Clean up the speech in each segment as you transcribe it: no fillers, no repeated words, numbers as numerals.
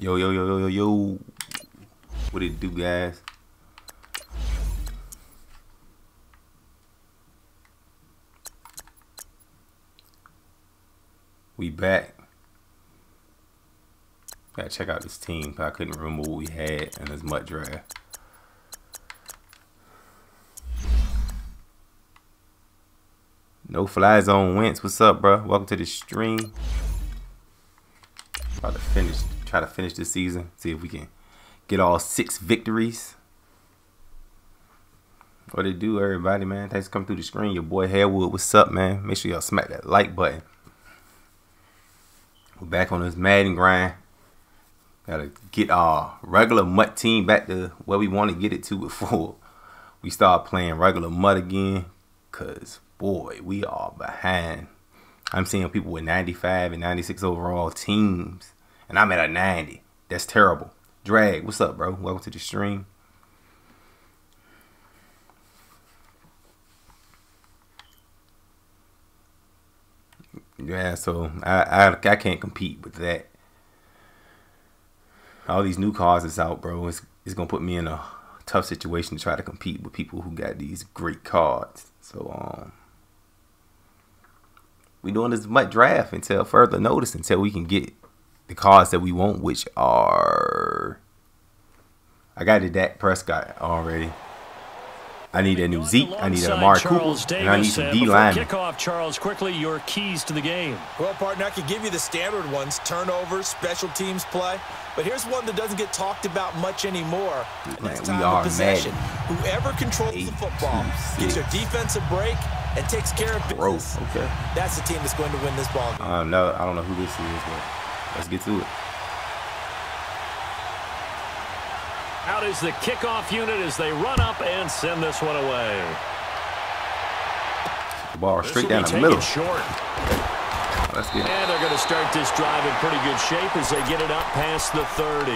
Yo, yo, yo, yo, yo, yo. What it do, guys? We back. Gotta check out this team. I couldn't remember what we had in this MUT draft. No fly zone Wentz. What's up, bro? Welcome to the stream. About to finish. Try to finish this season. See if we can get all 6 victories. What it do, everybody, man? Thanks for coming through the screen. Your boy Harewood. What's up, man? Make sure y'all smack that like button. We're back on this Madden grind. Gotta get our regular MUT team back to where we want to get it to before we start playing regular MUT again. Cause boy, we are behind. I'm seeing people with 95 and 96 overall teams, and I'm at a 90. That's terrible. Drag, what's up, bro? Welcome to the stream. Yeah, so I can't compete with that. All these new cars that's out, bro, it's gonna put me in a tough situation to try to compete with people who got these great cards. So we doing this MUT draft until further notice, until we can get the cards that we want, which are, I got the Dak Prescott already. I need a new Zeke. I need a Amari Cooper, and I need some D linemen. Kickoff, Charles, quickly your keys to the game. Well, partner, I could give you the standard ones: turnovers, special teams play. But here's one that doesn't get talked about much anymore. And that's time of possession. Whoever controls the football gets a defensive break and takes care of business. Okay. That's the team that's going to win this ball game. No, I don't know who this is, but let's get to it. Out is the kickoff unit as they run up and send this one away. The ball straight down the middle. Short. Let's get it. And they're going to start this drive in pretty good shape as they get it up past the 30.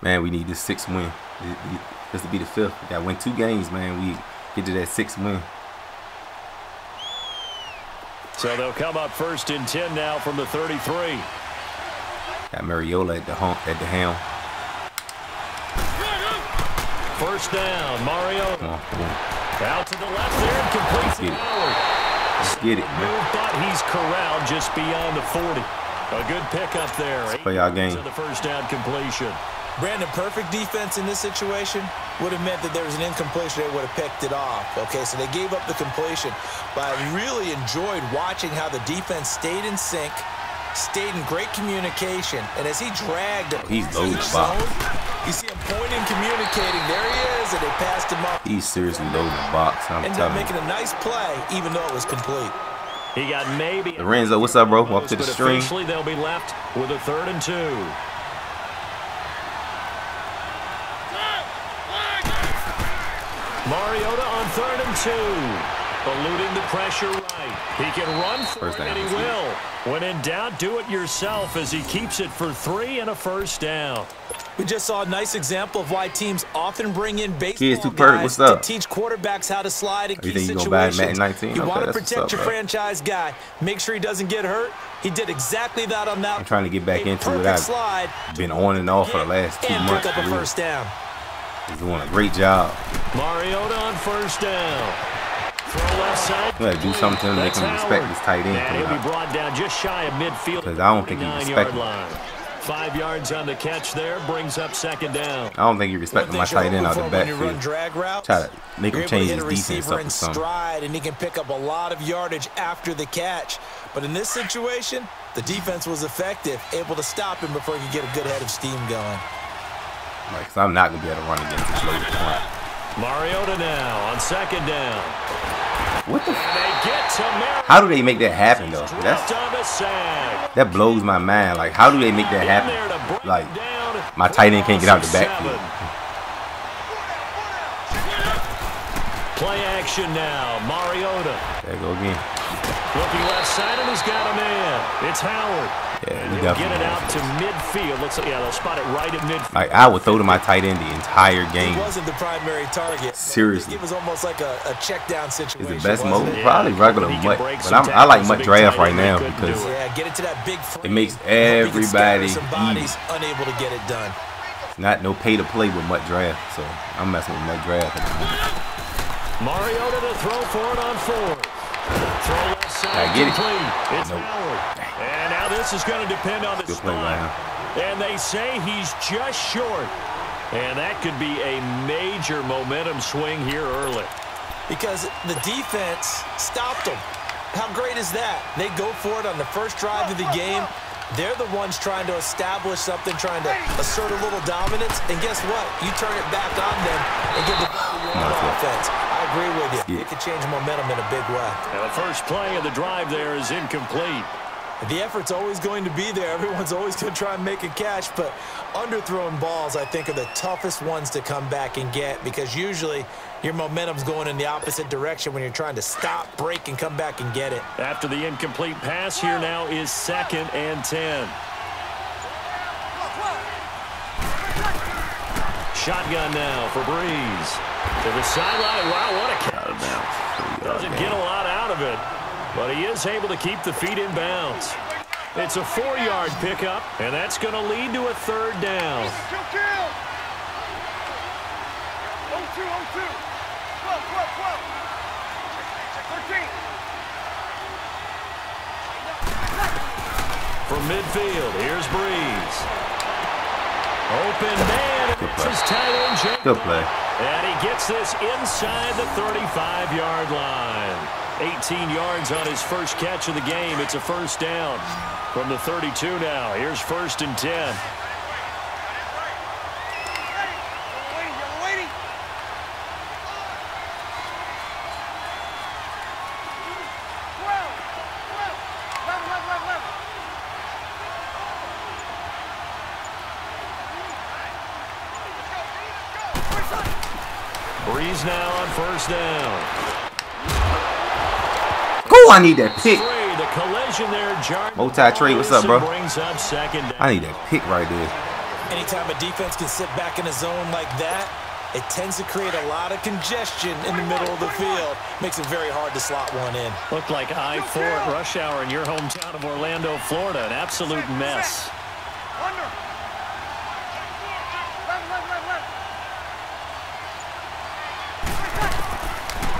Man, we need this 6th win. This will be the 5th. We got to win 2 games, man. We get to that 6th win. So they'll come up 1st and 10 now from the 33. Got Mariota at the helm. 1st down, Mario. Come on. Out to the left there and completes it. Let's get it, man. But he's corralled just beyond the 40. A good pickup there. Let's play our game. To the 1st down completion. Brandon, perfect defense in this situation would have meant that there was an incompletion. They would have picked it off. Okay, so they gave up the completion. But I really enjoyed watching how the defense stayed in sync, stayed in great communication, and as he dragged it, he's loaded the box. You see him pointing, communicating. There he is, and they passed him up. He's seriously loading the box. I'm ended up making a nice play, even though it was complete. He got maybe. Lorenzo, what's up, bro? Welcome to the stream. Officially, they'll be left with a 3rd and 2. Mariota on 3rd and 2. Eluding the pressure right. He can run for it, and he will. When in doubt, do it yourself as he keeps it for 3 and a 1st down. We just saw a nice example of why teams often bring in baseball guys to teach quarterbacks how to slide in key situations. You buy Madden 19? You want to protect your franchise guy. Make sure he doesn't get hurt. He did exactly that on that. I'm trying to get back into it. I've been on and off for the last 2 months. Pick up a 1st down. He's doing a great job. Mariota on 1st down. Throw left side. You gotta do something to make him respect this tight end. And he'll be brought down just shy of midfield. Because I don't think he respects him. 5 yards on the catch there, brings up 2nd down. I don't think he respects my tight end out the backfield. Try to make him change his defense up or something. Stride, and he can pick up a lot of yardage after the catch. But in this situation, the defense was effective, able to stop him before he could get a good head of steam going. Like, cause I'm not gonna be able to run against this loaded front. Mariota now on 2nd down. What the? How do they make that happen though? That blows my mind. Like, how do they make that happen? Like, my tight end can't get out the backfield. Play action now. Mariota. There you go again. Looking left side, and he's got a man. It's Howard. Yeah, we They'll get it definitely out to midfield. Looks like, yeah, they'll spot it right at midfield. Like, I would throw to my tight end the entire game. He wasn't the primary target. Seriously. It was almost like a check down situation. Is the best mode? It? Probably regular MUT. But I like MUT draft right now because get it to that big it makes everybody bodies unable to get it done. Not no pay to play with MUT draft. So I'm messing with MUT draft. Mariota to throw for it on fourth. Throw left side. I get it. It's Nope. Howard. And now this is going to depend on the Good play, spot. man. And they say he's just short. And that could be a major momentum swing here early. Because the defense stopped them. How great is that? They go for it on the first drive of the game. They're the ones trying to establish something, trying to assert a little dominance. And guess what? You turn it back on them and give the offense. I agree with you. It could change momentum in a big way. And the first play of the drive there is incomplete. The effort's always going to be there. Everyone's always going to try and make a catch, but underthrown balls, I think, are the toughest ones to come back and get because usually your momentum's going in the opposite direction when you're trying to stop, break, and come back and get it. After the incomplete pass, here now is 2nd and 10. Shotgun now for Breeze. To the sideline. Wow, what a catch. Doesn't get a lot out of it, but he is able to keep the feet in bounds. It's a 4-yard pickup, and that's going to lead to a 3rd down. 13. From midfield, here's Breeze. Open man. It's his tight end. Good play. And he gets this inside the 35-yard line. 18 yards on his first catch of the game. It's a 1st down. From the 32 now, here's 1st and 10. Breeze now on 1st down. Cool, I need that pick. The collision there, Multi-trade, what's up, bro? Brings up 2nd down. I need that pick right there. Anytime a defense can sit back in a zone like that, it tends to create a lot of congestion in the middle of the field. Makes it very hard to slot one in. Looked like I-4 at rush hour in your hometown of Orlando, Florida. An absolute mess.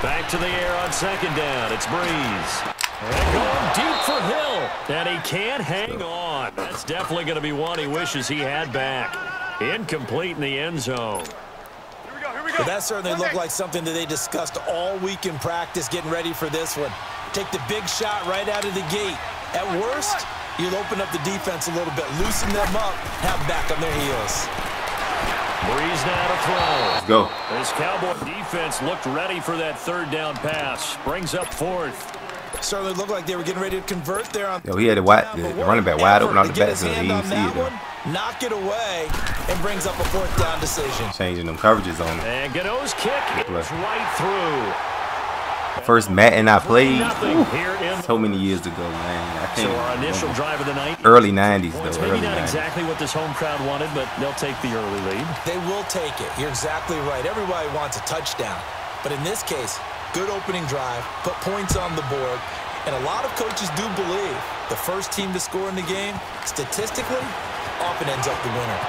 Back to the air on 2nd down. It's Breeze. And going deep for Hill. And he can't hang on. That's definitely going to be one he wishes he had back. Incomplete in the end zone. But that certainly looked like something that they discussed all week in practice getting ready for this one. Take the big shot right out of the gate. At worst, you'll open up the defense a little bit, loosen them up, have them back on their heels. Breeze now to throw. Let's go. This Cowboy defense looked ready for that 3rd down pass. Brings up 4th. Certainly looked like they were getting ready to convert there. On Yo, he had the running back wide open on the back, so he didn't see it though. Knock it away and brings up a 4th down decision. Changing them coverages on him. And Gano's kick is right through. First Madden I played Here so many years ago, man. I can't so our initial drive of the night. Early 90s, Well, it's though. maybe Early not 90s. exactly what this home crowd wanted, but they'll take the early lead. They will take it. You're exactly right. Everybody wants a touchdown. But in this case, good opening drive, put points on the board, and a lot of coaches do believe the first team to score in the game, statistically, often ends up the winner.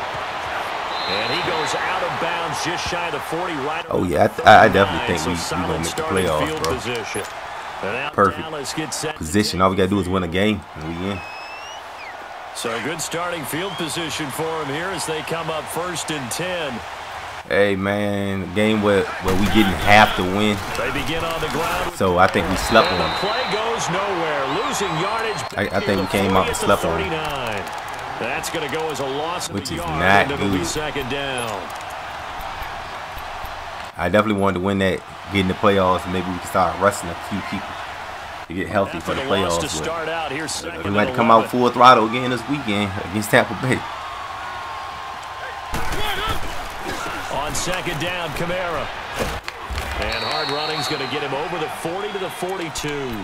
And he goes out of bounds just shy of the 40 right. Oh, yeah, I definitely think we're going to make the playoffs, bro. Position. Perfect position. All we got to do is win a game, and we in. So a good starting field position for him here as they come up 1st and 10. Hey, man, a game where we didn't have to win. They begin on the ground. So I think we slept on The them. play goes nowhere. Losing yardage. I think we came out and slept on them. That's going to go as a loss of Which a is yard, not and it'll be good. 2nd down. I definitely wanted to win that, get in the playoffs, and maybe we can start wrestling a few people to get healthy for the playoffs. To start out, here's We might come out full throttle again this weekend against Tampa Bay. On 2nd down, Kamara. And hard running's going to get him over the 40 to the 42.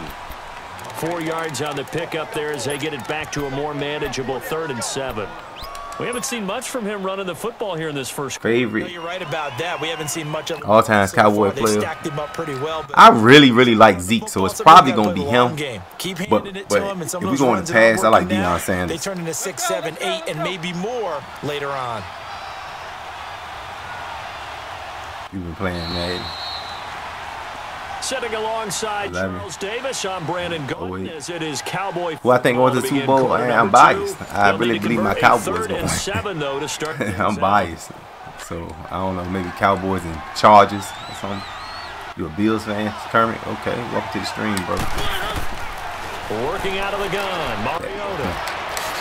4 yards on the pickup there as they get it back to a more manageable 3rd and 7. We haven't seen much from him running the football here in this first quarter. Favorite. You're right about that. We haven't seen much of him. All-time Cowboy They player. stacked him up pretty well, I really like Zeke, so it's probably going to be him. But if we're going to pass, I like Deion Sanders. They turn into 6, 7, 8, and maybe more later on. You've been playing Madden. Sitting alongside Charles Davis, I'm Brandon Golden as it is Cowboy. Well, I think going to the Super Bowl, I'm biased. I really believe my Cowboys will win. I'm biased. So, I don't know, maybe Cowboys and Chargers or something. You a Bills fan, Kermit? Okay, welcome to the stream, bro. Working out of the gun, Mariota.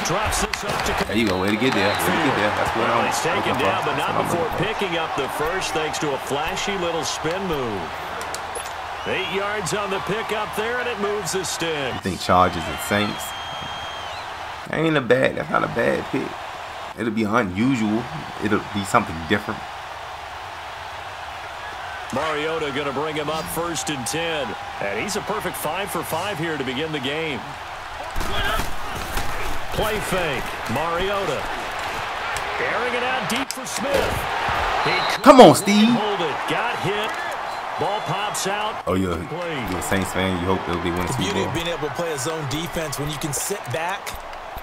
Drops this up to... There you go, way to get there. Way to get there. That's what I'm He's taken down, but not before picking up the first thanks to a flashy little spin move. 8 yards on the pickup there, and it moves the sticks. You think Chargers and Saints? That ain't a bad. That's not a bad pick. It'll be unusual. It'll be something different. Mariota going to bring him up 1st and 10. And he's a perfect 5 for 5 here to begin the game. Play fake. Mariota. Airing it out deep for Smith. Come on, Steve. Hold it. Got hit. Ball pops out. Oh, you're a Saints fan. You hope they'll be winning the Super Bowl. beauty of being able to play a zone defense when you can sit back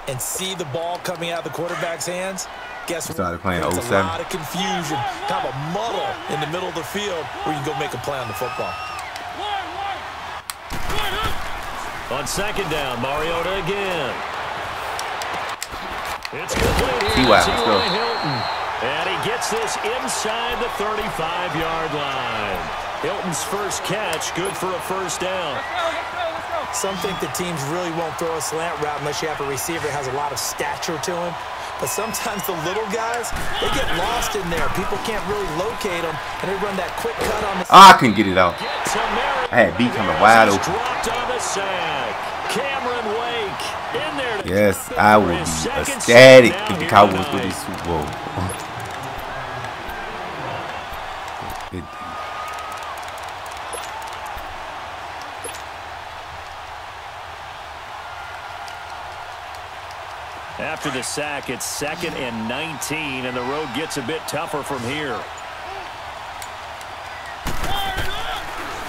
and see the ball coming out of the quarterback's hands. Guess what? Started playing There's 07. a lot of confusion, kind of a muddle in the middle of the field where you can go make a play on the football. On 2nd down, Mariota again. It's complete. T.Y., let's go. Hilton. And he gets this inside the 35-yard line. Hilton's first catch, good for a 1st down. Some think the teams really won't throw a slant route unless you have a receiver that has a lot of stature to him. But sometimes the little guys, they get lost in there. People can't really locate them, and they run that quick cut on the I couldn't get it out. I had B coming wide open. Dropped on the sack. Cameron Wake in there. Yes, I would be ecstatic if the Cowboys go to the Super Bowl. After the sack, it's 2nd and 19, and the road gets a bit tougher from here.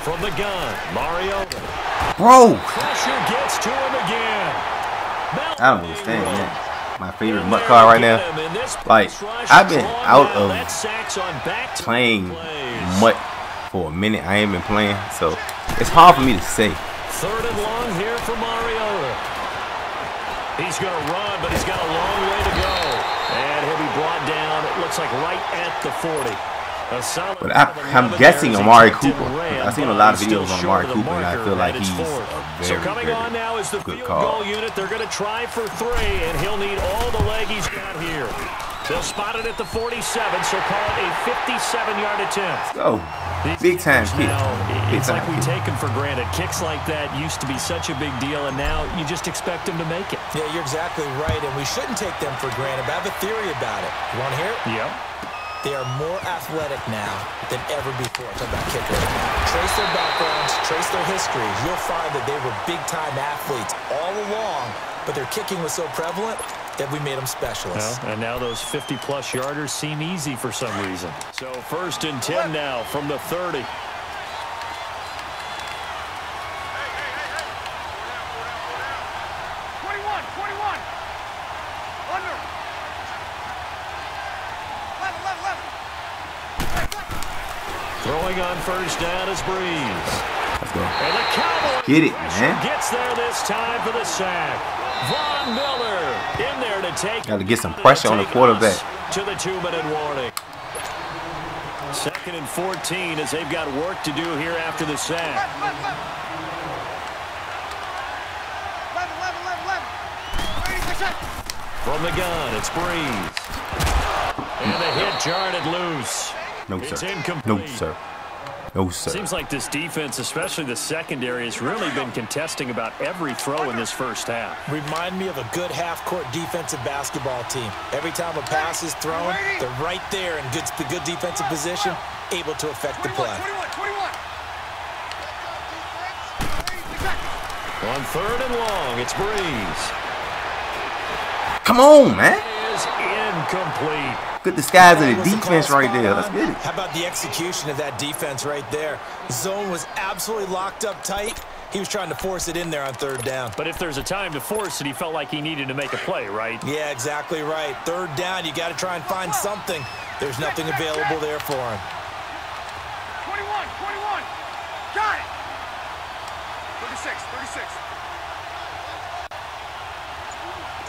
From the gun, Mariota. Bro! Pressure gets to him again. I don't understand, man. My favorite MUT car right now. Like, I've been out of playing MUT for a minute. I ain't been playing, so it's hard for me to say. 3rd and long here for Mariota. He's going to run, but he's got a long way to go. And he'll be brought down, it looks like right at the 40. But I'm guessing Amari Cooper. I've seen a lot of videos on Amari Cooper, and I feel like he's a very, coming on now is the field goal unit. They're going to try for 3, and he'll need all the leg he's got here. They'll spot it at the 47, so call it a 57-yard attempt. Oh, big time kick. It's like we take them for granted. Kicks like that used to be such a big deal, and now you just expect them to make it. Yeah, you're exactly right, and we shouldn't take them for granted. But I have a theory about it. You want to hear it? Yep. They are more athletic now than ever before. Talk about kickers. Trace their backgrounds, trace their histories. You'll find that they were big-time athletes all along, but their kicking was so prevalent that we made them specialists. Well, and now those 50-plus yarders seem easy for some reason. So 1st and 10 now from the 30. Throwing on 1st down is Breeze. Let's go. And the Cowboys get it, man. Gets there this time for the sack. Von Miller in there to take. Got to get some pressure on the quarterback. To the 2-minute warning. 2nd and 14 as they've got work to do here after the sack. From the gun, it's Breeze. And the hit jarred it loose. No, it's sir. incomplete. No, sir. No, sir. Seems like this defense, especially the secondary, has really been contesting about every throw in this first half. Remind me of a good half-court defensive basketball team. Every time a pass is thrown, they're right there in good defensive position, able to affect the play. On 3rd and long, it's Breeze. Come on, man. It is incomplete. Good disguise of the defense right there. Let's get it. How about the execution of that defense right there? Zone was absolutely locked up tight. He was trying to force it in there on 3rd down. But if there's a time to force it, he felt like he needed to make a play, right? Yeah, exactly right. 3rd down, you got to try and find something. There's nothing available there for him. 21. Got it. 36.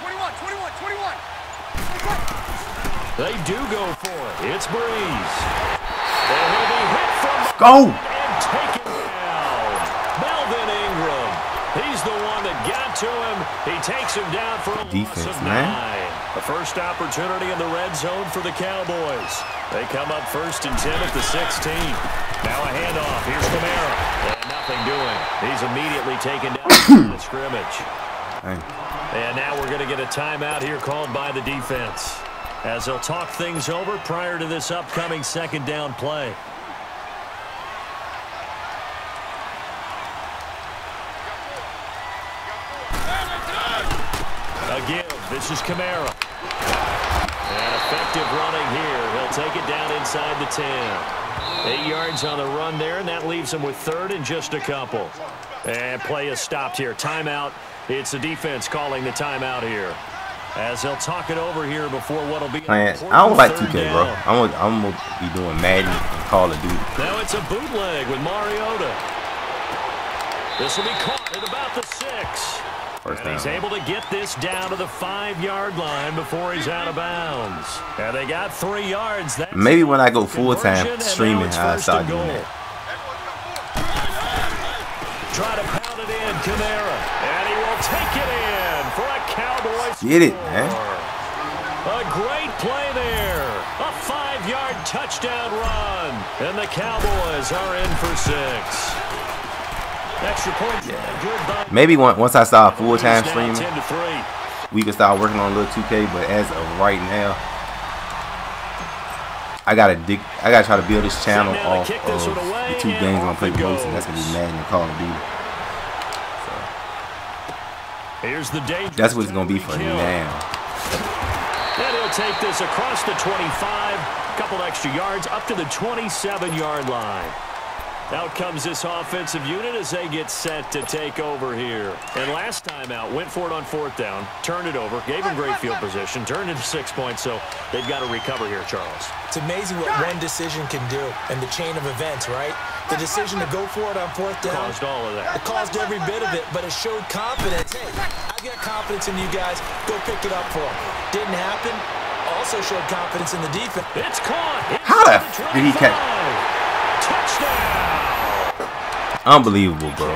21. They do go for it. It's Breeze. And he'll be hit from Go. and taken down. Melvin Ingram. He's the one that got to him. He takes him down for a defense, loss of 9. man. The first opportunity in the red zone for the Cowboys. They come up 1st and 10 at the 16. Now a handoff. Here's Kamara. And nothing doing. He's immediately taken down from the scrimmage. Dang. And now we're going to get a timeout here called by the defense, as they'll talk things over prior to this upcoming 2nd down play. Again, this is Kamara. And effective running here. He'll take it down inside the 10. 8 yards on the run there, and that leaves him with 3rd and just a couple. And play is stopped here. Timeout. It's the defense calling the timeout here, as they'll talk it over here before what'll be. Man, I don't like 2K, bro. I'm gonna be doing Madden and Call of Duty. Now it's a bootleg with Mariota. This will be caught at about the 6. First and he's down. able to get this down to the 5-yard line before he's out of bounds. And they got 3 yards. That's Maybe when I go full-time conversion, streaming, and now I'll it's start 1st and doing goal. that. Try to pound it in, Kamara. And he will take it in for a Cowboys Get it, score. man. A great play there. A 5-yard touchdown run. And the Cowboys are in for 6. Extra point. Yeah. Maybe once I start full-time Now streaming, 10-3. we can start working on a little 2K. But as of right now, I gotta try to build this channel off of the 2 games I'm gonna play the most, and that's gonna be Madden and Call of Duty. Here's the danger. That's what it's gonna be for now. And he'll take this across the 25, a couple extra yards up to the 27-yard line. Out comes this offensive unit as they get set to take over here. And last time out, went for it on 4th down, turned it over, gave him great field position, turned into 6 points, so they've got to recover here, Charles. It's amazing what one decision can do in the chain of events, right? The decision to go for it on 4th down. Caused all of that. It caused every bit of it, but it showed confidence. Hey, I've got confidence in you guys. Go pick it up for them. Didn't happen. Also showed confidence in the defense. It's caught. How the f did he catch? Touchdown. Unbelievable, bro.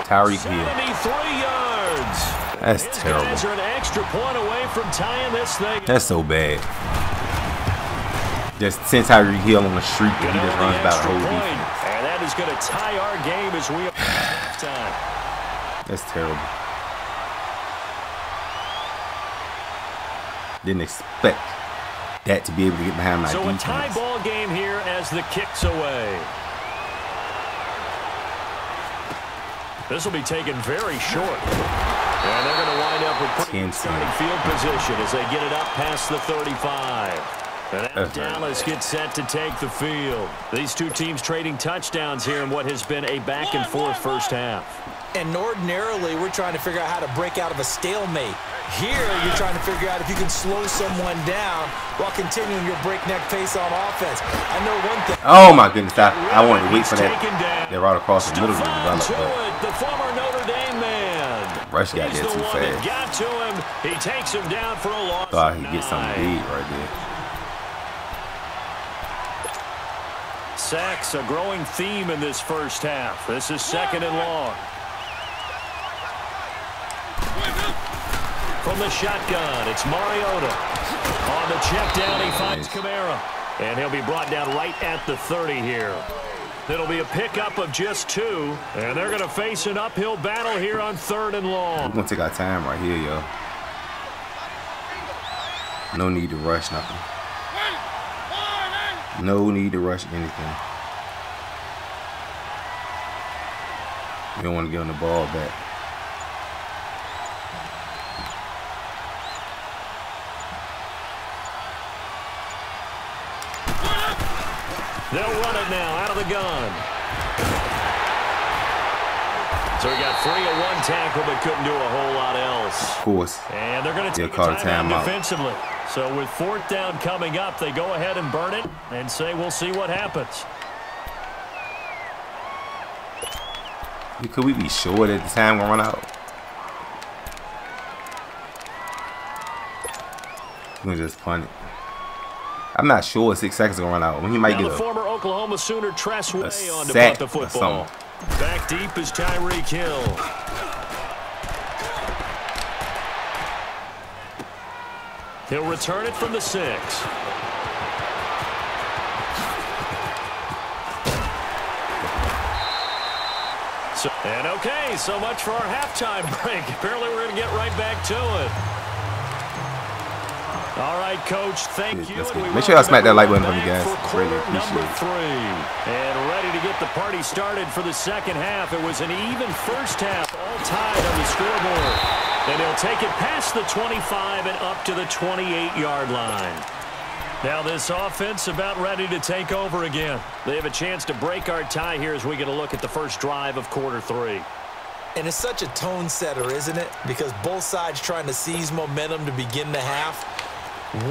Tyreek Hill. 73 yards. That's His terrible. guys are an extra point away from tying this thing. That's so bad. Just send Tyreek Hill on the street and he just runs about the whole defense. And that is going to tie our game as we approach halftime. That's terrible. Didn't expect that to be able to get behind my defense. So a tie ball game here as the kick's away. This will be taken very short. And they're going to wind up with pretty good starting field position as they get it up past the 35. And now Dallas gets set to take the field. These two teams trading touchdowns here in what has been a back-and-forth first half. And ordinarily, we're trying to figure out how to break out of a stalemate. Here, you're trying to figure out if you can slow someone down while continuing your breakneck pace on offense. I know one thing. Oh my goodness, I wanted to wait for that. They're right across the middle to develop, but the former Notre Dame man. Rush got there too fast. Got to him. He takes him down for a loss. Thought he'd get something big right there. Sacks, a growing theme in this first half. This is 2nd and long. From the shotgun, it's Mariota. On the check down, he finds Kamara. And he'll be brought down right at the 30 here. It'll be a pickup of just 2. And they're going to face an uphill battle here on 3rd and long. We're going to take our time right here, yo. No need to rush nothing. No need to rush anything. We don't want to get on the ball back. They'll run it now out of the gun. So he got free of one tackle, but couldn't do a whole lot else. Of course. And they're going to take a timeout defensively. So with 4th down coming up, they go ahead and burn it and say we'll see what happens. Could we be sure that the time will run out? We're going to just punt it. I'm not sure 6 seconds will run out. When he might get the former Oklahoma Sooner Tress Way on to sack punt the football. Back deep is Tyreek Hill. He'll return it from the 6. And okay, so much for our halftime break. Apparently we're going to get right back to it. All right, Coach, thank you. Make sure y'all smack that like button for me, guys. Really appreciate it. 3. And ready to get the party started for the second half. It was an even first half, all tied on the scoreboard. And he'll take it past the 25 and up to the 28-yard line. Now this offense about ready to take over again. They have a chance to break our tie here as we get a look at the first drive of quarter 3. And it's such a tone setter, isn't it? Because both sides trying to seize momentum to begin the half.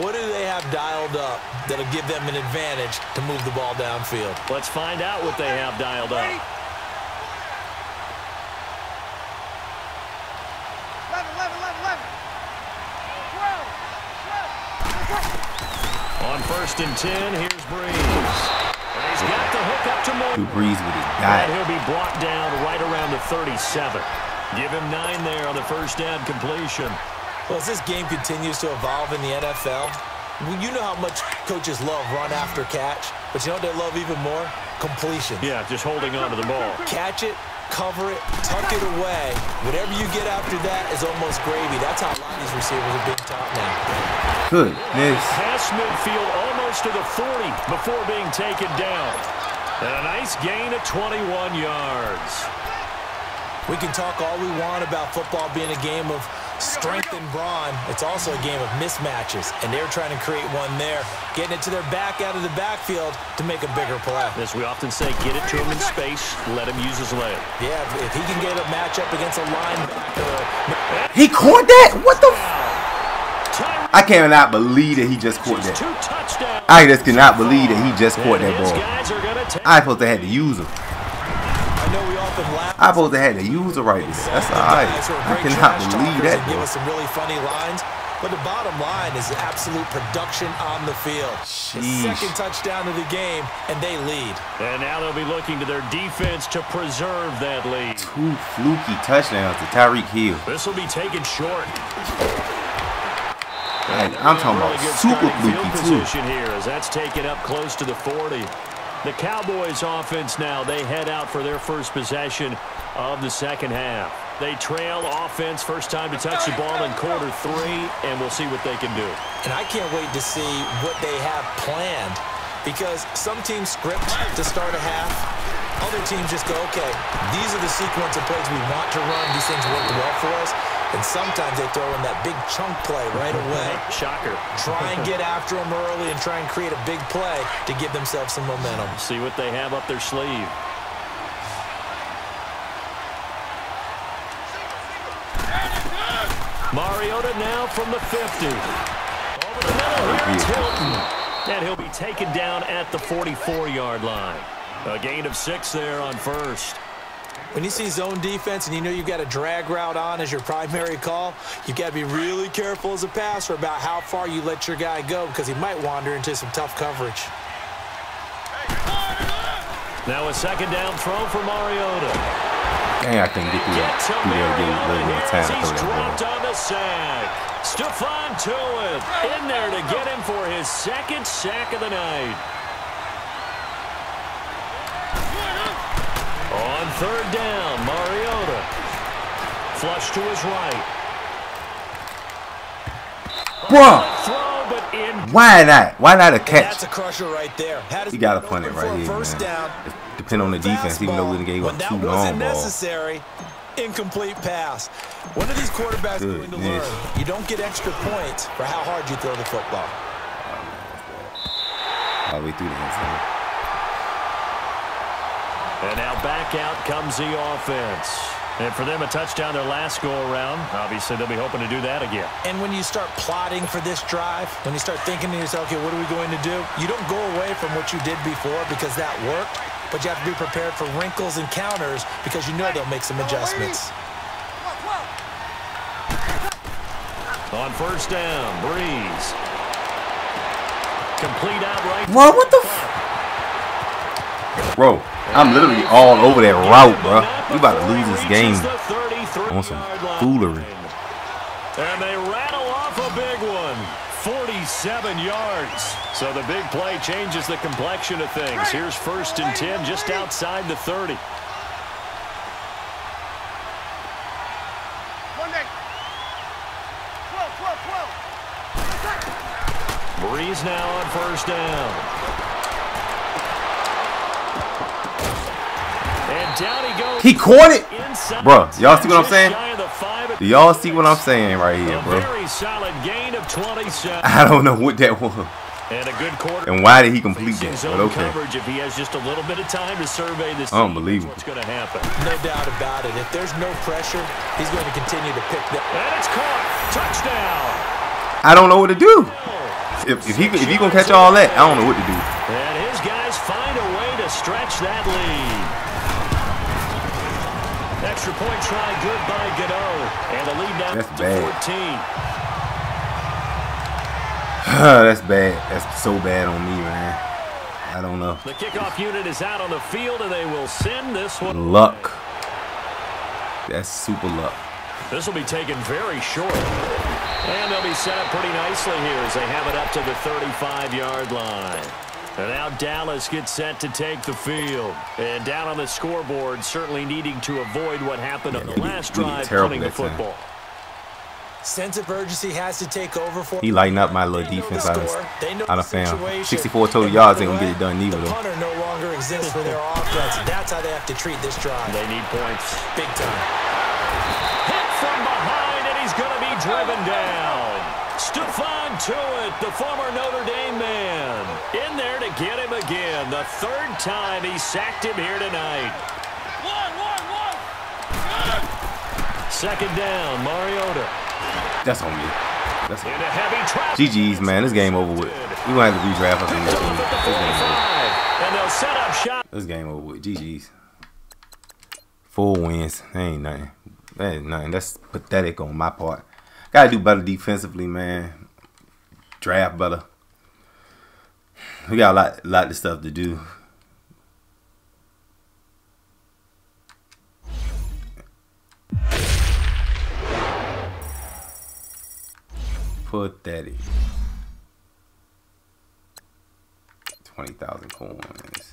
What do they have dialed up that'll give them an advantage to move the ball downfield? Let's find out what they have dialed up. 11, 11, 11, 11. 12, 12. On 1st and 10, here's Breeze. And he's got the hook up to Moore. Breeze with his dive. And he'll be brought down right around the 37. Give him 9 there on the first down completion. Well, as this game continues to evolve in the NFL, you know how much coaches love run after catch, but you know what they love even more? Completion. Yeah, just holding on to the ball. Catch it, cover it, tuck it away. Whatever you get after that is almost gravy. That's how a lot of these receivers are being taught now. Goodness. Past midfield almost to the 40 before being taken down. And a nice gain of 21 yards. We can talk all we want about football being a game of strength and brawn. It's also a game of mismatches, and they're trying to create one there, getting it to their back out of the backfield to make a bigger play. As we often say, get it to him in space, let him use his leg. Yeah, if he can get a matchup against a linebacker. He caught that? What the I cannot believe that he just caught that. I just cannot believe that he just caught that ball. I supposed to have to use him. I supposed to have to use it right there. That's all right. I cannot believe that. Give us some really funny lines, but the bottom line is absolute production on the field. The second touchdown of the game, and they lead. And now they'll be looking to their defense to preserve that lead. 2 fluky touchdowns to Tyreek Hill. This will be taken short. I'm talking about super fluky too. Here as that's taken up close to the 40. The Cowboys offense now, they head out for their first possession of the second half. They trail offense, first time to touch the ball in quarter 3, and we'll see what they can do. And I can't wait to see what they have planned, because some teams script to start a half. Other teams just go, okay, these are the sequence of plays we want to run. These things work well for us. And sometimes they throw in that big chunk play right away. Shocker. Try and get after them early and try and create a big play to give themselves some momentum. See what they have up their sleeve. Mariota now from the 50. Over the middle, here's Hilton. And he'll be taken down at the 44-yard line. A gain of 6 there on first. When you see zone defense and you know you've got a drag route on as your primary call, you've got to be really careful as a passer about how far you let your guy go, because he might wander into some tough coverage. Now a second down throw for Mariota. Dang, I couldn't get through that. He's dropped on the sack. Stephon Tuitt in there to get him for his second sack of the night. On third down, Mariota. Flush to his right. Bruh! Why not? Why not a catch? That's a crusher right there. You got to punt it right here, first down. Depend on the defense, even though we gave up 2 long balls. Necessary, incomplete pass. One of these quarterbacks are going to learn. You don't get extra points for how hard you throw the football. All the way through the end zone. And now back out comes the offense. And for them, a touchdown their last go-around. Obviously, they'll be hoping to do that again. And when you start plotting for this drive, when you start thinking to yourself, okay, what are we going to do? You don't go away from what you did before because that worked, but you have to be prepared for wrinkles and counters because you know they'll make some adjustments. On first down, Breeze. Complete outright. What the Bro, I'm literally all over that route, bro. We about to lose this game on some foolery. And they rattle off a big one. 47 yards. So the big play changes the complexion of things. Here's 1st and 10 just outside the 30. Breeze now on 1st down. And down he goes. He caught it. Bro, y'all see what I'm saying? Do y'all see what I'm saying right here, bro? Very solid gain of 27. I don't know what that was. And a good quarter. And why did he complete that? But okay. Coverage if he has just a little bit of time to survey this. Unbelievable. What's going to happen? No doubt about it. If there's no pressure, he's going to continue to pick the. And it's caught. Touchdown. I don't know what to do. If he gonna catch all that, I don't know what to do. And his guys find a way to stretch that lead. Extra point try, good by Gano. And the lead down That's to bad. 14. That's bad. That's so bad on me, man. I don't know. The kickoff unit is out on the field, and they will send this one. Luck. That's super luck. This will be taken very short. And they'll be set up pretty nicely here as they have it up to the 35-yard line. And now Dallas gets set to take the field. And down on the scoreboard, certainly needing to avoid what happened on the last drive, punting the football. Sense of urgency has to take over for. He lighten up my little defense out of fam. 64 total yards ain't gonna get it done neither though. The punter no longer exists for their offense. That's how they have to treat this drive. They need points. Big time. Hit from behind, and he's going to be driven down. Stephon Tuitt, the former Notre Dame man, in there to get him again. The 3rd time he sacked him here tonight. 2nd down, Mariota. That's on me. That's on me. Into heavy traffic. GG's, man. This game over with. We gonna have to redraft us in this game. And they'll set up shot. This game over with. GG's. 4 wins. That ain't nothing. That ain't nothing. That's pathetic on my part. Gotta do better defensively, man. Draft better. We got a lot of stuff to do. Pathetic. 20,000 coins.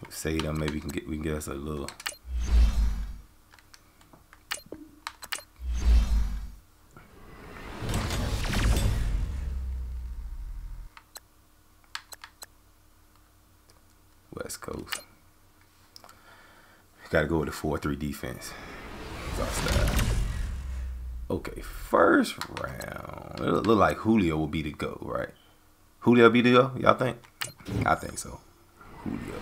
Say them, maybe we can get us a little. West Coast. Got to go with the 4-3 defense. That's our style. Okay, first round. It look like Julio will be the go, right? Julio be the go? Y'all think? I think so. Julio.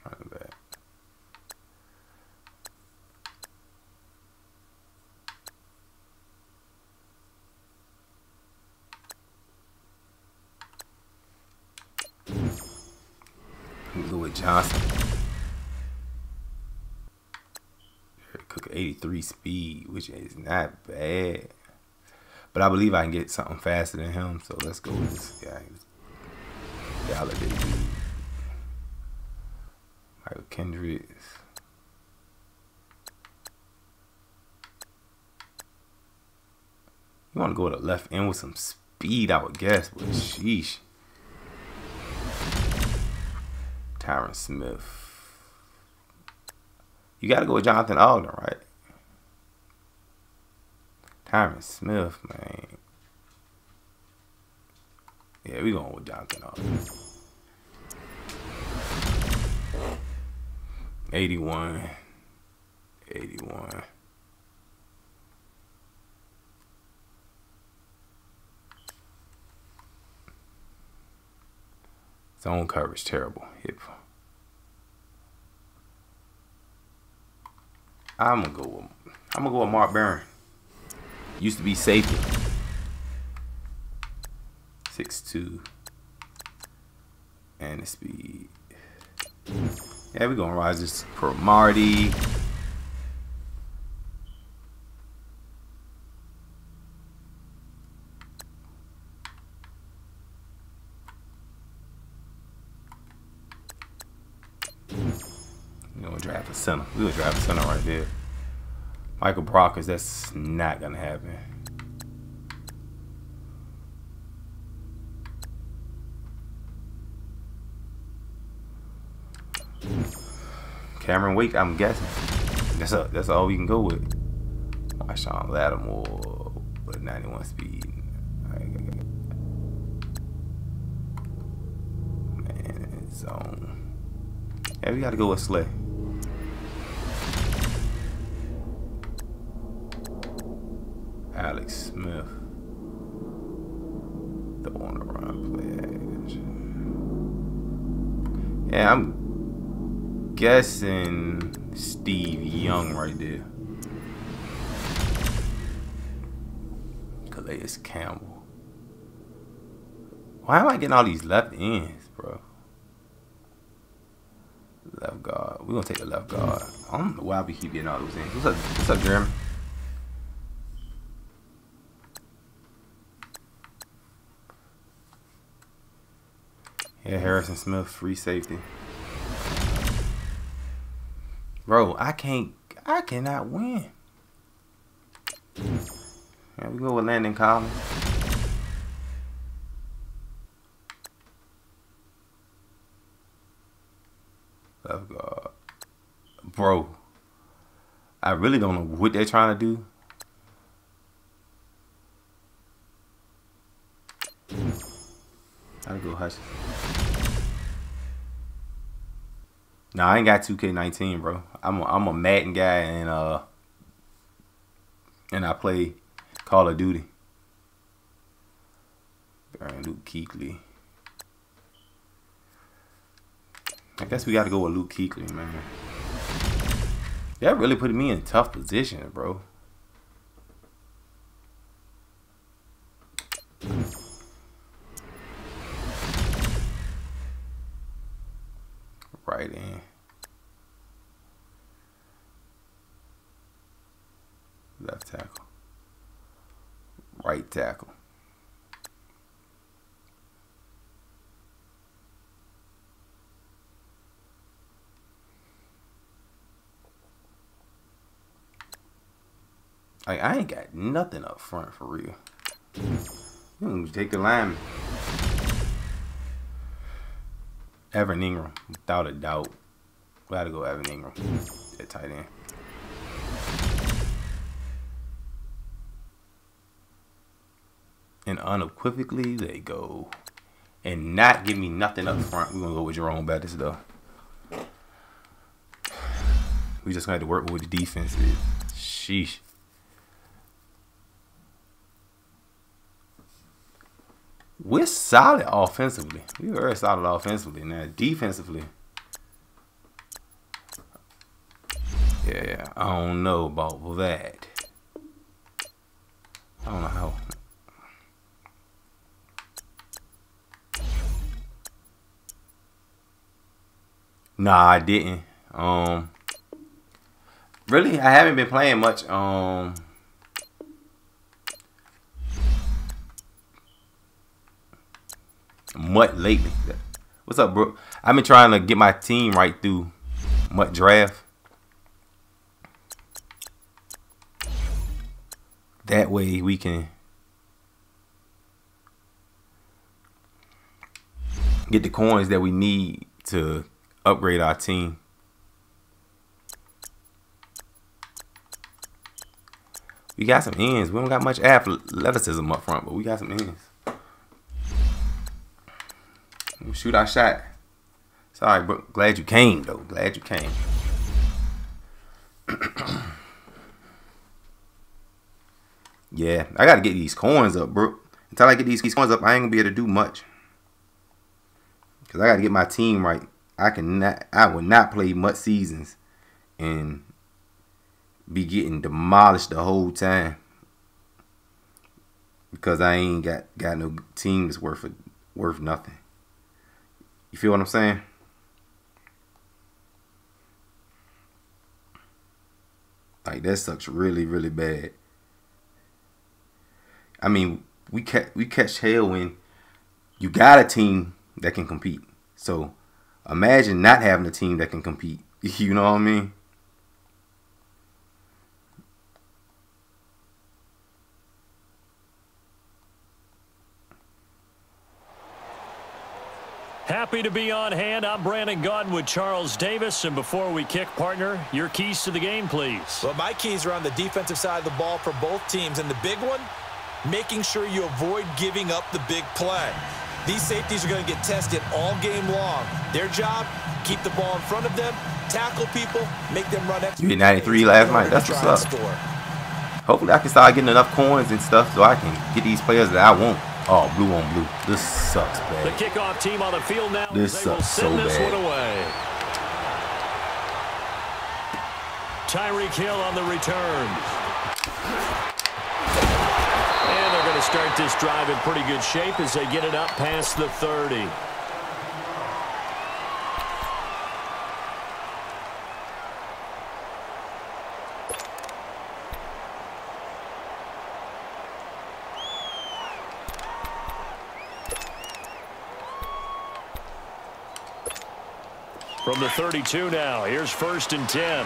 Running back. Go with Johnson. Cook 83 speed, which is not bad. But I believe I can get something faster than him, so let's go with this guy. Galladay. Michael Kendricks. You want to go to the left end with some speed, I would guess, but sheesh. Tyron Smith. You got to go with Jonathan Alden, right? Tyron Smith, man. Yeah, we going with Jonathan Alden. 81. 81. Zone coverage terrible. Hip. I'm gonna go with Mark Barron. Used to be safety. 6'2". And the speed. Yeah, we're gonna rise this for Marty. We're gonna draft a center. We're gonna draft a center right there. Michael Brockers, that's not gonna happen. Cameron Wake, I'm guessing. That's all we can go with. Marshawn Lattimore with 91 speed. Man, zone. Yeah, we gotta go with Slay. Alex Smith. The on the run play. Yeah, I'm guessing Steve Young right there. Calais Campbell. Why am I getting all these left ends, bro? Left guard. We're gonna take the left guard. I don't know why we keep getting all those ends. What's up, Jeremy? Yeah, Harrison Smith, free safety. Bro, I cannot win. Yeah, we go with Landon Collins. Left guard. Bro, I really don't know what they're trying to do. Gotta go Hutchinson. Nah, I ain't got 2K19, bro. I'm a Madden guy, and I play Call of Duty. Luke Kuechly. I guess we got to go with Luke Kuechly, man. That really put me in a tough position, bro. Right in. Left tackle. Right tackle. I ain't got nothing up front for real. Take the lineman. Evan Ingram, without a doubt. We gotta go Evan Ingram at tight end. And unequivocally, they go. And not give me nothing up front. We're gonna go with Jerome Bettis though. We just gonna have to work with what the defense is. Sheesh. We're solid offensively. We're very solid offensively. Now, defensively, yeah, I don't know about that. I don't know how. Nah, I didn't. Really, I haven't been playing much. MUT lately. What's up, bro? I've been trying to get my team right through MUT draft. That way we can get the coins that we need to upgrade our team. We got some ends. We don't got much athleticism up front, but we got some ends. Shoot our shot. Sorry, bro. Glad you came, though. Glad you came. Yeah, I gotta get these coins up, bro. Until I get these coins up, I ain't gonna be able to do much. Cause I gotta get my team right. I will not play MUT seasons and be getting demolished the whole time because I ain't got no team that's worth nothing. You feel what I'm saying? Like, that sucks really, really bad. I mean, we catch hell when you got a team that can compete. So imagine not having a team that can compete. You know what I mean? Happy to be on hand. I'm Brandon Gaudin with Charles Davis. And before we kick, partner, your keys to the game, please. Well, my keys are on the defensive side of the ball for both teams. And the big one, making sure you avoid giving up the big play. These safeties are going to get tested all game long. Their job, keep the ball in front of them, tackle people, make them run extra. You hit 93 last night. That's what's up. Hopefully I can start getting enough coins and stuff so I can get these players that I want. Oh, blue on blue. This sucks bad. The kickoff team on the field now. This sucks so bad. This one away. Tyreek Hill on the return. And they're going to start this drive in pretty good shape as they get it up past the 30. From the 32 now, here's 1st and 10.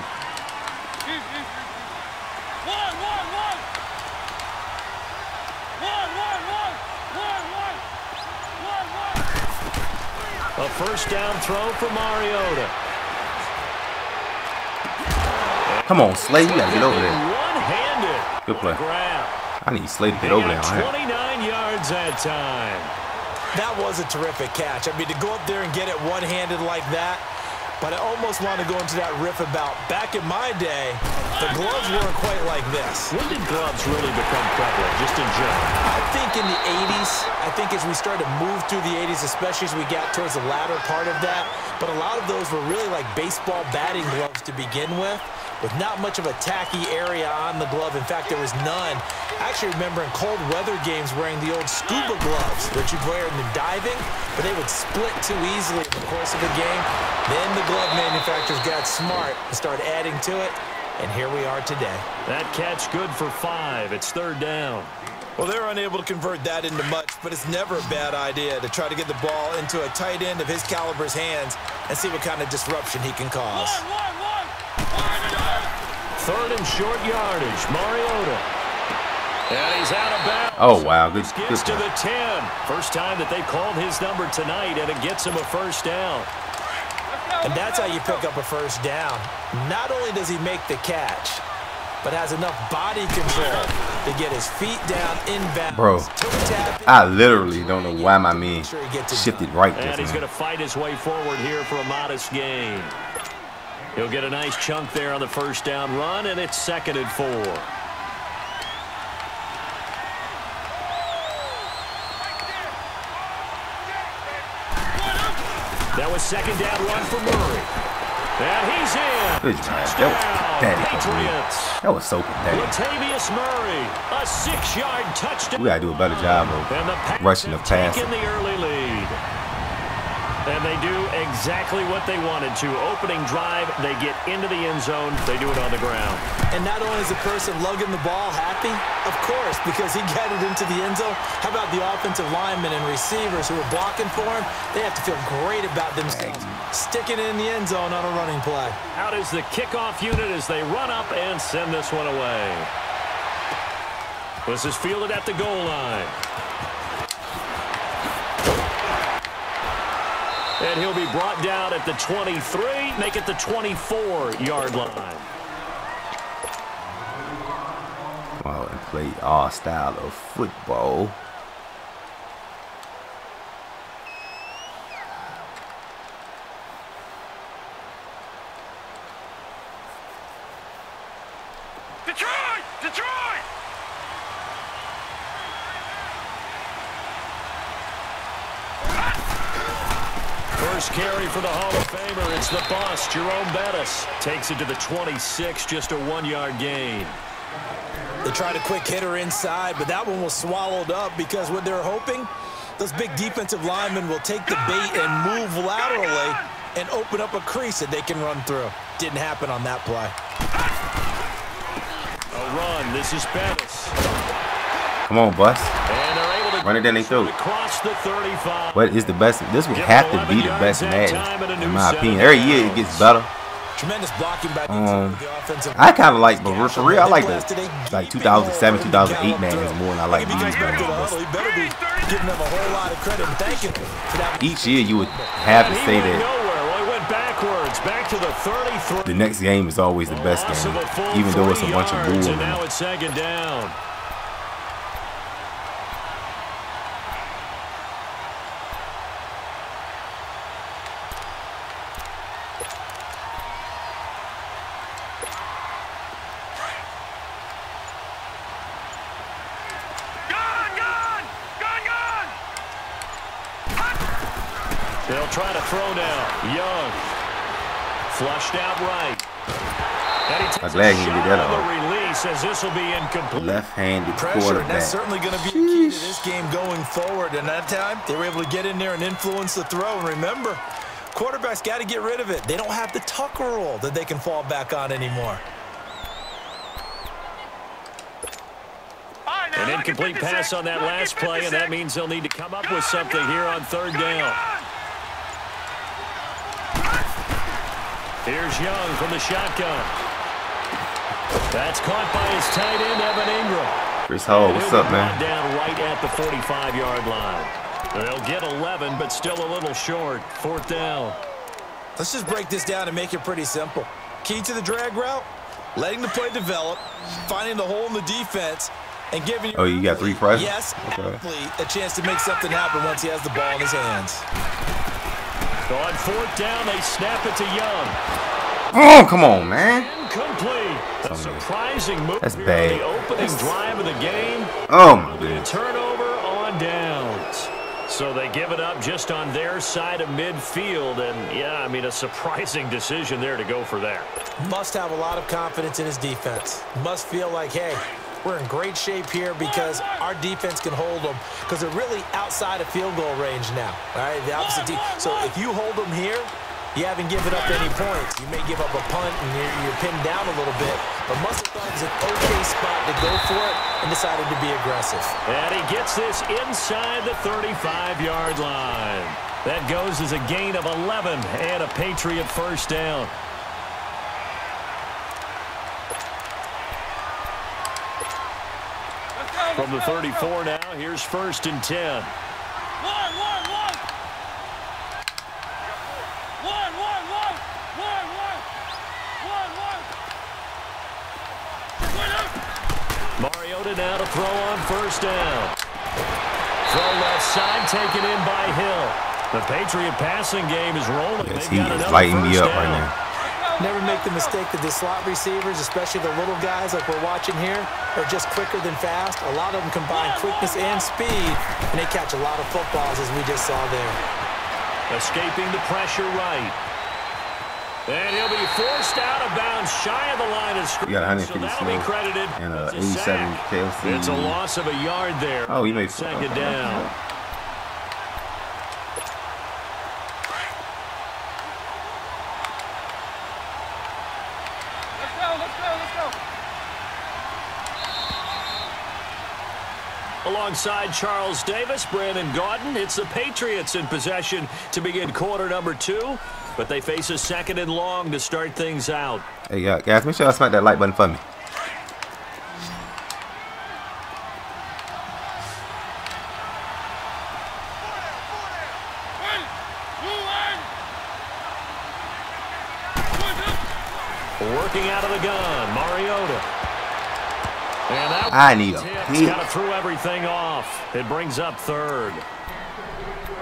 A first down throw for Mariota. Come on, Slay, you gotta get over there. One-handed. Good play. Grab. I need Slay to get over there. 29 yards that time. That was a terrific catch. I mean, to go up there and get it one-handed like that. But I almost want to go into that riff about back in my day, the gloves weren't quite like this. When did gloves really become prevalent, just in general? I think in the 80s. I think as we started to move through the 80s, especially as we got towards the latter part of that. But a lot of those were really like baseball batting gloves to begin with not much of a tacky area on the glove. In fact, there was none. I actually remember in cold weather games wearing the old scuba gloves that you'd wear in the diving, but they would split too easily in the course of the game. Then the glove manufacturers got smart and started adding to it, and here we are today. That catch good for 5. It's 3rd down. Well, they're unable to convert that into much, but it's never a bad idea to try to get the ball into a tight end of his caliber's hands and see what kind of disruption he can cause. 3rd and short yardage. Mariota. And he's out of bounds. Oh, wow. Good Gets to the 10. First time that they've called his number tonight, and it gets him a first down. And that's how you pick up a first down. Not only does he make the catch, but has enough body control to get his feet down inbound. Bro, I literally don't know why my man shifted right there. And he's going to fight his way forward here for a modest gain. He'll get a nice chunk there on the first down run, and it's 2nd and 4. That was 2nd down run for Murray. And he's in. Good job. That was pathetic. Patriots. That was so pathetic. Latavius Murray, a 6-yard touchdown. We gotta do a better job of rushing the pass. In the early lead. And they do exactly what they wanted to. Opening drive, they get into the end zone. They do it on the ground. And not only is the person lugging the ball happy, of course, because he got it into the end zone. How about the offensive linemen and receivers who are blocking for him? They have to feel great about themselves sticking it in the end zone on a running play. Out is the kickoff unit as they run up and send this one away. This is fielded at the goal line. And he'll be brought down at the 23, make it the 24-yard line. Wow, and play our style of football. Detroit! Detroit! first carry for the Hall of Famer. It's the boss, Jerome Bettis. Takes it to the 26, just a 1-yard gain. They tried a quick hitter inside, but that one was swallowed up because what they're hoping, those big defensive linemen will take the bait and move laterally and open up a crease that they can run through. Didn't happen on that play. A run. This is Bettis. Come on, Bus. And they're able to run it down their throat. Across the 35. What is the best? This would have to be the best Madden, in my opinion. Every year it gets better. Tremendous blocking by the offensive. I kind of like, but for real, I like the 2007, 2008 Maddens more than I like these Maddens. Giving them a whole lot of credit and thanking for that. Each year you would have to say that backwards, back to the 33. the next game is always the best game, even though it's a bunch of bull. And now it's second down. They'll try to throw now. Young. Flushed out right. I'm glad he did that all. Release as this will be incomplete. Left-handed Pressure, quarterback. and that's certainly going to be a key to this game going forward. And that time, they were able to get in there and influence the throw. And remember, quarterbacks got to get rid of it. They don't have the Tucker rule that they can fall back on anymore. An incomplete pass on that last play, and that means they'll need to come up with something here on third down. Here's Young from the shotgun. That's caught by his tight end, Evan Ingram. Chris Hall, what's up, man? Down right at the 45-yard line. They'll get 11, but still a little short. Fourth down. Let's just break this down and make it pretty simple. Key to the drag route, letting the play develop, finding the hole in the defense, and giving Oh, you got 3 pressures? Yes, okay. athlete a chance to make something happen once he has the ball in his hands. So on fourth down, they snap it to Young. Oh, come on, man. Incomplete. A surprising move. That's here bad. On the opening drive of the game. Oh, my goodness. Turnover on downs. So they give it up just on their side of midfield. And, yeah, I mean, a surprising decision there to go for that. Must have a lot of confidence in his defense. Must feel like, hey, we're in great shape here because our defense can hold them because they're really outside of field goal range now. All right, the opposite team. So if you hold them here, you haven't given up any points. You may give up a punt and you're pinned down a little bit, but must have thought it was an okay spot to go for it and decided to be aggressive. And he gets this inside the 35-yard line. That goes as a gain of 11 and a Patriot first down. From the 34 now, here's 1st and 10. Mariota now to throw on 1st down. Throw left side, taken in by Hill. The Patriot passing game is rolling. Yes, he is lighting me up right now. Never make the mistake that the slot receivers, especially the little guys like we're watching here, are just quicker than fast. A lot of them combine quickness and speed, and they catch a lot of footballs, as we just saw there. Escaping the pressure right. And he'll be forced out of bounds, shy of the line of scrimmage. You got 150 so that'll be credited and as a 87 sack. KLC. It's a loss of a yard there. Oh, he made second down. Alongside Charles Davis, Brandon Gaudin, it's the Patriots in possession to begin quarter number 2, but they face a 2nd and long to start things out. Hey, guys, make sure y'all smack that like button for me. Working out of the gun, Mariota. And that I need a hit. Got to throw everything off. It brings up 3rd.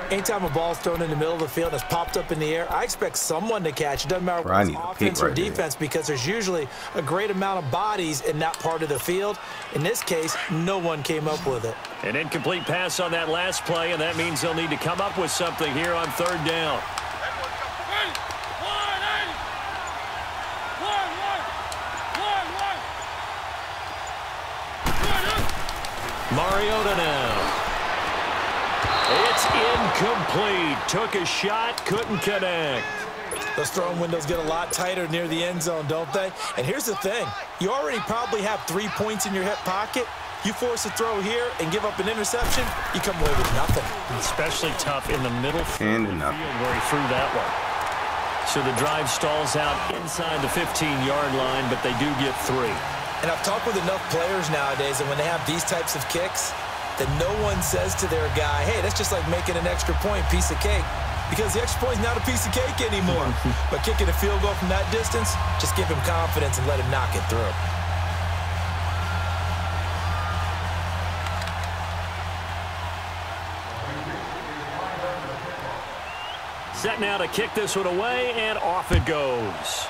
Anytime a ball's thrown in the middle of the field and it's popped up in the air, I expect someone to catch. It doesn't matter whether it's offense or defense because there's usually a great amount of bodies in that part of the field. In this case, no one came up with it. An incomplete pass on that last play, and that means they'll need to come up with something here on 3rd down. Mariota now. It's incomplete. Took a shot, couldn't connect. Those throwing windows get a lot tighter near the end zone, don't they? And here's the thing. You already probably have 3 points in your hip pocket. You force a throw here and give up an interception, you come away with nothing. Especially tough in the middle And field nothing. where he threw that one. So the drive stalls out inside the 15-yard line, but they do get 3. And I've talked with enough players nowadays that when they have these types of kicks, that no one says to their guy, hey, that's just like making an extra point, piece of cake. Because the extra point is not a piece of cake anymore. But kicking a field goal from that distance, just give him confidence and let him knock it through. Set now to kick this one away, and off it goes.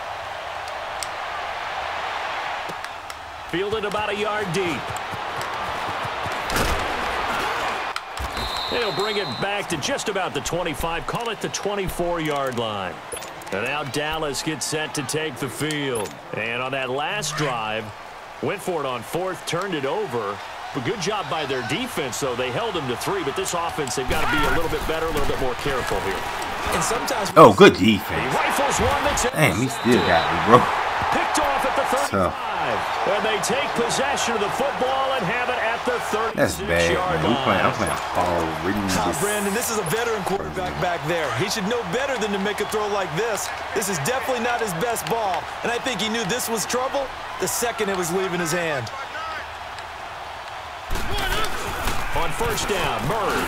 Fielded about a yard deep. He'll bring it back to just about the 25. Call it the 24-yard line. And now Dallas gets set to take the field. And on that last drive, went for it on 4th, turned it over. But good job by their defense, though. They held them to 3, but this offense, they've got to be a little bit better, a little bit more careful here. And sometimes... Oh, good defense. He rifles one that's... Damn, he still got me, bro. Picked off at the 35. And they take possession of the football and have it at the 36-yard line. That's bad, man. I'm playing horrible. Brandon, this is a veteran quarterback back there. He should know better than to make a throw like this. This is definitely not his best ball. And I think he knew this was trouble the second it was leaving his hand. On 1st down, Murray.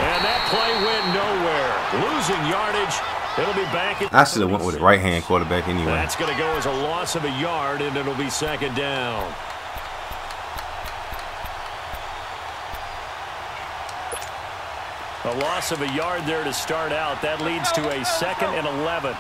And that play went nowhere. Losing yardage. It'll be back. I should have went with a right-hand quarterback anyway. That's going to go as a loss of a yard, and it'll be 2nd down. A loss of a yard there to start out. That leads to a 2nd and 11.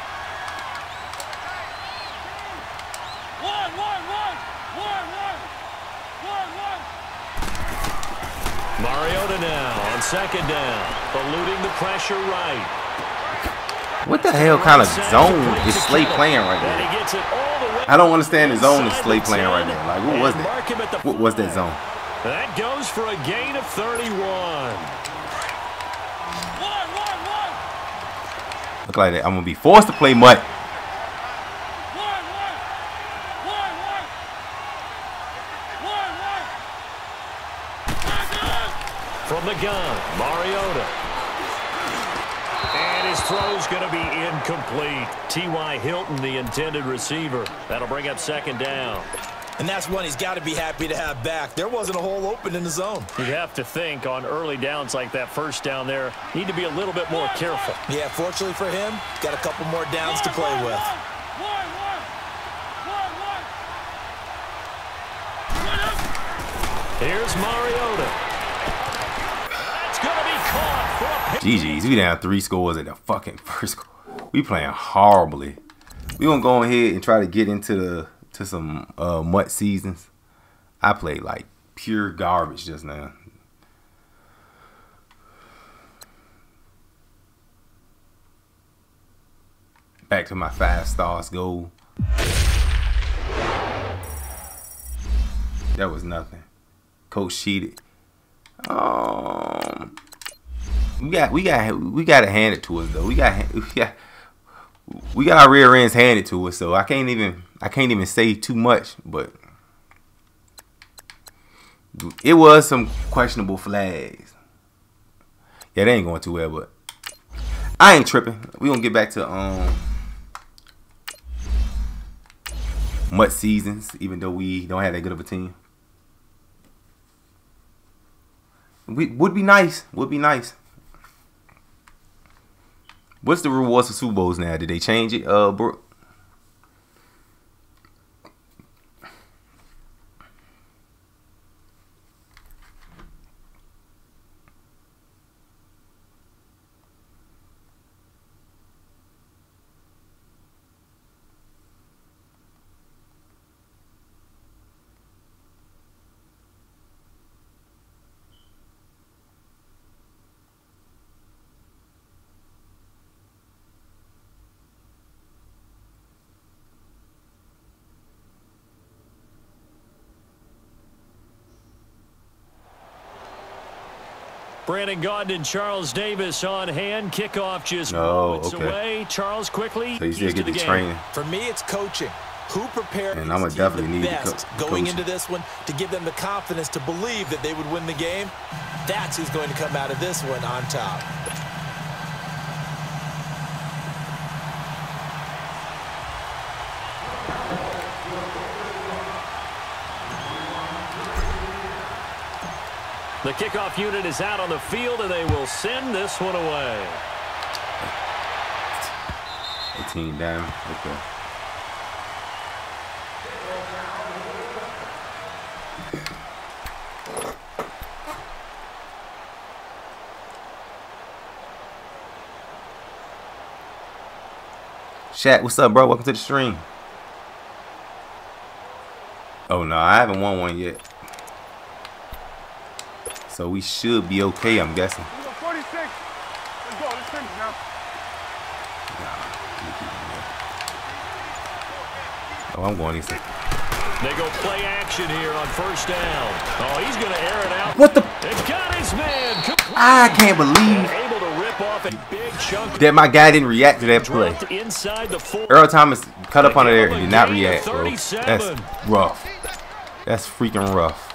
Mariota now on 2nd down. Eluding the pressure right. What the hell kind of zone is Slay playing right now? I don't understand the zone is Slay playing right now. Like, what was that? What was that zone? That goes for a gain of 31. Look like that. I'm going to be forced to play MUT. From the gun, Mariota. And his throw's going to be incomplete. T.Y. Hilton, the intended receiver. That'll bring up 2nd down. And that's one he's got to be happy to have back. There wasn't a hole open in the zone. You'd have to think on early downs like that 1st down there, need to be a little bit more careful. Yeah, fortunately for him, got a couple more downs to play with. Here's Mariota. That's going to be caught. GG's, we down 3 scores at the fucking first score. We playing horribly. We gonna go ahead and try to get into some MUT seasons. I played like pure garbage just now. Back to my 5 stars goal. That was nothing. Coach cheated. We got to hand it to us though. We got our rear ends handed to us, so I can't even say too much, but it was some questionable flags. Yeah, they ain't going too well, but I ain't tripping. We gonna get back to MUT seasons, even though we don't have that good of a team. Would be nice. What's the rewards for Super Bowls now? Did they change it, Brooke? Brandon Gaudin and Charles Davis on hand. Kickoff just moments away. Charles, quickly. So you still get the training. For me, it's coaching. Who prepared and I'm definitely need best going into this one to give them the confidence to believe that they would win the game? That's who's going to come out of this one on top. The kickoff unit is out on the field, and they will send this one away. 18 down. Okay. Shaq, what's up, bro? Welcome to the stream. Oh, no, I haven't won one yet. So we should be okay, I'm guessing. 46. Let's go. Let's finish now. Oh, I'm going easy. They go play action here on first down. Oh, he's going to air it out. What the? It's got his man. I can't believe able to rip off a big chunk that my guy didn't react to that play. Inside the Earl Thomas cut up under there and did not react, bro. That's rough. That's freaking rough.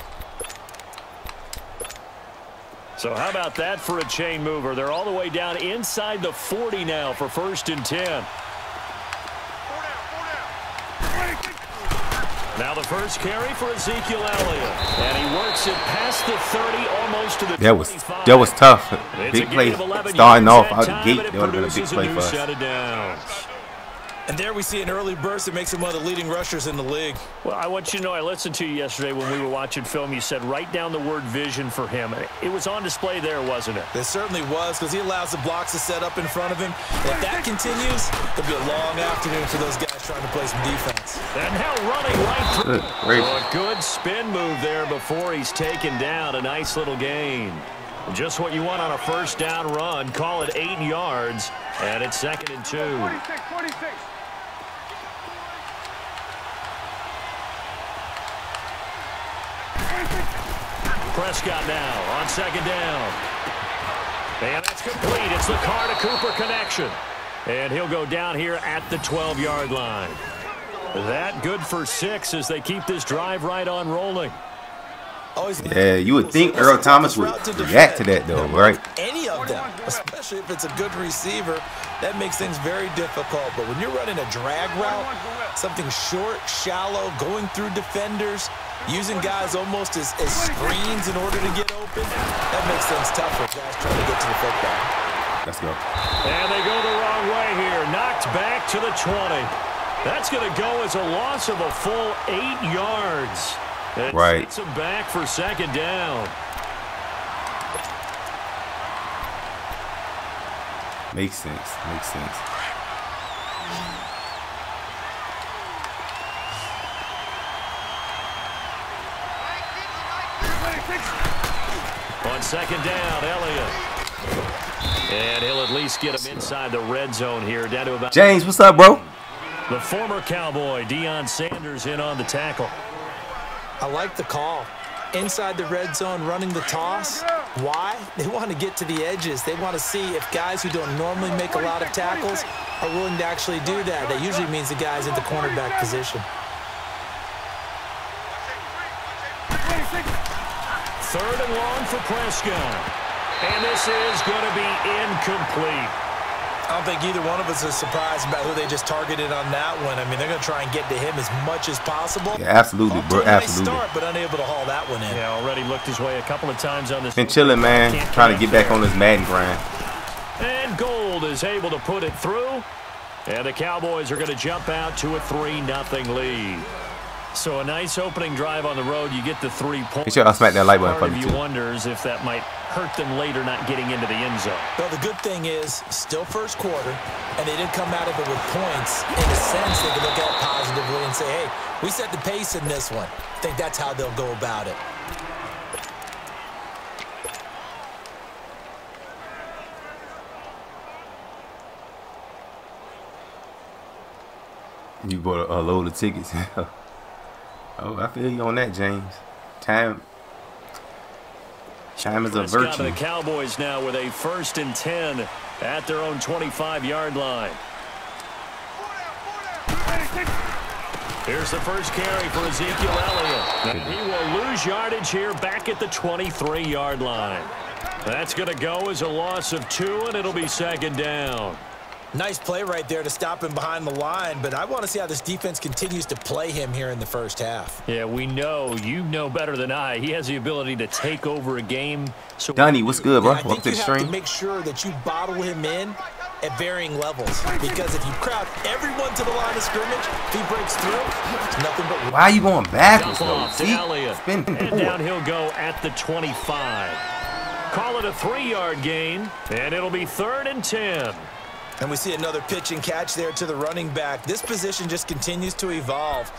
So how about that for a chain mover? They're all the way down inside the 40 now for 1st and 10. Now the first carry for Ezekiel Elliott. And he works it past the 30, almost to the 25. That was tough. Big play starting off out the gate. That would have been a big play for us. And there we see an early burst that makes him one of the leading rushers in the league. Well, I want you to know, I listened to you yesterday when we were watching film. You said write down the word vision for him. It was on display there, wasn't it? It certainly was, because he allows the blocks to set up in front of him. If that continues, it'll be a long afternoon for those guys trying to play some defense. And now running right through. A good spin move there before he's taken down. A nice little gain. Just what you want on a first down run. Call it 8 yards, and it's 2nd and 2. 46. Prescott now on 2nd down. And that's complete. It's the Carr to Cooper connection. And he'll go down here at the 12-yard line. That good for 6 as they keep this drive right on rolling. Yeah, you would think Earl Thomas would react to that, though, right? Any of them, especially if it's a good receiver, that makes things very difficult. But when you're running a drag route, something short, shallow, going through defenders, using guys almost as screens in order to get open, that makes things tough for guys trying to get to the football. Let's go. And they go the wrong way here. Knocked back to the 20. That's going to go as a loss of a full 8 yards. It takes him back for 2nd down. Makes sense. Makes sense. On 2nd down, Elliott. And he'll at least get him inside the red zone here. Down to about James, what's up, bro? The former Cowboy, Deion Sanders, in on the tackle. I like the call. Inside the red zone, running the toss. Why? They want to get to the edges. They want to see if guys who don't normally make a lot of tackles are willing to actually do that. That usually means the guy's at the cornerback position. 3rd and long for Prescott. And this is going to be incomplete. I don't think either one of us is surprised about who they just targeted on that one. I mean, they're going to try and get to him as much as possible. Yeah, absolutely, bro. Absolutely. Start, but unable to haul that one in. Yeah, already looked his way a couple of times on this. Been chilling, man. Trying to get back on this Madden grind. And Gold is able to put it through. And the Cowboys are going to jump out to a 3-0 lead. So a nice opening drive on the road. You get the 3 points. Make sure I smack that like button for me, too. Wonders if that might hurt them later not getting into the end zone. Well, the good thing is, still first quarter, and they did come out of it with points. In a sense, they can look at it positively and say, hey, we set the pace in this one. I think that's how they'll go about it. You bought a load of tickets. Oh, I feel you on that, James. Time. Time is a Let's go to virtue. the Cowboys now with a 1st and 10 at their own 25-yard line. Here's the first carry for Ezekiel Elliott. And he will lose yardage here back at the 23-yard line. That's going to go as a loss of 2, and it'll be 2nd down. Nice play right there to stop him behind the line, but I want to see how this defense continues to play him here in the first half. Yeah, we know. You know better than I. He has the ability to take over a game. So Donnie, what's good, bro? I Welcome think to you the have to stream. make sure that you bottle him in at varying levels, because if you crowd everyone to the line of scrimmage, if he breaks through, it's nothing but... Why are you going backwards, Dump though? off to See? Elliott. Spin And forward. down he'll go at the 25. Call it a 3-yard gain, and it'll be 3rd and 10. And we see another pitch and catch there to the running back. This position just continues to evolve.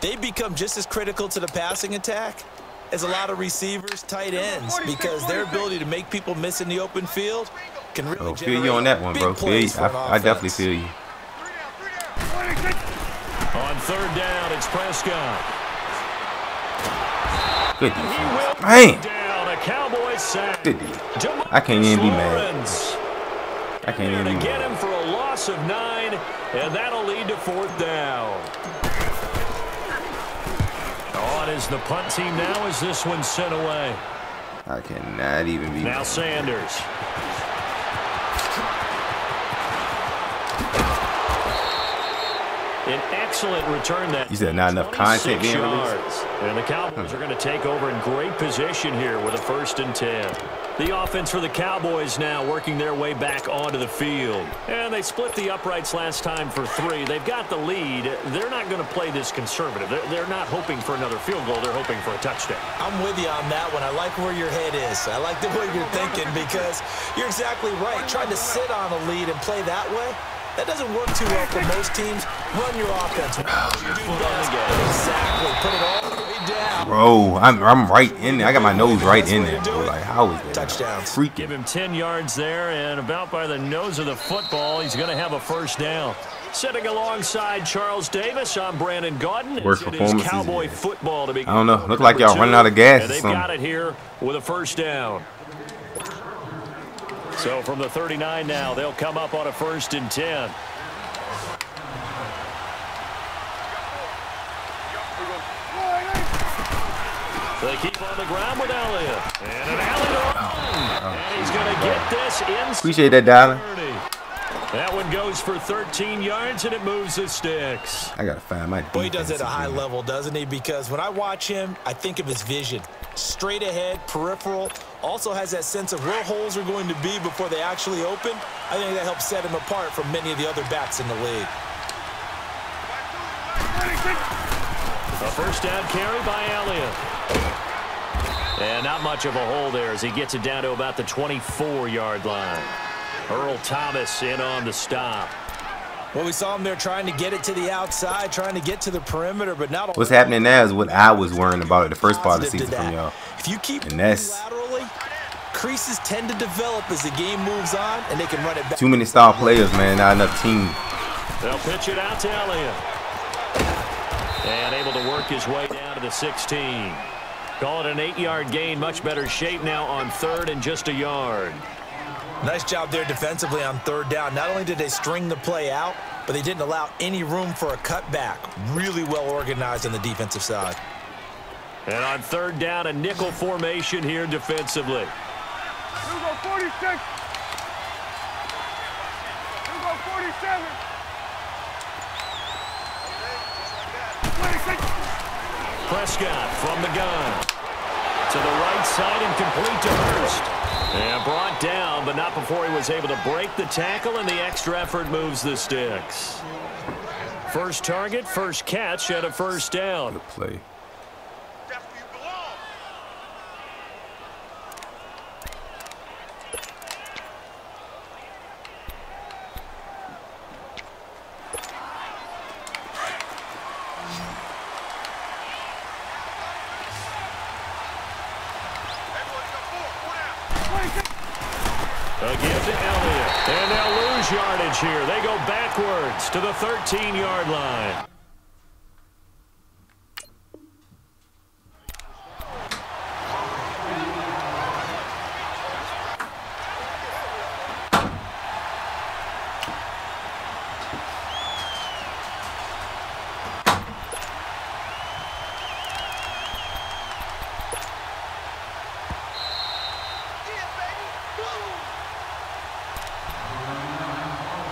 They've become just as critical to the passing attack as a lot of receivers, tight ends, because their ability to make people miss in the open field can really Feel you on that one, bro. Feel you. I definitely feel you. On 3rd down, it's Prescott. Good He defense. will Man. down a Cowboys sack. Good defense. I can't even be mad. Lawrence. I can't even To be get mad. him for a loss of 9, and that'll lead to 4th down. On is the punt team now as this one's sent away. I cannot even be Now mad. Sanders. An excellent return that. You said not enough content 26 being released? yards. And the Cowboys are going to take over in great position here with a 1st and 10. The offense for the Cowboys now working their way back onto the field. And they split the uprights last time for 3. They've got the lead. They're not going to play this conservative. They're not hoping for another field goal. They're hoping for a touchdown. I'm with you on that one. I like where your head is. I like the way you're thinking, because you're exactly right. Trying to sit on a lead and play that way, that doesn't work too well for most teams. Run your offense. Exactly. Put it all the way down. Bro, I'm right in there. I got my nose right in there, bro. Like, how is that? Touchdowns. Freaking. Give him 10 yards there, and about by the nose of the football, he's going to have a 1st down. Sitting alongside Charles Davis, I'm Brandon Gaudin. Worst It is performances, Cowboy yeah. football to be. I don't know. Look like y'all running out of gas And or they've something. got it here with a 1st down. So from the 39 now, they'll come up on a 1st and 10. They keep on the ground with Elliott. And an alley to run. And he's going to get this in. Appreciate that, darling. That one goes for 13 yards, and it moves the sticks. I gotta find my defense. Boy, he does it at a high again. level, doesn't he? Because when I watch him, I think of his vision. Straight ahead, peripheral. Also has that sense of where holes are going to be before they actually open. I think that helps set him apart from many of the other backs in the league. A 1st down carry by Elliott. And not much of a hole there as he gets it down to about the 24-yard line. Earl Thomas in on the stop. Well, we saw him there trying to get it to the outside, trying to get to the perimeter, but not. What's happening now is what I was worrying about at the first part of the season from y'all. If you keep And that's laterally, creases tend to develop as the game moves on, and they can run it back. too many star players, man. Not enough team. They'll pitch it out to Elliott. And able to work his way down to the 16. Call it an 8-yard gain. Much better shape now on 3rd and just a yard. Nice job there defensively on 3rd down. Not only did they string the play out, but they didn't allow any room for a cutback. Really well organized on the defensive side. And on 3rd down, a nickel formation here defensively. Here we go, 46. Here we go, 47. 26. Prescott from the gun. To the right side and complete to Hurst. And brought down, but not before he was able to break the tackle, and the extra effort moves the sticks. First target, first catch, and a 1st down. Good play. Again to Elliott. And they'll lose yardage here. They go backwards to the 13-yard line.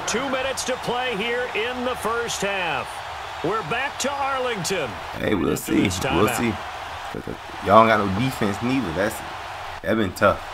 2 minutes to play here in the first half. We're back to Arlington. Hey, we'll see. We'll see. Y'all don't got no defense neither. That's been tough.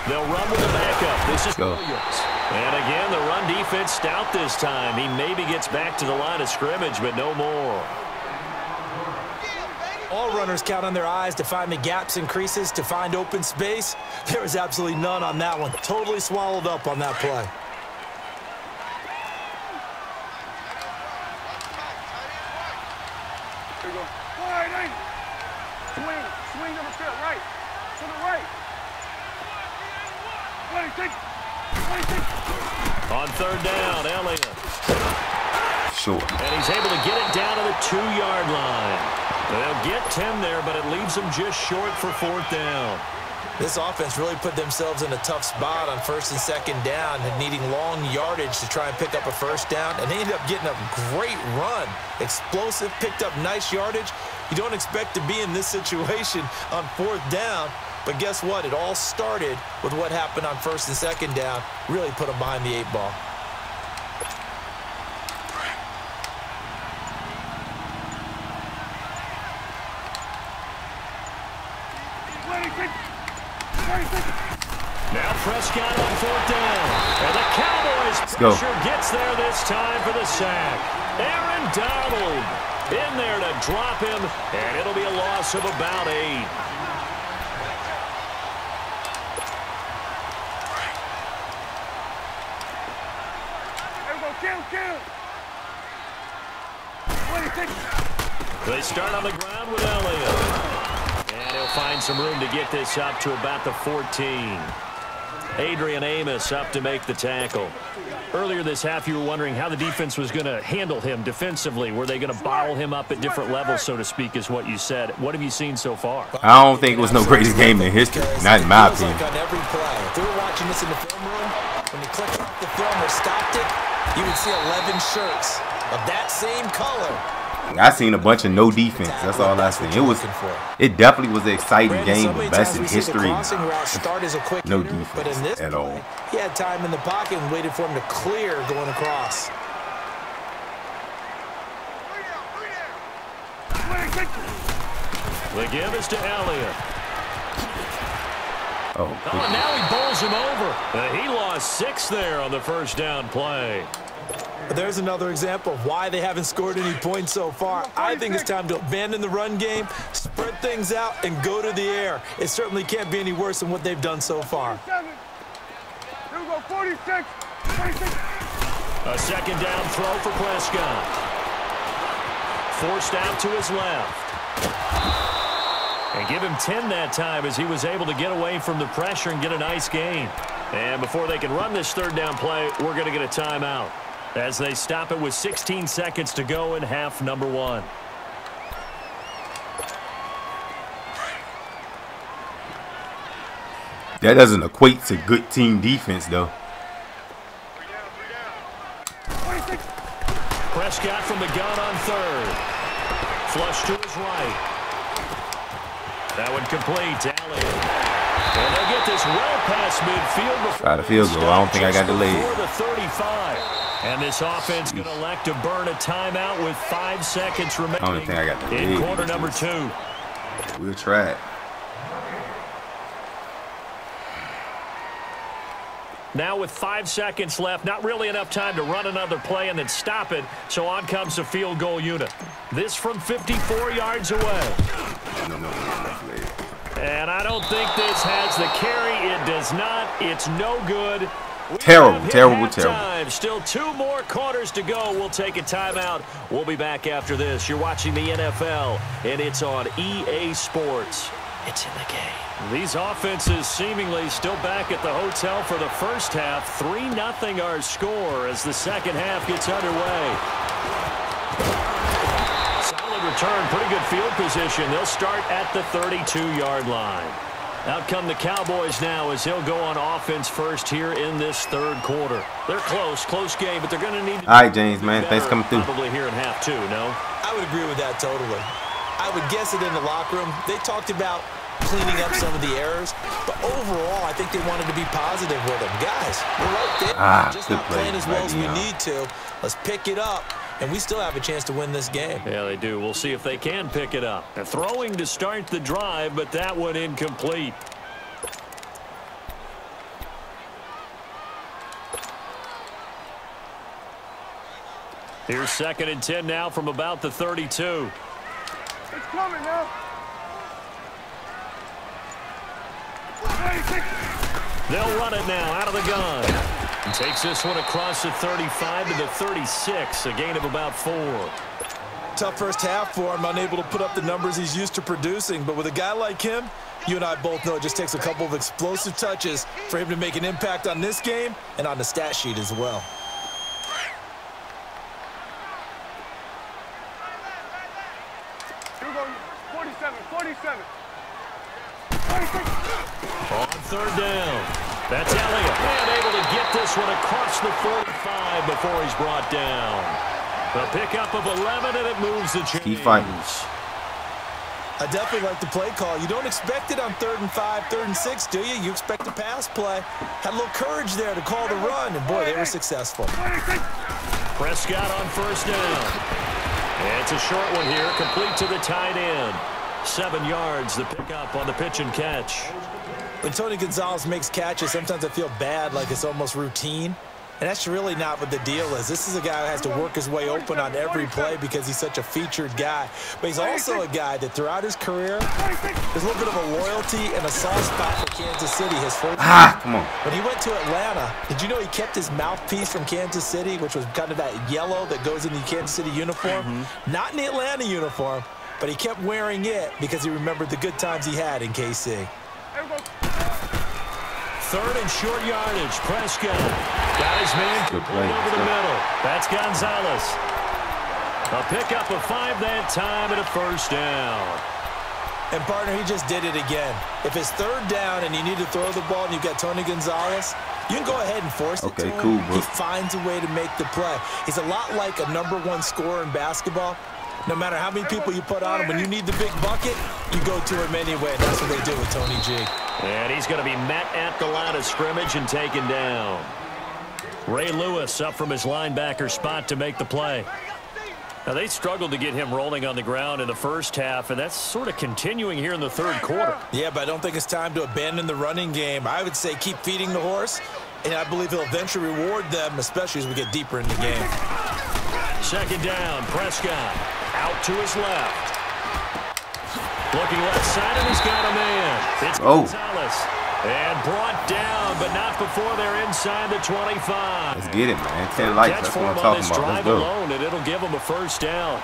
They'll run with the backup. This is Williams. And again, the run defense stout this time. He maybe gets back to the line of scrimmage, but no more. All runners count on their eyes to find the gaps and creases, to find open space. There was absolutely none on that one. Totally swallowed up on that play. There you go. Wide eight. Swing. Swing to the field. Right. To the right. 26. 26. On third down, Elliott. Sure. And he's able to get it down to the 2-yard line. They'll get 10 there, but it leaves them just short for fourth down. This offense really put themselves in a tough spot on first and second down and needing long yardage to try and pick up a first down. And they ended up getting a great run. Explosive, picked up nice yardage. You don't expect to be in this situation on fourth down. But guess what? It all started with what happened on first and second down. Really put them behind the 8 ball. Now Prescott on fourth down. And the Cowboys pressure gets there this time for the sack. Aaron Donald in there to drop him, and it'll be a loss of about 8. They start on the ground with Elliott. And he'll find some room to get this up to about the 14. Adrian Amos up to make the tackle. Earlier this half, you were wondering how the defense was going to handle him defensively. Were they going to bottle him up at different levels, so to speak, is what you said. What have you seen so far? I don't think it was no greatest game in history. Not in my opinion. Like on every play. If we were watching this in the film room, when you clicked off the film or stopped it, you would see 11 shirts of that same color. I seen a bunch of no defense. That's all I seen. It definitely was an exciting game, but best in history. No defense at all. He had time in the pocket and waited for him to clear going across. The give is to Elliott. Oh, and now he bowls him over. He lost 6 there on the first down play. There's another example of why they haven't scored any points so far. I think it's time to abandon the run game, spread things out, and go to the air. It certainly can't be any worse than what they've done so far. Here we go, 46. 46. A second down throw for Prescott. Forced out to his left. And give him 10 that time as he was able to get away from the pressure and get a nice gain. And before they can run this third down play, we're going to get a timeout as they stop it with 16 seconds to go in half number 1. That doesn't equate to good team defense, though. Prescott from the gun on third. Flush to his right. That one complete to Elliott. And they'll get this well past midfield before try the field goal. I don't think I got delayed. Before the 35. And this offense going to elect to burn a timeout with 5 seconds remaining. I don't think I got delayed. In quarter number 2. We'll try it. Now with 5 seconds left, not really enough time to run another play and then stop it. So on comes the field goal unit. This from 54 yards away. And I don't think this has the carry. It does not. It's no good. Terrible. Still 2 more quarters to go. We'll take a timeout. We'll be back after this. You're watching the NFL, and it's on EA Sports. It's in the game. These offenses seemingly still back at the hotel for the first half. 3-0 our score as the second half gets underway. Solid return, pretty good field position. They'll start at the 32-yard line. Out come the Cowboys now as he'll go on offense first here in this third quarter. They're close game, but they're going to need to. All right, James, man. Thanks for coming through. Probably here in half two, no? I would agree with that totally. I would guess it in the locker room. They talked about cleaning up some of the errors, but overall, I think they wanted to be positive with them. Guys, we're right there. Just not playing as well as we need to. Let's pick it up, and we still have a chance to win this game. Yeah, they do. We'll see if they can pick it up. They're throwing to start the drive, but that one incomplete. Here's 2nd and 10 now from about the 32. It's coming now. They'll run it now out of the gun. And takes this one across the 35 to the 36, a gain of about 4. Tough first half for him, unable to put up the numbers he's used to producing. But with a guy like him, you and I both know it just takes a couple of explosive touches for him to make an impact on this game and on the stat sheet as well. Here we go. 47, 47. On 3rd down. That's Elliott. And able to get this one across the 45 before he's brought down. The pickup of 11, and it moves the chains. Keep fighting. I definitely like the play call. You don't expect it on 3rd and 5, 3rd and 6, do you? You expect a pass play. Had a little courage there to call the run, and boy, they were successful. Prescott on 1st down. And it's a short one here, complete to the tight end. 7 yards, the pickup on the pitch and catch. When Tony Gonzalez makes catches, sometimes I feel bad, like it's almost routine. And that's really not what the deal is. This is a guy who has to work his way open on every play because he's such a featured guy. But he's also a guy that throughout his career, there's a little bit of a loyalty and a soft spot for Kansas City. His first come on. When he went to Atlanta, did you know he kept his mouthpiece from Kansas City, which was kind of that yellow that goes in the Kansas City uniform? Not in the Atlanta uniform, but he kept wearing it because he remembered the good times he had in KC. 3rd and short yardage. Prescott got his man over the middle. That's Gonzalez. A pickup of 5 that time and a 1st down. And, partner, he just did it again. If it's 3rd down and you need to throw the ball and you've got Tony Gonzalez, you can go ahead and force it to him. Cool, bro. He finds a way to make the play. He's a lot like a #1 scorer in basketball. No matter how many people you put on him, when you need the big bucket, you go to him anyway. And that's what they do with Tony G. And he's going to be met at the line of scrimmage and taken down. Ray Lewis up from his linebacker spot to make the play. Now, they struggled to get him rolling on the ground in the first half, and that's sort of continuing here in the 3rd quarter. Yeah, but I don't think it's time to abandon the running game. I would say keep feeding the horse, and I believe he'll eventually reward them, especially as we get deeper in the game. 2nd down, Prescott out to his left. Looking left side, and he's got a man. It's Gonzalez. And brought down, but not before they're inside the 25. Let's get it, man. 10 likes. That's what I'm talking about. Let's go. Alone, and it'll give them a 1st down.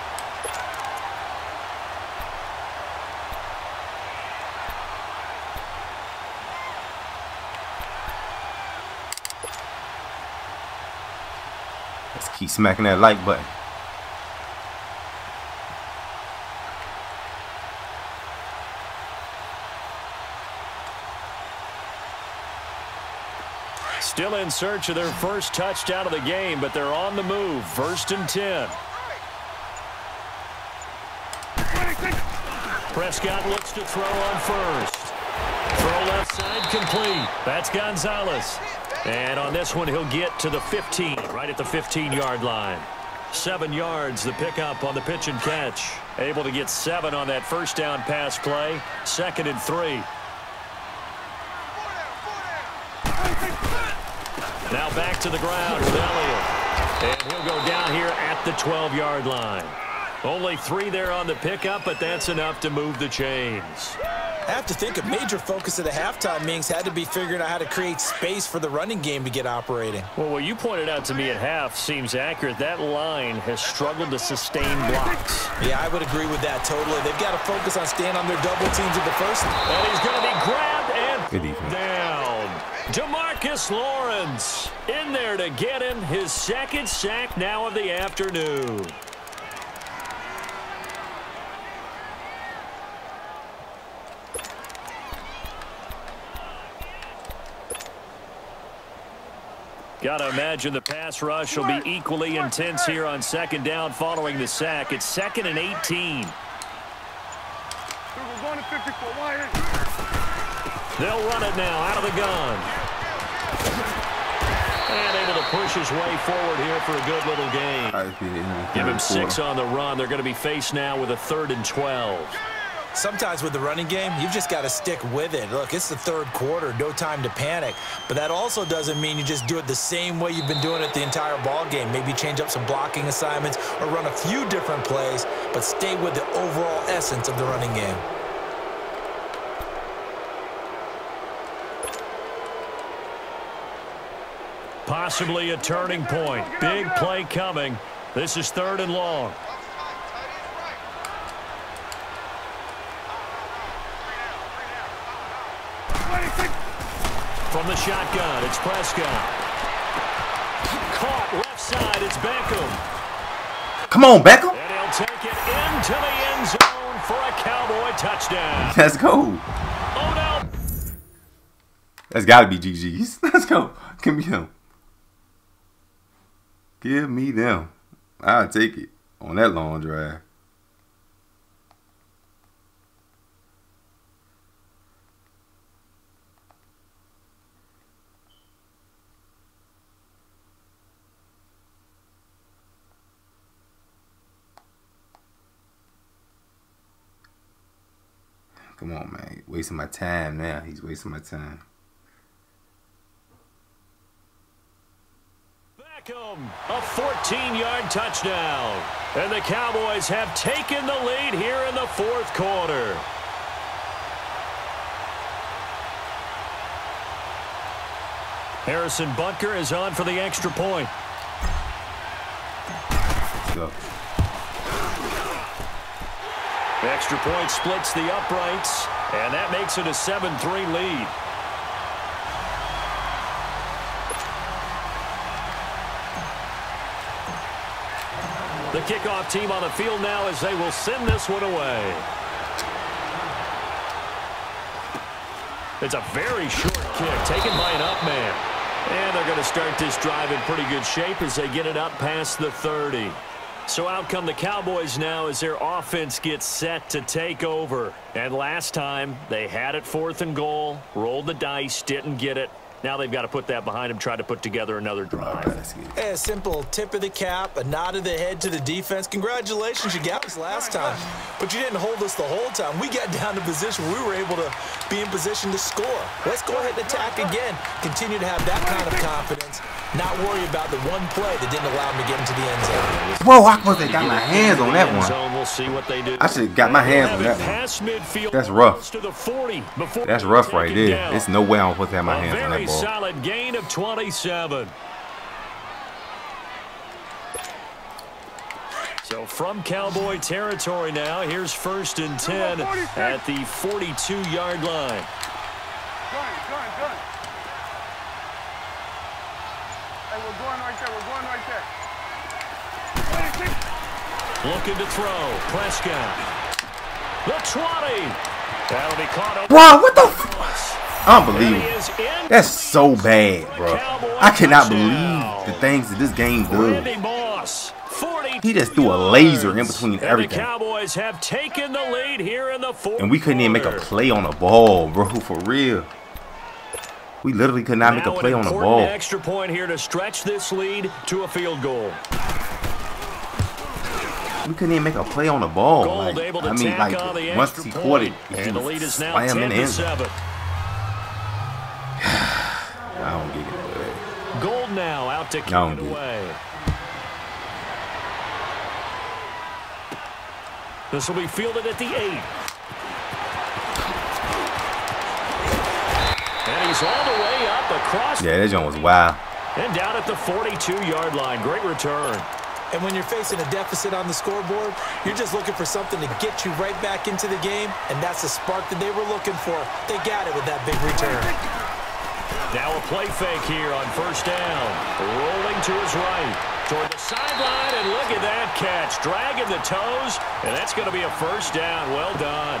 Let's keep smacking that like button. Still in search of their first touchdown of the game, but they're on the move. 1st and 10. Prescott looks to throw on 1st. Throw left side complete. That's Gonzalez. And on this one, he'll get to the 15, right at the 15-yard line. 7 yards, the pickup on the pitch and catch. Able to get 7 on that 1st down pass play. 2nd and 3. Now back to the ground with Elliott. And he'll go down here at the 12-yard line. Only 3 there on the pickup, but that's enough to move the chains. I have to think a major focus of the halftime meetings had to be figuring out how to create space for the running game to get operating. Well, what you pointed out to me at half seems accurate. That line has struggled to sustain blocks. Yeah, I would agree with that totally. They've got to focus on staying on their double teams at the first. And he's going to be grabbed and Good down. DeMarcus Lawrence in there to get him his 2nd sack now of the afternoon. Got to imagine the pass rush will be equally intense here on second down following the sack. It's 2nd and 18. We're going to 54 wide. They'll run it now out of the gun. And able to push his way forward here for a good little gain. Give him 6 on the run. They're going to be faced now with a 3rd and 12. Sometimes with the running game, you've just got to stick with it. Look, it's the 3rd quarter, no time to panic. But that also doesn't mean you just do it the same way you've been doing it the entire ball game. Maybe change up some blocking assignments or run a few different plays, but stay with the overall essence of the running game. Possibly a turning point. Big play coming. This is 3rd and long. From the shotgun, it's Prescott. Caught left side, it's Beckham. Come on, Beckham. And he'll take it into the end zone for a Cowboy touchdown. Let's go. Oh, no. That's got to be GG's. Let's go. Give me them. Give me them. I'll take it on that long drive. Come on, man. Wasting my time now. He's wasting my time. Beckham, a 14-yard touchdown. And the Cowboys have taken the lead here in the 4th quarter. Harrison Butker is on for the extra point. Let's go. The extra point splits the uprights, and that makes it a 7-3 lead. The kickoff team on the field now as they will send this one away. It's a very short kick taken by an up man. And they're going to start this drive in pretty good shape as they get it up past the 30. So out come the Cowboys now as their offense gets set to take over. And last time, they had it 4th and goal, rolled the dice, didn't get it. Now they've got to put that behind them, try to put together another drive. A simple tip of the cap, a nod of the head to the defense. Congratulations, you got us last time. But you didn't hold us the whole time. We got down to position where we were able to be in position to score. Let's go ahead and attack again. Continue to have that kind of confidence. Not worry about the one play that didn't allow them to get into the end zone. Whoa, I supposed to got my hands on that one. We'll see what they do. I should have got my hands on that one. That's rough. That's rough right there. There's no way I'm supposed to have my hands on that ball. Solid gain of 27. So from Cowboy territory now, here's 1st and 10 at the 42-yard line. Gun. Hey, we're going right there. Looking to throw. Prescott. The 20. That'll be caught up. Bro, what the f? Unbelievable. That's so bad, bro. I cannot believe the things that this game does. He just threw a laser in between everything. The Cowboys have taken the lead here in the 4th. And we couldn't even make a play on the ball, bro, for real. We literally could not make a play on the ball. Extra point here to stretch this lead to a field goal. We couldn't even make a play on the ball. Gold able to tack on the once extra he caught it, and the lead is now slam in the end. 10-7. I don't get it, man. Gold now out to kick it away. This will be fielded at the 8. And he's all the way up across. Yeah, that joint was wild. And down at the 42-yard line. Great return. And when you're facing a deficit on the scoreboard, you're just looking for something to get you right back into the game, and that's the spark that they were looking for. They got it with that big return. Now a play fake here on 1st down. Rolling to his right. Toward the sideline, and look at that catch. Dragging the toes, and that's going to be a 1st down. Well done.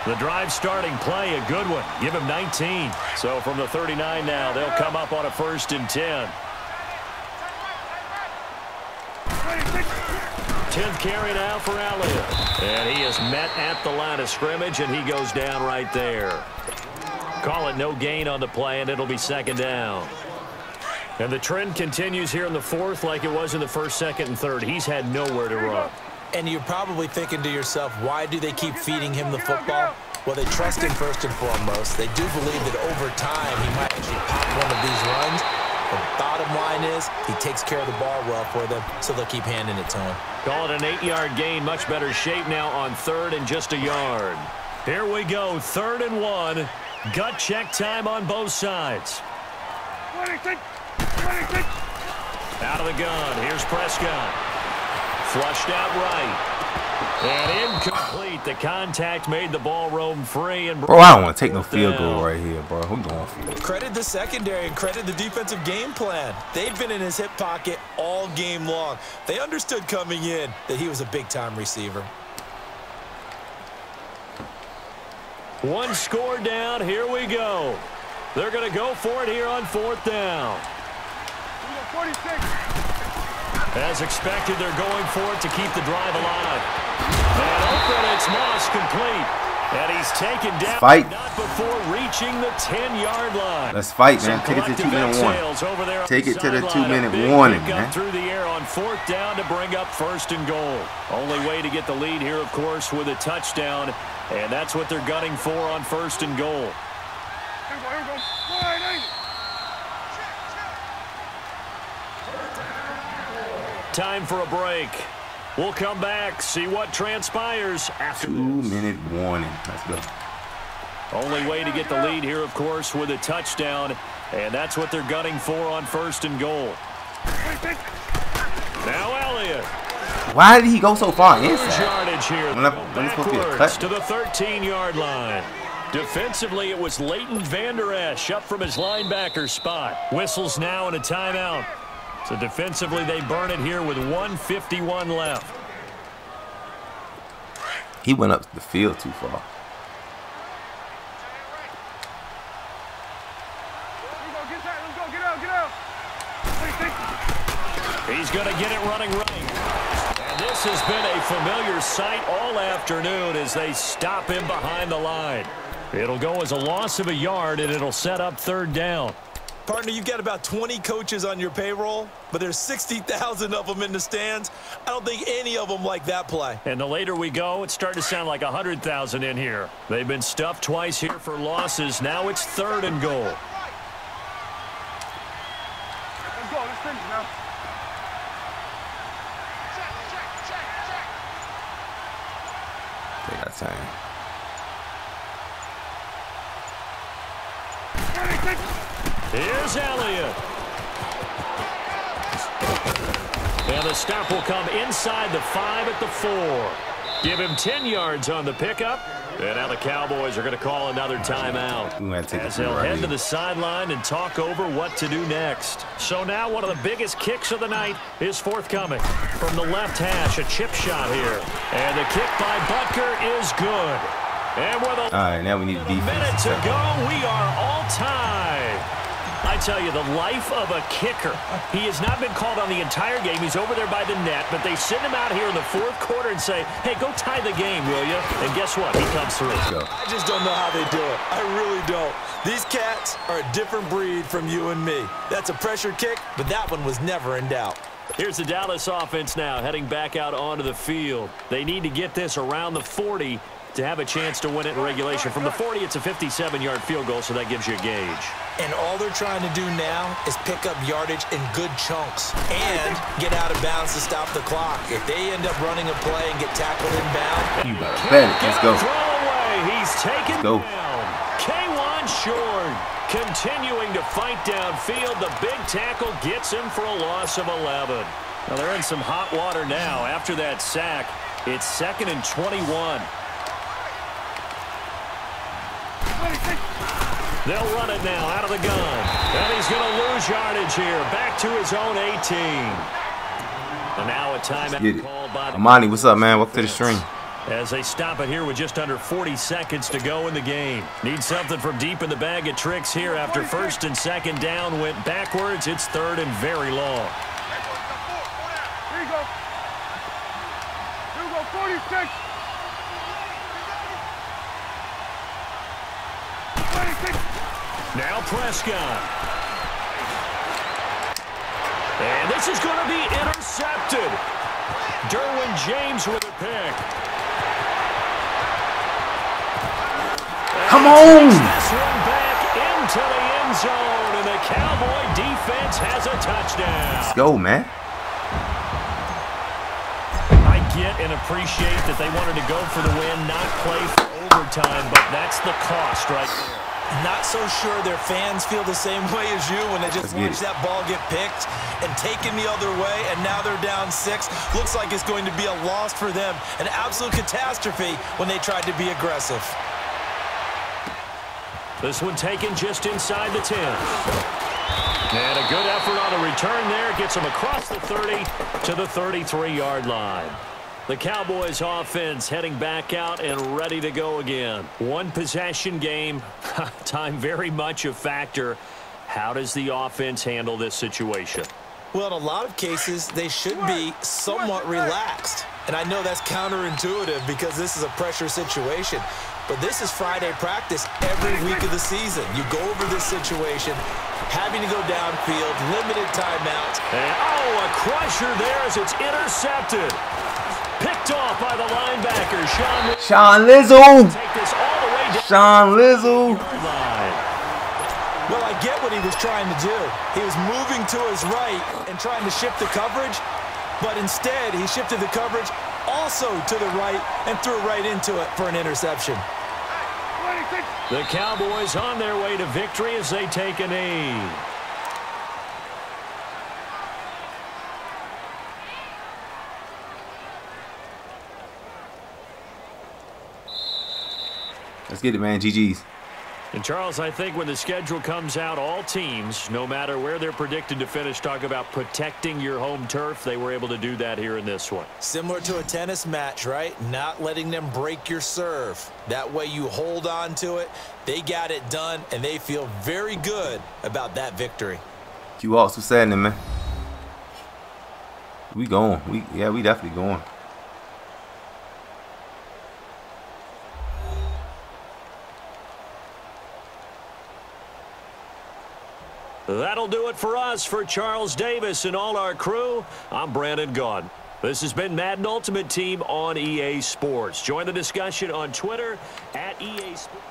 The drive starting play, a good one. Give him 19. So from the 39 now, they'll come up on a 1st and 10. 10th carry now for Elliott. And he is met at the line of scrimmage, and he goes down right there. Call it no gain on the play, and it'll be second down. And the trend continues here in the fourth like it was in the first, second, and third. He's had nowhere to run. And you're probably thinking to yourself, why do they keep feeding him the football? Well, they trust him first and foremost. They do believe that over time he might actually pop one of these runs. The bottom line is he takes care of the ball well for them, so they'll keep handing it to him. Call it an 8-yard gain. Much better shape now on third and just a yard. Here we go, 3rd and 1. Gut check time on both sides. Out of the gun. Here's Prescott. Flushed out right. And incomplete. The contact made the ball roam free. And bro, I don't want to take no field goal right here, bro. We're going for it. Credit the secondary and credit the defensive game plan. They've been in his hip pocket all game long. They understood coming in that he was a big-time receiver. One score down. Here we go. They're going to go for it here on 4th down. 46. As expected, they're going for it to keep the drive alive. And open, it's Moss complete. And he's taken down, fight. Not before reaching the 10-yard line. Let's fight, man. Take it to 2-minute warning. Take it to the 2-minute warning, man. Through the air on 4th down to bring up 1st and goal. Only way to get the lead here, of course, with a touchdown. And that's what they're gunning for on 1st and goal. Here we go. Time for a break. We'll come back, see what transpires after 2-minute warning. Let's go. Only way to get the lead here, of course, with a touchdown. And that's what they're gunning for on 1st and goal. Now Elliott. Why did he go so far inside? Yardage here. When it's supposed to be a cut. To the 13-yard line. Defensively, it was Leighton Vander Esch up from his linebacker spot. Whistles now and a timeout. So defensively, they burn it here with 1:51 left. He went up the field too far. He's going to get it running right. And this has been a familiar sight all afternoon as they stop him behind the line. It'll go as a loss of a yard, and it'll set up 3rd down. Partner, you've got about 20 coaches on your payroll, but there's 60,000 of them in the stands. I don't think any of them like that play. And the later we go, it's starting to sound like 100,000 in here. They've been stuffed twice here for losses. Now it's 3rd and goal. Let's go. Let's finish now. Take that time. Here's Elliott. And the stop will come inside the 5 at the 4. Give him 10 yards on the pickup. And now the Cowboys are going to call another timeout. As they'll head to the sideline and talk over what to do next. So now one of the biggest kicks of the night is forthcoming. From the left hash, a chip shot here. And the kick by Butker is good. And with a all right, now we need defense. Minute to go, we are all tied. I tell you, the life of a kicker. He has not been called on the entire game. He's over there by the net, but they send him out here in the 4th quarter and say, hey, go tie the game, will you? And guess what? He comes through. I just don't know how they do it. I really don't. These cats are a different breed from you and me. That's a pressure kick, but that one was never in doubt. Here's the Dallas offense now heading back out onto the field. They need to get this around the 40 to have a chance to win it in regulation. From the 40, it's a 57-yard field goal, so that gives you a gauge. And all they're trying to do now is pick up yardage in good chunks and get out of bounds to stop the clock. If they end up running a play and get tackled inbound, you better bet it. Let's go. Throw away. He's taken down. K1 Short continuing to fight downfield. The big tackle gets him for a loss of 11. Now they're in some hot water now after that sack. It's 2nd and 21. They'll run it now out of the gun. And he's going to lose yardage here. Back to his own 18. And now a timeout called by the Amani, what's up, man? Welcome to the stream. As they stop it here with just under 40 seconds to go in the game. Need something from deep in the bag of tricks here after 1st and 2nd down. Went backwards. It's 3rd and very long. Here you go. 26. 26. Now Prescott. And this is going to be intercepted. Derwin James with a pick. Come on! This one back into the end zone, and the Cowboy defense has a touchdown. Let's go, man. I get and appreciate that they wanted to go for the win, not play for overtime, but that's the cost right there. Not so sure their fans feel the same way as you when they just watch that ball get picked and taken the other way, and now they're down 6. Looks like it's going to be a loss for them. An absolute catastrophe when they tried to be aggressive. This one taken just inside the 10. And a good effort on the return there. Gets them across the 30 to the 33-yard line. The Cowboys offense heading back out and ready to go again. One possession game. Time very much a factor. How does the offense handle this situation? Well, in a lot of cases, they should be somewhat relaxed. And I know that's counterintuitive because this is a pressure situation. But this is Friday practice every week of the season. You go over this situation, having to go downfield, limited timeouts. And, a crusher there as it's intercepted. Picked off by the linebacker, Sean Lizzo. Take this all the way down. Sean Lizzo. Well, I get what he was trying to do. He was moving to his right and trying to shift the coverage, but instead he shifted the coverage also to the right and threw right into it for an interception. The Cowboys on their way to victory as they take a knee. Let's get it, man. GG's. And Charles, I think when the schedule comes out, all teams, no matter where they're predicted to finish, talk about protecting your home turf. They were able to do that here in this one. Similar to a tennis match, right? Not letting them break your serve. That way you hold on to it. They got it done, and they feel very good about that victory. You also saying it, man. We going. We definitely going. That'll do it for us. For Charles Davis and all our crew, I'm Brandon Gaudin. This has been Madden Ultimate Team on EA Sports. Join the discussion on Twitter at EA Sports.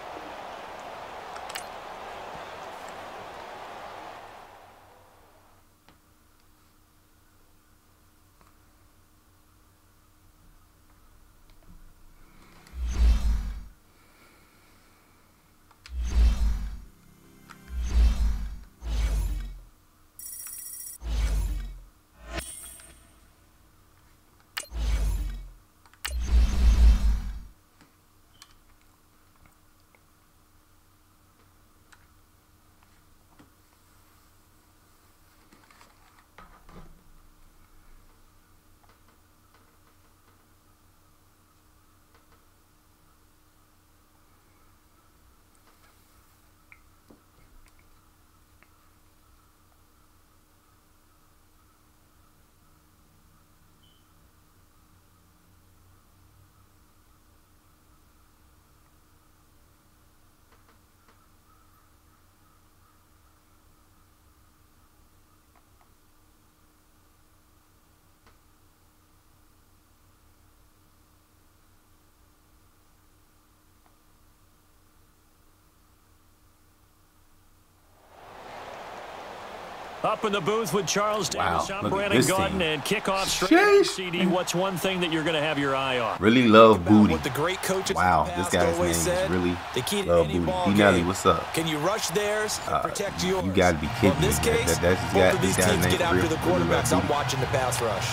Up in the booth with Charles Davis. I'm Brandon Gaudin, and kickoff straight. CD, what's one thing that you're going to have your eye on? Really love Booty. The great coaches wow, this guy's name is really love Booty. D-Nelly, what's up? Can you rush theirs and protect yours? You got to be kidding me. In this case, both of these teams get after the quarterbacks. I'm watching the pass rush.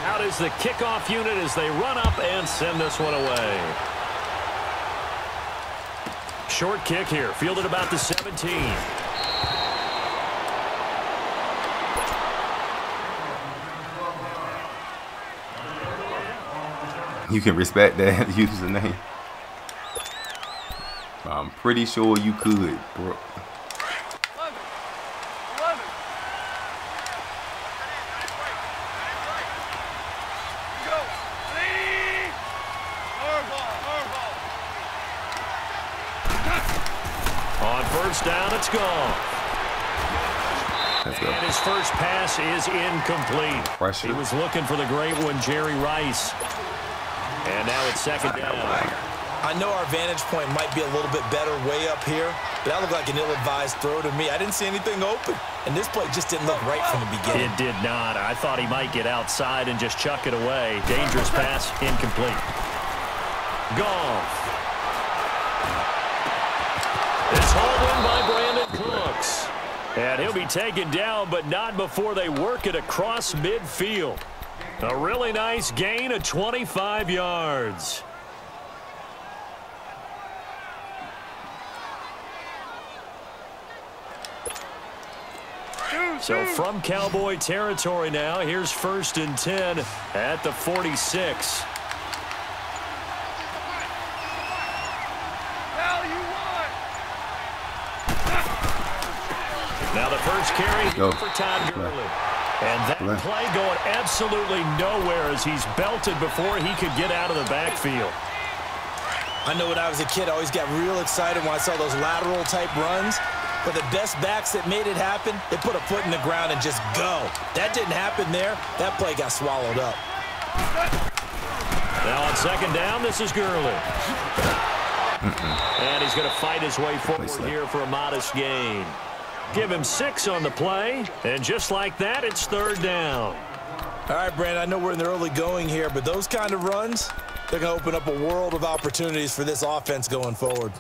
Out is the kickoff unit as they run up and send this one away. Short kick here, fielded about the 17. You can respect that username. I'm pretty sure you could, bro. first down, it's gone. Let's go. And his first pass is incomplete. Pressure. He was looking for the great one, Jerry Rice. And now it's second down. I know our vantage point might be a little bit better way up here, but that looked like an ill-advised throw to me. I didn't see anything open, and this play just didn't look right from the beginning. It did not. I thought he might get outside and just chuck it away. Dangerous pass, incomplete. Goff. It's hauled in by Brandon Cooks. And he'll be taken down, but not before they work it across midfield. A really nice gain of 25 yards. So from Cowboy territory now, here's 1st and 10 at the 46. Now the first carry for Todd Gurley. And that play going absolutely nowhere as he's belted before he could get out of the backfield. I know when I was a kid, I always got real excited when I saw those lateral type runs. But the best backs that made it happen, they put a foot in the ground and just go. That didn't happen there. That play got swallowed up. Now on second down, this is Gurley. And he's going to fight his way forward here for a modest gain. Give him 6 on the play, and just like that, it's 3rd down. All right, Brandon, I know we're in the early going here, but those kind of runs, they're going to open up a world of opportunities for this offense going forward.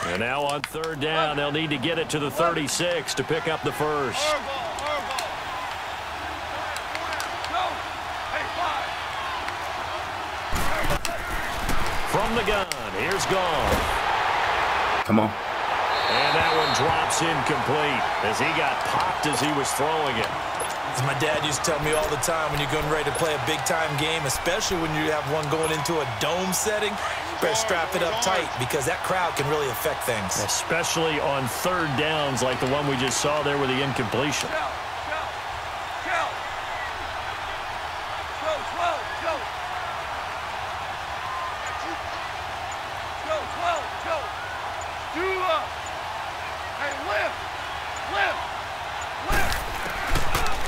And now on 3rd down, they'll need to get it to the 36 to pick up the first. From the gun, here's Goff. Come on. And that one drops incomplete as he got popped as he was throwing it. As my dad used to tell me all the time, when you're getting ready to play a big-time game, especially when you have one going into a dome setting, better strap it up tight because that crowd can really affect things. Especially on 3rd downs like the one we just saw there with the incompletion.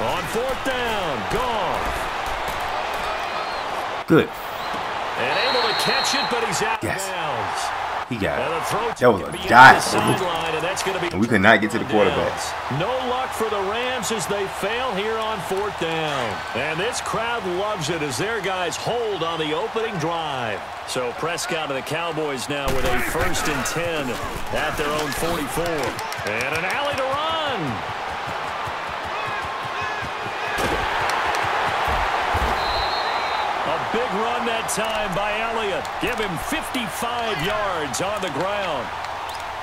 On 4th down, Goff. Good. And able to catch it, but he's out of bounds. He got it. That was a dive. And we could not get to the quarterbacks. No luck for the Rams as they fail here on 4th down. And this crowd loves it as their guys hold on the opening drive. So Prescott and the Cowboys now with a 1st and 10 at their own 44. And an alley to run. Big run that time by Elliott. Give him 55 yards on the ground.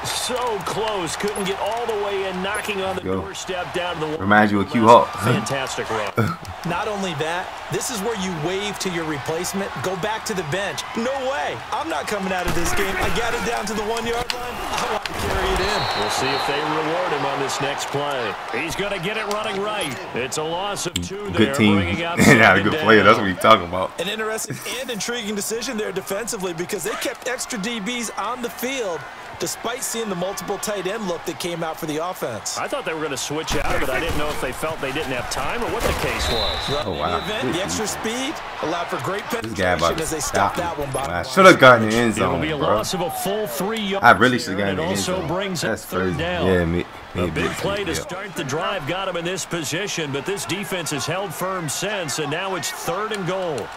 So close. Couldn't get all the way in, knocking on the doorstep down to the wall. Reminds you of Q Hawk. Fantastic run. Not only that, this is where you wave to your replacement, go back to the bench. No way. I'm not coming out of this game. I got it down to the 1-yard line. I want to carry it in. We'll see if they reward him on this next play. He's going to get it running right. It's a loss of 2 there. Good team. Not a good player. That's what we're talking about. An interesting and intriguing decision there defensively because they kept extra DBs on the field despite seeing the multiple tight end look that came out for the offense. I thought they were going to switch out, but I didn't know if they felt they didn't have time or what the case was. Oh, wow. The extra speed allowed for great penetration as they stopped that one by. I should have gotten in the end zone, It'll be a loss of a full 3 yards. I really should have gotten in the end zone. It also brings up 3rd down. Yeah, a big play to start the drive got him in this position, but this defense has held firm since, and now it's 3rd and goal.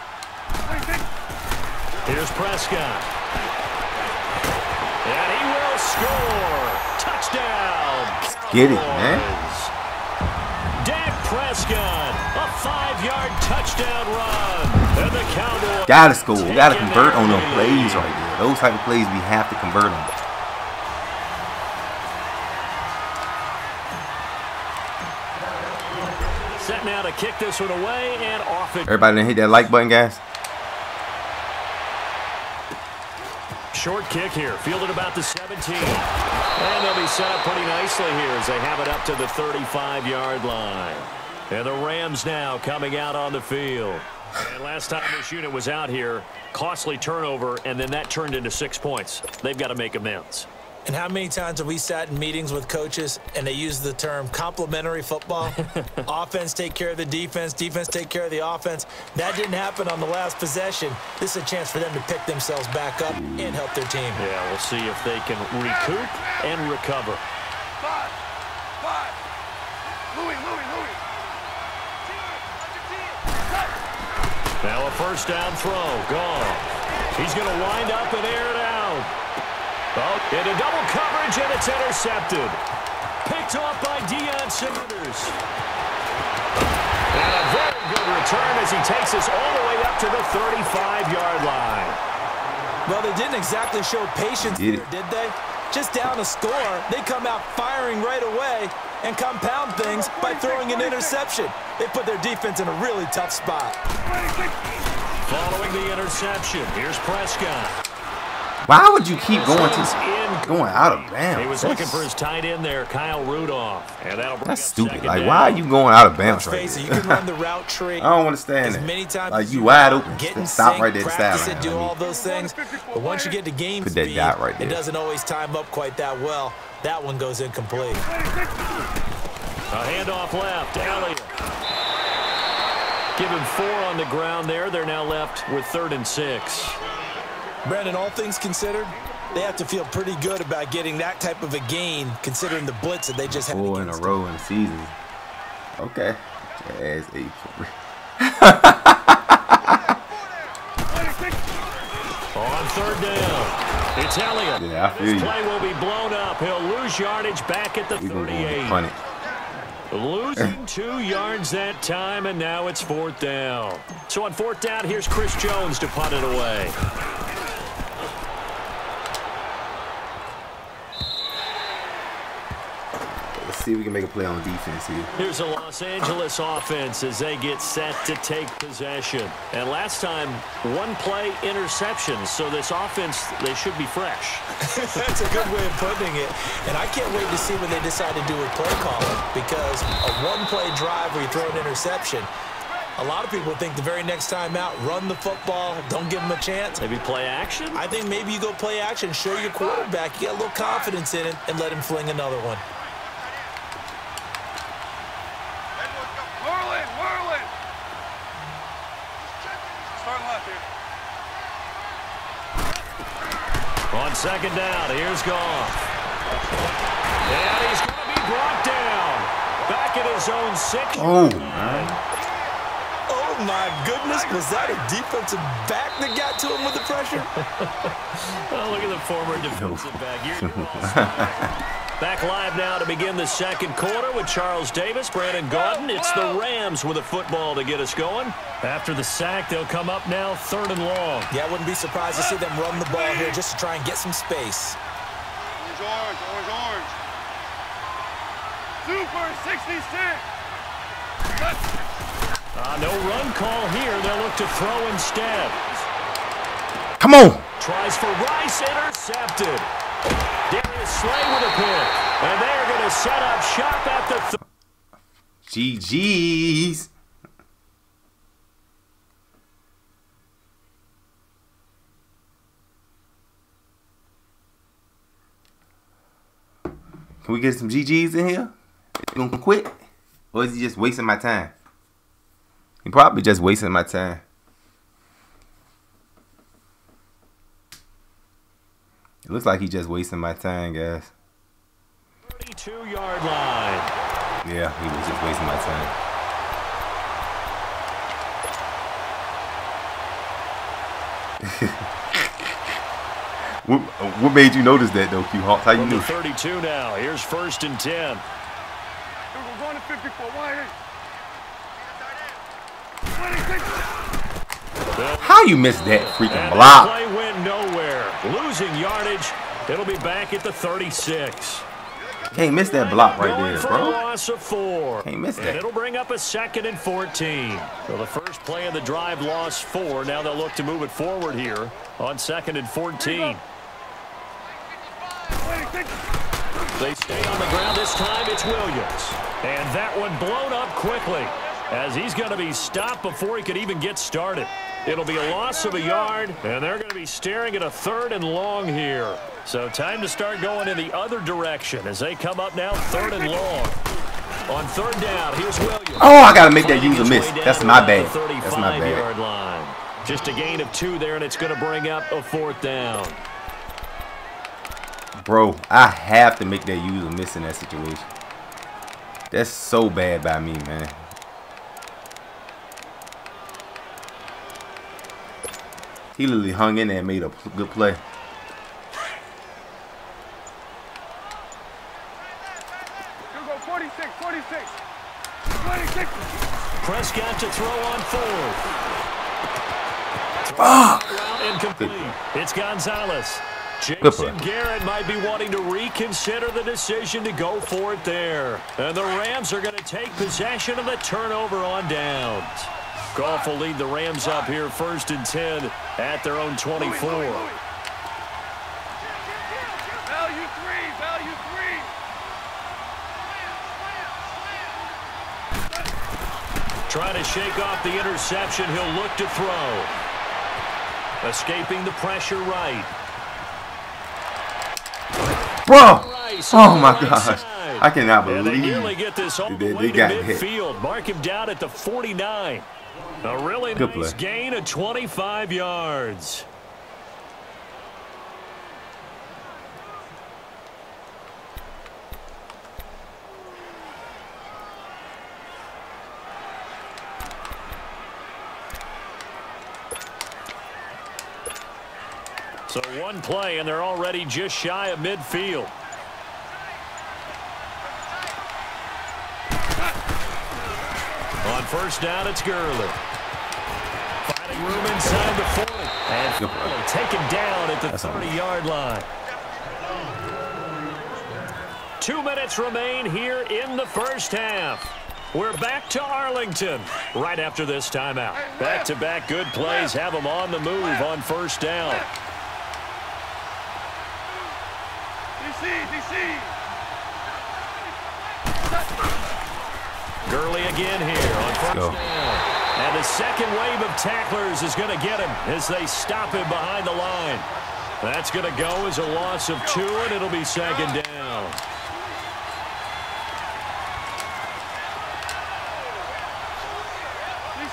Here's Prescott. And he will score. Touchdown. Get it, man. Dak Prescott, a 5-yard touchdown run. And the Cowboys gotta score. We gotta convert on those plays right there. Those type of plays we have to convert on. Set now to kick this one away and off it. Everybody done hit that like button, guys. Short kick here, fielded about the 17. And they'll be set up pretty nicely here as they have it up to the 35-yard line. And the Rams now coming out on the field. And last time this unit was out here, costly turnover, and then that turned into 6 points. They've got to make amends. And how many times have we sat in meetings with coaches and they use the term complementary football? Offense take care of the defense, defense take care of the offense. That didn't happen on the last possession. This is a chance for them to pick themselves back up and help their team. Yeah, we'll see if they can recoup and recover. Five. Louis. Now a first down throw, gone. He's going to wind up and air it out. Oh, into double coverage, and it's intercepted. Picked off by Deion Sanders. And a very good return as he takes us all the way up to the 35-yard line. Well, they didn't exactly show patience there, did they? Just down a score, they come out firing right away and compound things by throwing an interception. They put their defense in a really tough spot. Following the interception, here's Prescott. Why would you keep going out of bounds? He was looking for his tight end there, Kyle Rudolph. And that'll bring That's up stupid. Like, down. why are you going out of bounds right Face it, there? you can run the route tree. I don't understand as that. many times Like, as you wide open. Get Stop sync, right there at the practice sideline. it, do all those things. But once you get to game Put that speed, dot right there. it doesn't always time up quite that well. That one goes incomplete. A handoff left, Elliott. Give him 4 on the ground there. They're now left with 3rd and 6. Brandon, all things considered, they have to feel pretty good about getting that type of a gain, considering the blitz that they just had. 4 in a row in the season. Okay. As a On 3rd down, it's Elliott. Yeah, I feel this you. play will be blown up. He'll lose yardage back at the 38. Losing 2 yards that time, and now it's 4th down. So on 4th down, here's Chris Jones to punt it away. Let's see if we can make a play on defense here. Here's a Los Angeles offense as they get set to take possession. And last time, 1 play interception. So this offense, they should be fresh. That's a good way of putting it. And I can't wait to see what they decide to do with play calling, because a 1-play drive where you throw an interception, a lot of people think the very next time out, run the football, don't give them a chance. Maybe play action? I think maybe you go play action, show your quarterback, you get a little confidence in it, and let him fling another one. Whirling. Start left here. On 2nd down, here's Goff. And he's going to be brought down. Back at his own 6. Oh, man. Oh, my goodness. Was that a defensive back that got to him with the pressure? Oh, look at the former defensive back. You're all back live now to begin the 2nd quarter with Charles Davis, Brandon Gaudin. It's the Rams with a football to get us going. After the sack, they'll come up now 3rd and long. Yeah, I wouldn't be surprised to see them run the ball here just to try and get some space. Orange. Super 66. No run call here. They'll look to throw instead. Come on. Tries for Rice, intercepted. Darius Slay with a pick. And they're going to set up shop at the GG's. Can we get some GG's in here? You gonna quit? Or is he just wasting my time? He probably just wasting my time. It looks like he's just wasting my time, guys. 32-yard line. Yeah, he was just wasting my time. What made you notice that, though, Q-Hawks? How you knew? 32 now. Here's 1st and 10. We're going to 54. Why? How you missed that freaking And block? that play went nowhere. Losing yardage. It'll be back at the 36. Can't miss that block right Going there, for bro. a loss of 4. Can't miss And that. it'll bring up a 2nd and 14. So the first play of the drive lost 4. Now they'll look to move it forward here on 2nd and 14. They stay on the ground. This time it's Williams. And that one blown up quickly as he's going to be stopped before he could even get started. It'll be a loss of a yard, and they're going to be staring at a 3rd and long here. So time to start going in the other direction as they come up now 3rd and long. On 3rd down, here's Williams. Oh, I got to make that user miss. That's my bad. That's my bad. 35-yard line. Just a gain of 2 there, and it's going to bring up a 4th down. Bro, I have to make that user miss in that situation. That's so bad by me, man. He literally hung in there and made a good play. You go 46, 46. 26. Prescott to throw on 4th. Fuck! Incomplete. It's Gonzalez. Jason Garrett might be wanting to reconsider the decision to go for it there. And the Rams are going to take possession of the turnover on downs. Goff will lead the Rams up here 1st and 10 at their own 24. Value 3, value 3. Trying to shake off the interception, he'll look to throw. Escaping the pressure right. Bro! Oh my gosh. I cannot believe they nearly get this all the way to got midfield. hit. Mark him down at the 49. A really nice gain of 25 yards. So one play, and they're already just shy of midfield. On 1st down, it's Gurley. Finding room inside the 40. And Gurley taken down at the 30-yard line. 2 minutes remain here in the 1st half. We're back to Arlington right after this timeout. Back-to-back good plays have them on the move on 1st down. DC. Gurley again here on 1st down. And the second wave of tacklers is going to get him as they stop him behind the line. That's going to go as a loss of 2, and it'll be 2nd down.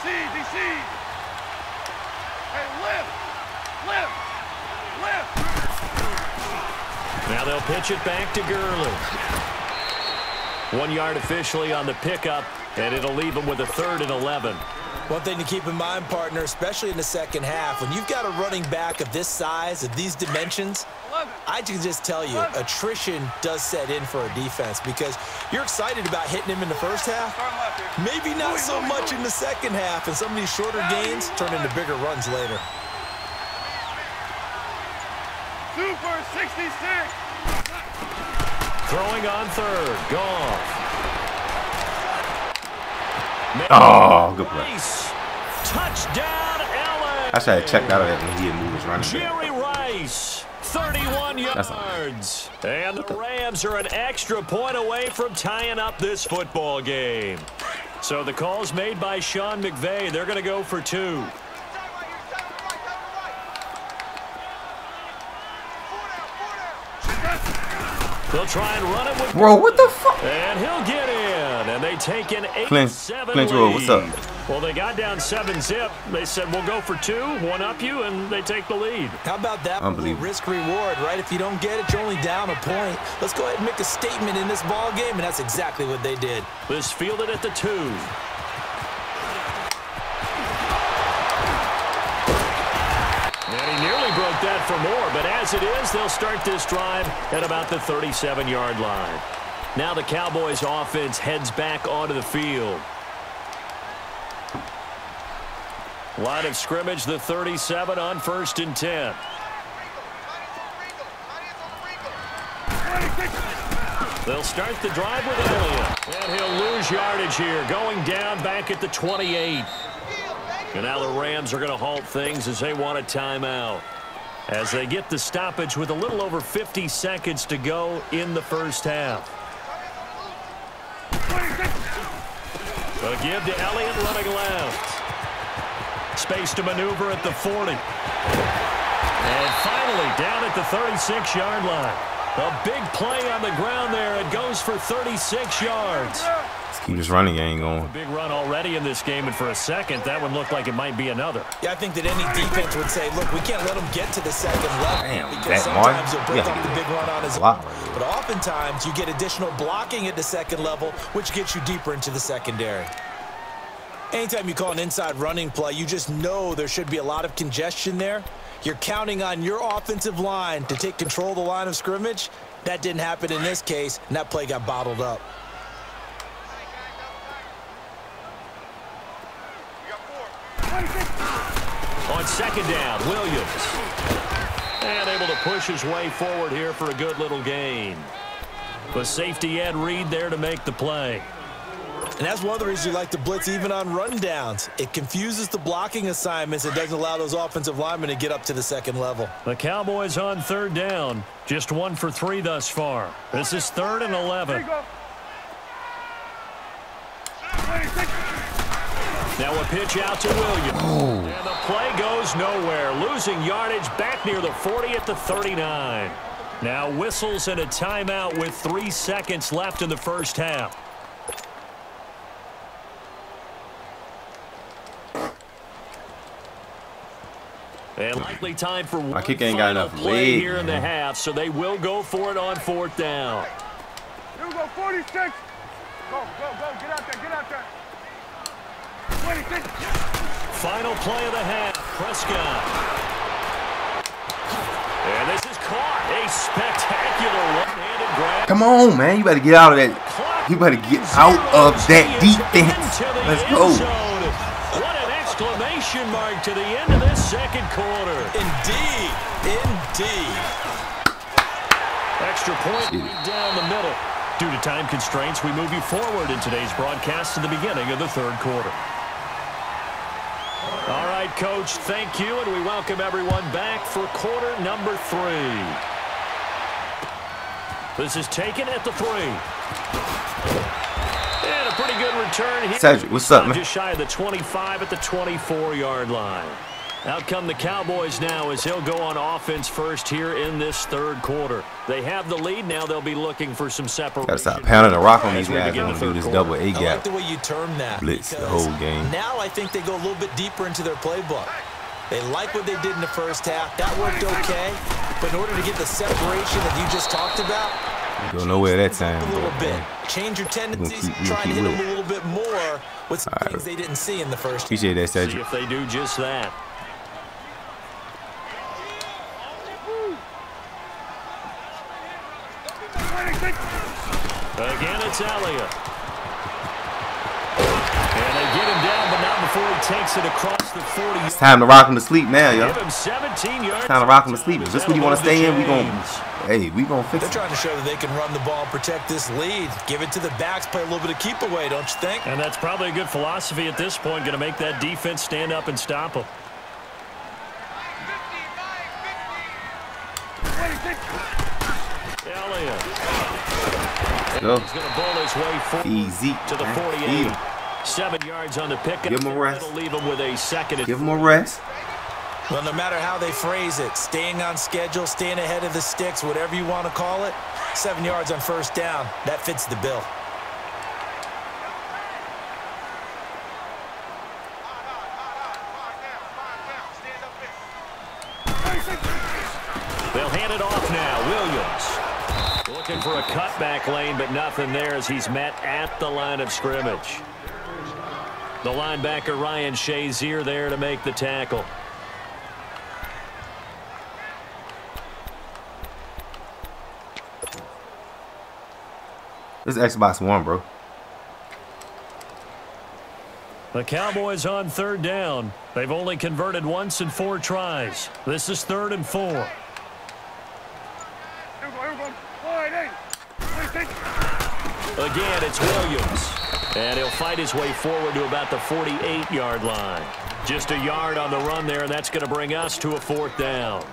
DC. Hey, lift. Now they'll pitch it back to Gurley. 1 yard officially on the pickup, and it'll leave them with a 3rd and 11. One thing to keep in mind, partner, especially in the second half, when you've got a running back of this size, of these dimensions, I can just tell you, attrition does set in for a defense because you're excited about hitting him in the first half. Maybe not so much in the second half, and some of these shorter gains turn into bigger runs later. Super 66. Throwing on 3rd. Goff. Oh, good play. Touchdown, Allen. I should have checked out of that when he had moved his running back. Jerry Rice, 31 yards. And the Rams are an extra point away from tying up this football game. So the call's made by Sean McVay. They're going to go for 2. They'll try and run it with... Bro, what the fuck? And he'll get in. And they take an 8-7 Clint Rowe, what's up? Well, they got down 7-zip. They said, we'll go for 2, one up you, and they take the lead. How about that? Unbelievable. Risk-reward, right? If you don't get it, you're only down a point. Let's go ahead and make a statement in this ball game, and that's exactly what they did. This fielded at the 2. And he nearly broke that for more, but as it is, they'll start this drive at about the 37-yard line. Now the Cowboys offense heads back onto the field. Line of scrimmage, the 37 on 1st and 10. They'll start the drive with Elliott. And he'll lose yardage here, going down back at the 28. And now the Rams are going to halt things as they want a timeout. As they get the stoppage with a little over 50 seconds to go in the first half. A give to Elliott running left. Space to maneuver at the 40. And finally down at the 36-yard line. A big play on the ground there. It goes for 36 yards. Let's keep this running game going. A big run already in this game, and for a second, that one looked like it might be another. Yeah, I think that any defense would say, look, we can't let them get to the second level. Damn, because sometimes you'll break up the big run on his own. But oftentimes, you get additional blocking at the second level, which gets you deeper into the secondary. Anytime you call an inside running play, you just know there should be a lot of congestion there. You're counting on your offensive line to take control of the line of scrimmage. That didn't happen in this case, and that play got bottled up. On second down, Williams. And able to push his way forward here for a good little gain. The safety Ed Reed there to make the play. And that's one of the reasons you like to blitz even on rundowns. It confuses the blocking assignments and doesn't allow those offensive linemen to get up to the second level. The Cowboys on third down. Just 1 for 3 thus far. This is 3rd and 11. Now a pitch out to Williams. Oh. And the play goes nowhere. Losing yardage back near the 40 at the 39. Now whistles and a timeout with 3 seconds left in the first half. And likely time for one final play here in the half, so they will go for it on 4th down. Here we go, 46. Go, go, go, get out there, get out there. 26. Final play of the half, Prescott. And this is caught. A spectacular one-handed grab. Come on, man. You better get out of that. You better get out of that defense. Let's go. What an exclamation mark to the end of this second quarter. Indeed. Indeed. Extra point down the middle. Due to time constraints, we move you forward in today's broadcast to the beginning of the 3rd quarter. All right, Coach, thank you, and we welcome everyone back for quarter number 3. This is taken at the 3. And a pretty good return here. Cedric, what's up, man? Just shy of the 25 at the 24-yard line. Out come the Cowboys now as he'll go on offense first here in this 3rd quarter. They have the lead. Now they'll be looking for some separation. Gotta stop pounding the rock on these guys. We're gonna do this double A gap. I like the way you term that. Blitz the whole game. Now I think they go a little bit deeper into their playbook. They like what they did in the first half. That worked okay. But in order to get the separation that you just talked about, go nowhere that time. A little bit. Change your tendencies. Try and hit them a little bit more with some things they didn't see in the first. Appreciate that, Cedric. See if they do just that. Again, it's Elliott. And they get him down, but not before he takes it across the 40. It's time to rock him to sleep now, yo. Give him 17 yards. It's time to rock him to sleep. Is this what you want to stay in? We gonna fix They're it. trying to show that they can run the ball and protect this lead. Give it to the backs, play a little bit of keep away, don't you think? And that's probably a good philosophy at this point, going to make that defense stand up and stop them. Elliott. Go. He's going to bowl his way forward Easy. to the 48. 7 yards on the pick. Give him a rest. It'll leave him with a second. Give him a rest. Well, no matter how they phrase it, staying on schedule, staying ahead of the sticks, whatever you want to call it, 7 yards on 1st down, that fits the bill. They'll hand it off now. Williams looking for a cutback lane, but nothing there as he's met at the line of scrimmage. The linebacker Ryan Shazier there to make the tackle. This is Xbox One, bro. The Cowboys on 3rd down. They've only converted once in 4 tries. This is 3rd and 4. Here we go. Again, it's Williams. And he'll fight his way forward to about the 48-yard line. Just a yard on the run there, and that's going to bring us to a 4th down.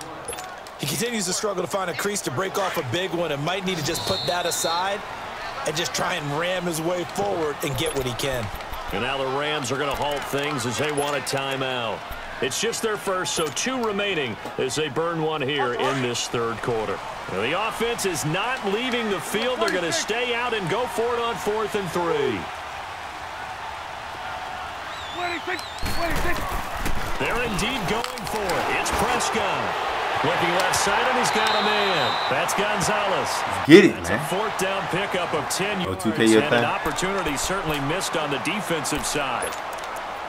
He continues to struggle to find a crease to break off a big one and might need to just put that aside and just try and ram his way forward and get what he can. And now the Rams are going to halt things as they want a timeout. It's just their first, so 2 remaining as they burn one here in this third quarter. Now the offense is not leaving the field. They're going to stay out and go for it on 4th and 3. 26, 26. They're indeed going for it. It's Prescott. Looking left side, and he's got a man. That's Gonzalez. Get it, That's man. a 4th down pickup of 10 yards, 2K your and thing. an opportunity certainly missed on the defensive side.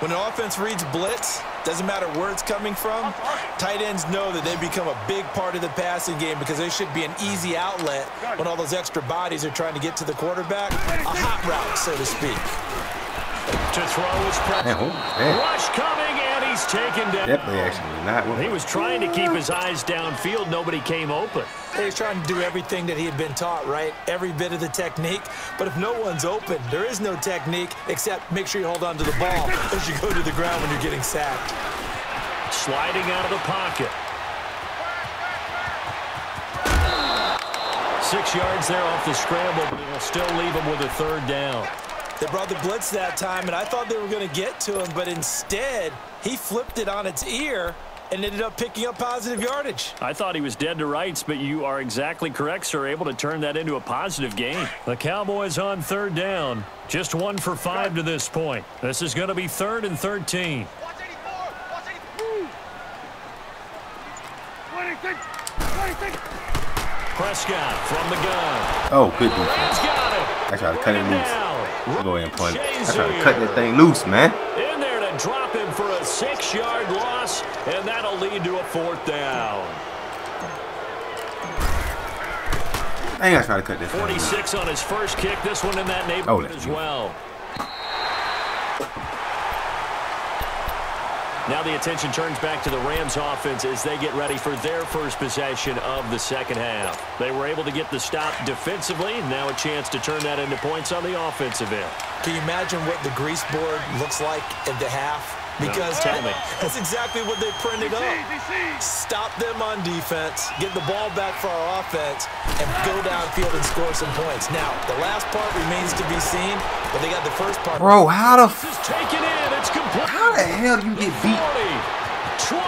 When the offense reads blitz, doesn't matter where it's coming from, tight ends know that they become a big part of the passing game because they should be an easy outlet when all those extra bodies are trying to get to the quarterback. A hot route, so to speak. To throw is Prescott. Rush coming, and he's taken down. That play actually was not. He was trying to keep his eyes downfield. Nobody came open. He's trying to do everything that he had been taught, right? Every bit of the technique. But if no one's open, there is no technique except make sure you hold on to the ball as you go to the ground when you're getting sacked. Sliding out of the pocket. 6 yards there off the scramble, but it'll still leave him with a 3rd down. They brought the blitz that time, and I thought they were going to get to him, but instead, he flipped it on its ear and ended up picking up positive yardage. I thought he was dead to rights, but you are exactly correct, sir, able to turn that into a positive gain. The Cowboys on 3rd down, just 1 for 5 to this point. This is going to be 3rd and 13. Watch 84, watch 84. 26, 26. Prescott from the gun. Oh, good Rams defense. got it. I tried to cut it Bring loose. down. Go ahead and punt it. I Shazier. tried to cut that thing loose, man. In there to drop him for a 6-yard loss, and that'll lead to a 4th down. Dang, I tried to cut this thing loose. 46 on his first kick. This one in that neighborhood that's as well. Now the attention turns back to the Rams offense as they get ready for their first possession of the second half. They were able to get the stop defensively, and now a chance to turn that into points on the offensive end. Can you imagine what the grease board looks like at the half? Because tell me. that's exactly what they printed up. Stop them on defense, get the ball back for our offense, and go downfield and score some points. Now, the last part remains to be seen, but they got the first part. Bro, how the This is taken in. It's complete. how the hell do you get beat? 40,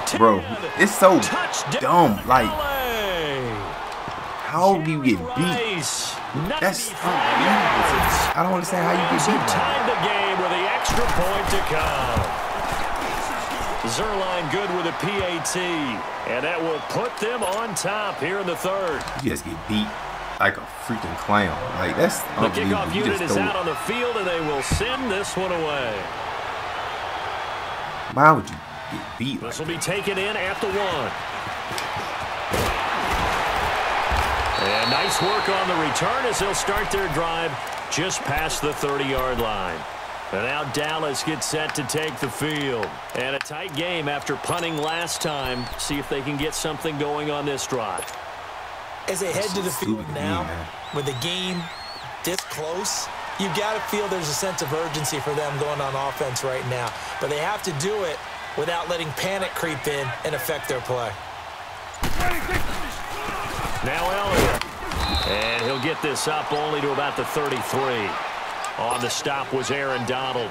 20, 10. Bro, it's so Touchdown, dumb. Like, LA. how do you get beat? Nice. That's 95 unbelievable. yards. I don't understand how you get He beat. Like tied the game with the extra point to come. Zerline good with a PAT, and that will put them on top here in the 3rd. you just get beat like a freaking clown. Like, that's The unbelievable. kickoff You unit just is throw out on the field, and they will send this one away. Why would you get beat like This will be taken in at the 1. And nice work on the return as they'll start their drive just past the 30-yard line. And now Dallas gets set to take the field. And a tight game after punting last time. See if they can get something going on this drive. As they head to the field stupid to me, now, man. with the game this close, you've got to feel there's a sense of urgency for them going on offense right now. But they have to do it without letting panic creep in and affect their play. Now Elliott. And he'll get this up only to about the 33. On the stop was Aaron Donald.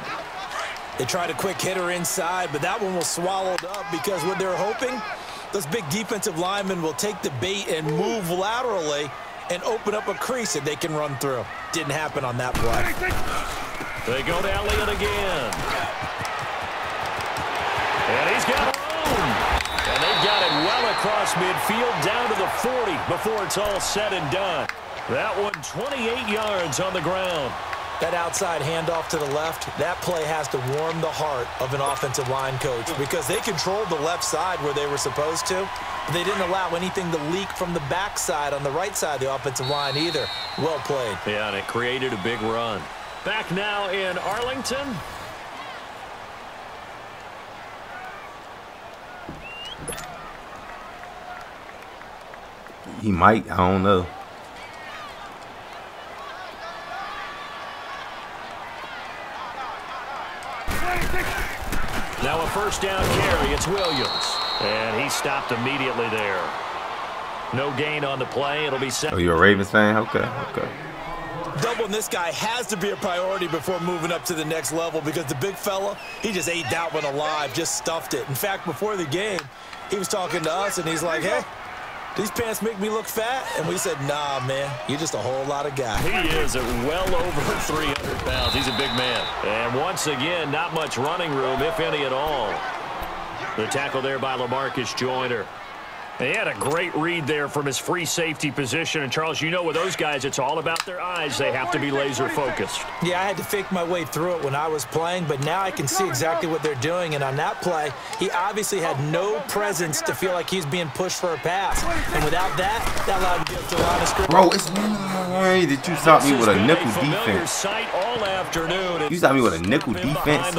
They tried a quick hitter inside, but that one was swallowed up because what they're hoping, those big defensive linemen will take the bait and move laterally and open up a crease that they can run through. Didn't happen on that play. They go to Elliott again. And he's got room. And they've got it well across midfield down to the 40 before it's all said and done. That one 28 yards on the ground. That outside handoff to the left, that play has to warm the heart of an offensive line coach because they controlled the left side where they were supposed to, but they didn't allow anything to leak from the backside on the right side of the offensive line either. Well played. Yeah, and it created a big run. Back now in Arlington. He might. I don't know. Now a first down carry. It's Williams. And he stopped immediately there. No gain on the play. It'll be set. Oh, you're a Ravens fan? Okay, okay. Doubling this guy has to be a priority before moving up to the next level because the big fella, he just ate that one alive, just stuffed it. In fact, before the game, he was talking to us, and he's like, hey, these pants make me look fat? And we said, nah, man, you're just a whole lot of guy. He is at well over 300 pounds. He's a big man. And once again, not much running room, if any at all. The tackle there by LaMarcus Joyner. He had a great read there from his free safety position. And, Charles, you know with those guys, it's all about their eyes. They have to be laser-focused. Yeah, I had to fake my way through it when I was playing, but now I can see exactly what they're doing. And on that play, he obviously had no presence to feel like he's being pushed for a pass. And without that allowed him to get up to the line of scrimmage. Bro, it's way that you stopped me with a nickel defense. All afternoon. You stopped me with a nickel defense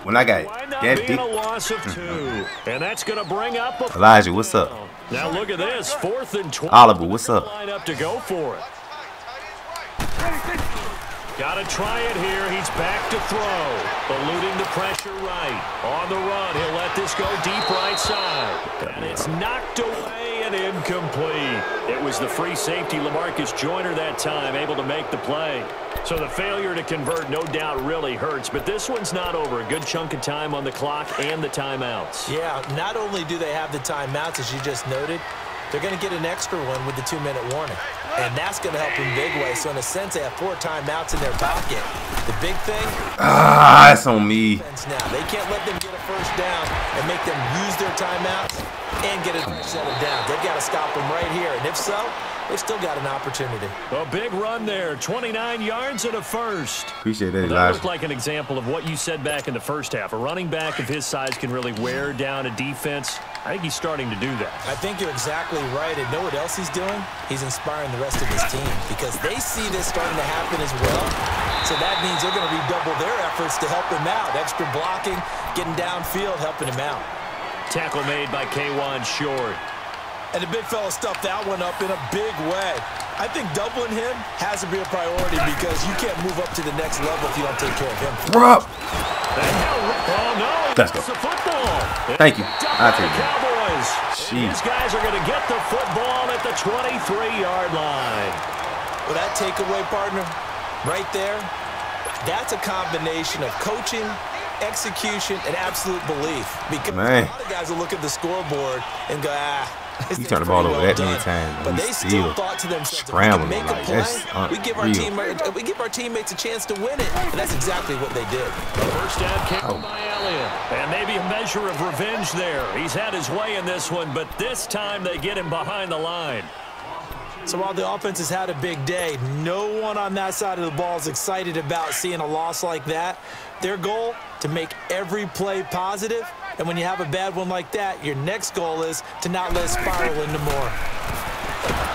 when I got that big. A loss of 2. And that's going to bring up a Elijah, what's up? Now look at this. 4th and 20. Oliver, what's up? Line up to go for it. Got to try it here. He's back to throw. Eluding the pressure right. On the run. He'll let this go deep right side. And it's knocked away and incomplete. It was the free safety, LaMarcus Joyner, that time, able to make the play. So the failure to convert, no doubt, really hurts. But this one's not over. A good chunk of time on the clock and the timeouts. Yeah, not only do they have the timeouts, as you just noted, they're going to get an extra one with the 2-minute warning. And that's going to help in big way. So in a sense, they have 4 timeouts in their pocket. The big thing, that's on me. Now they can't let them get a first down and make them use their timeouts and get a set them down. They've got to stop them right here. And if so, they've still got an opportunity. A big run there, 29 yards and a first. Appreciate that, Elijah. That looked like an example of what you said back in the first half. A running back of his size can really wear down a defense. I think he's starting to do that. I think you're exactly right. And know what else he's doing? He's inspiring the rest of his team because they see this starting to happen as well. So that means they're going to redouble their efforts to help him out. Extra blocking, getting downfield, helping him out. Tackle made by K'Wan Short. And the big fella stuffed that one up in a big way. I think doubling him has to be a priority because you can't move up to the next level if you don't take care of him. Bro. Oh, no. Let's go. It's the football. Thank you. I'll take that. Cowboys. These guys are going to get the football at the 23-yard line. Well, that takeaway, partner, right there, that's a combination of coaching, execution, and absolute belief. Because a lot of guys will look at the scoreboard and go, you turn the ball over that many times, but they still thought to themselves, scrambling make a like play, that's we give our teammates a chance to win it, and that's exactly what they did. The first down kick by Elliott, and maybe a measure of revenge there. He's had his way in this one, but this time they get him behind the line. So while the offense has had a big day, no one on that side of the ball is excited about seeing a loss like that. Their goal, to make every play positive. And when you have a bad one like that, your next goal is to not let it spiral into more.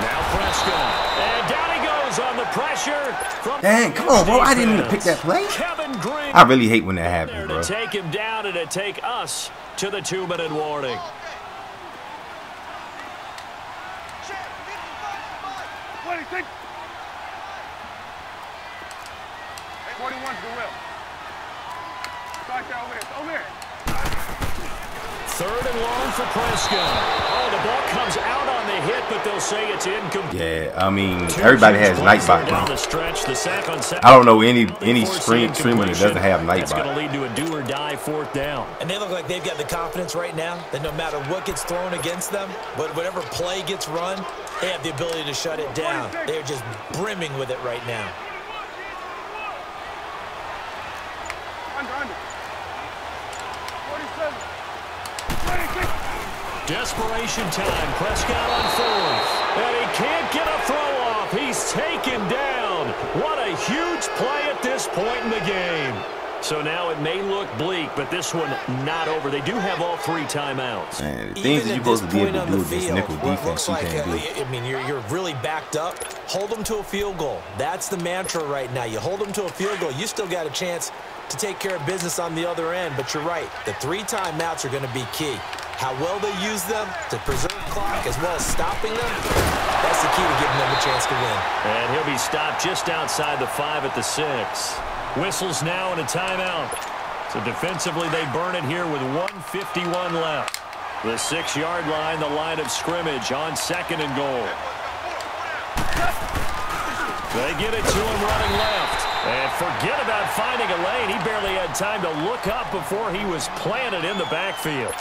Now Prescott. And down he goes on the pressure. Dang, come on, bro. I didn't even pick that play. Kevin Green. I really hate when that happens, bro. To take him down and to take us to the 2-minute warning. Third and long for Prescott. Oh, the ball comes out on the hit, but they'll say it's incomplete. Yeah, I mean, everybody has Nightbot now. I don't know any streamer that doesn't have Nightbot. That's going to lead to a do-or-die 4th down. And they look like they've got the confidence right now that no matter what gets thrown against them, whatever play gets run, they have the ability to shut it down. They're just brimming with it right now. Desperation time. Prescott on 4th. And he can't get a throw off. He's taken down. What a huge play at this point in the game. So now it may look bleak, but this one not over. They do have all 3 timeouts. Man, the things that you're supposed to be able to do against nickel defense, you can't do. I mean, you're really backed up. Hold them to a field goal. That's the mantra right now. You hold them to a field goal. You still got a chance to take care of business on the other end. But you're right. The 3 timeouts are going to be key. How well they use them to preserve clock as well as stopping them, that's the key to giving them a chance to win. And he'll be stopped just outside the 5 at the 6. Whistles now and a timeout. So defensively, they burn it here with 1:51 left. The 6-yard line, the line of scrimmage on 2nd and goal. They get it to him running left. And forget about finding a lane. He barely had time to look up before he was planted in the backfield.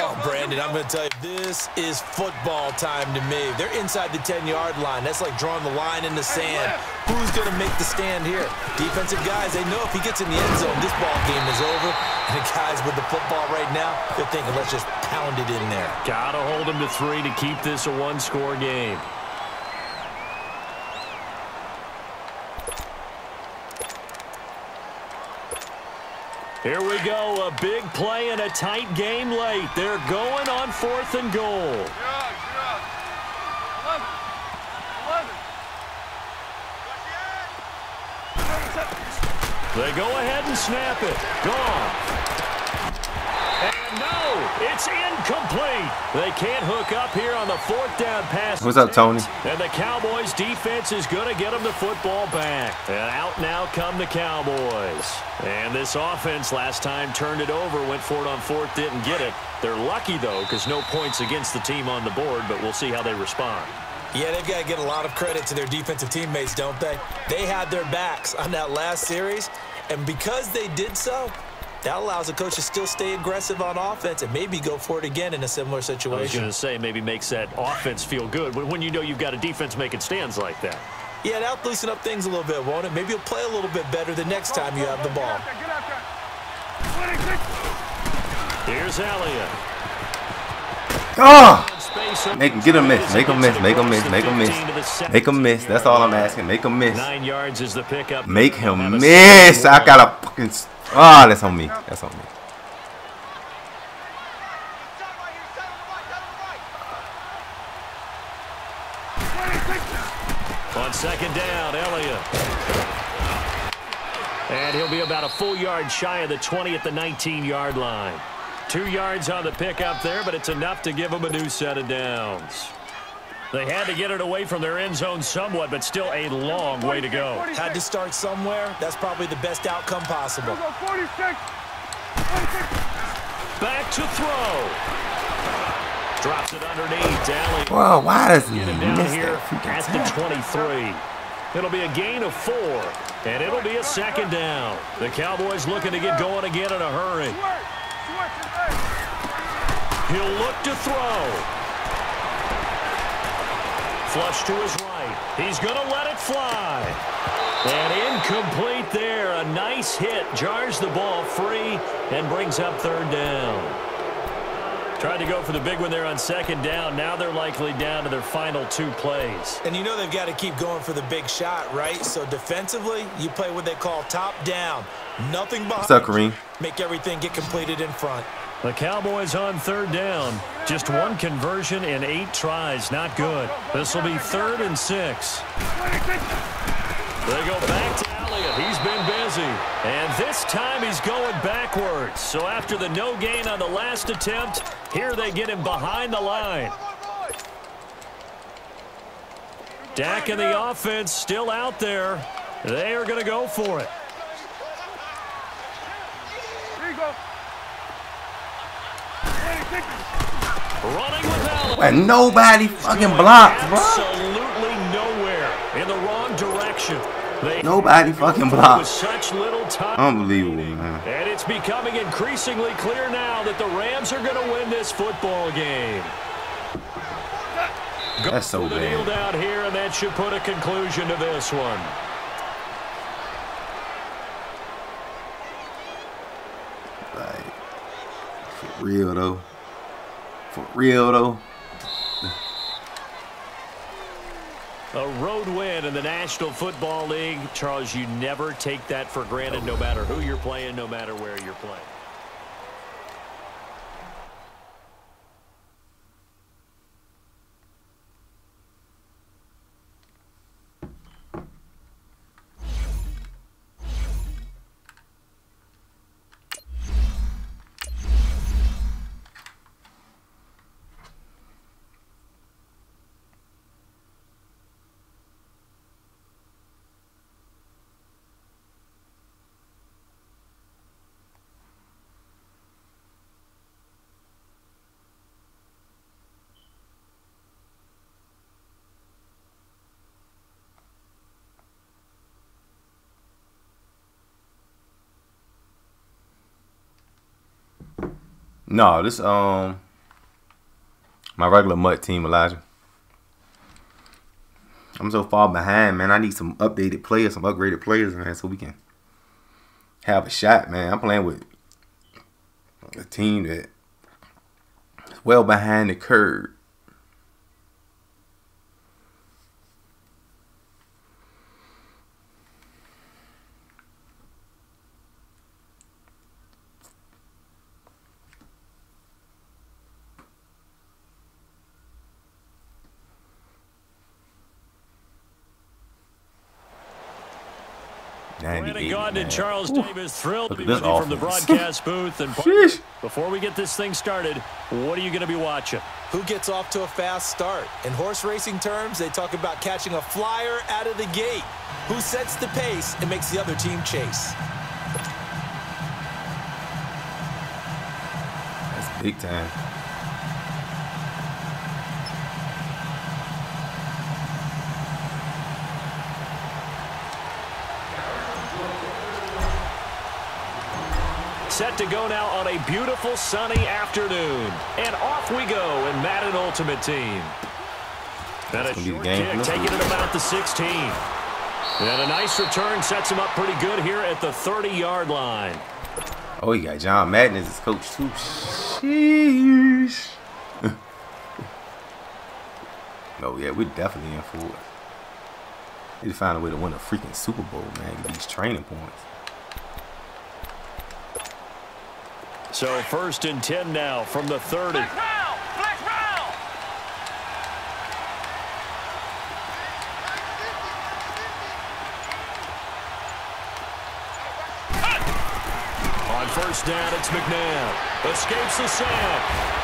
Oh, Brandon, I'm going to tell you, this is football time to me. They're inside the 10-yard line. That's like drawing the line in the sand. Who's going to make the stand here? Defensive guys, they know if he gets in the end zone, this ball game is over. And the guys with the football right now, they're thinking, let's just pound it in there. Got to hold him to 3 to keep this a one-score game. Here we go, a big play and a tight game late. They're going on 4th and goal. 11. They go ahead and snap it. Gone. And no, it's incomplete. They can't hook up here on the 4th down pass. What's up, Tony? And the Cowboys defense is going to get them the football back. And out now come the Cowboys. And this offense last time turned it over, went for it on 4th, didn't get it. They're lucky, though, because no points against the team on the board, but we'll see how they respond. Yeah, they've got to get a lot of credit to their defensive teammates, don't they? They had their backs on that last series, and because they did so, that allows the coach to still stay aggressive on offense and maybe go for it again in a similar situation. I was going to say maybe makes that offense feel good when you know you've got a defense making stands like that. Yeah, that'll loosen up things a little bit, won't it? Maybe you'll play a little bit better the next time you have the ball. Get out there. Here's Elliott. Oh! Get him miss. Make him miss. Make him miss. Make him miss. Make him miss. That's all I'm asking. Make him miss. 9 yards is the pickup. Make him miss. I got a fucking... Oh, that's on me. That's on me. On 2nd down, Elliott. And he'll be about a full yard shy of the 20 at the 19-yard line. 2 yards on the pickup there, but it's enough to give them a new set of downs. They had to get it away from their end zone somewhat, but still a long way to go. Had to start somewhere. That's probably the best outcome possible. 46. Back to throw. Drops it underneath. Elliott. Well, why does he Get him down miss here that? at the 23. It'll be a gain of 4, and it'll be a 2nd down. The Cowboys looking to get going again in a hurry. He'll look to throw. Flush to his right. He's going to let it fly. And incomplete there. A nice hit. Jars the ball free and brings up 3rd down. Tried to go for the big one there on 2nd down. Now they're likely down to their final 2 plays. And you know they've got to keep going for the big shot, right? So defensively, you play what they call top down. Nothing behind. What's up, Kareem? Make everything get completed in front. The Cowboys on 3rd down. Just 1 conversion in 8 tries. Not good. This will be 3rd and 6. They go back to Elliott. He's been busy. And this time he's going backwards. So after the no gain on the last attempt, here they get him behind the line. Dak and the offense still out there. They are going to go for it. Here you go. Running with Allen. And nobody fucking blocked, bro. Absolutely nowhere. In the wrong direction. Nobody fucking blocked. With such little time. Unbelievable, man. And it's becoming increasingly clear now that the Rams are going to win this football game. That's so the kneel bad. down here, and that should put a conclusion to this one. Like, for real though. For real though. A road win in the National Football League. Charles, you never take that for granted, no matter who you're playing, no matter where you're playing. No, this my regular MUT team, Elijah. I'm so far behind, man. I need some updated players, some upgraded players, man, so we can have a shot, man. I'm playing with a team that is well behind the curve. Brandon Gaudin and Charles Davis thrilled to be with you offense from the broadcast booth. And before we get this thing started, what are you going to be watching? Who gets off to a fast start? In horse racing terms, they talk about catching a flyer out of the gate. Who sets the pace and makes the other team chase? That's big time. Set to go now on a beautiful sunny afternoon. And off we go in Madden Ultimate Team. And a short kick taking it about the 16. And a nice return sets him up pretty good here at the 30-yard line. Oh, he got John Madden as his coach, too. Sheesh. Oh, yeah, we're definitely in for it. Need to find a way to win a freaking Super Bowl, man. Get these training points. So 1st and 10 now from the 30. Flex round. On 1st down, it's McNabb. Escapes the sack.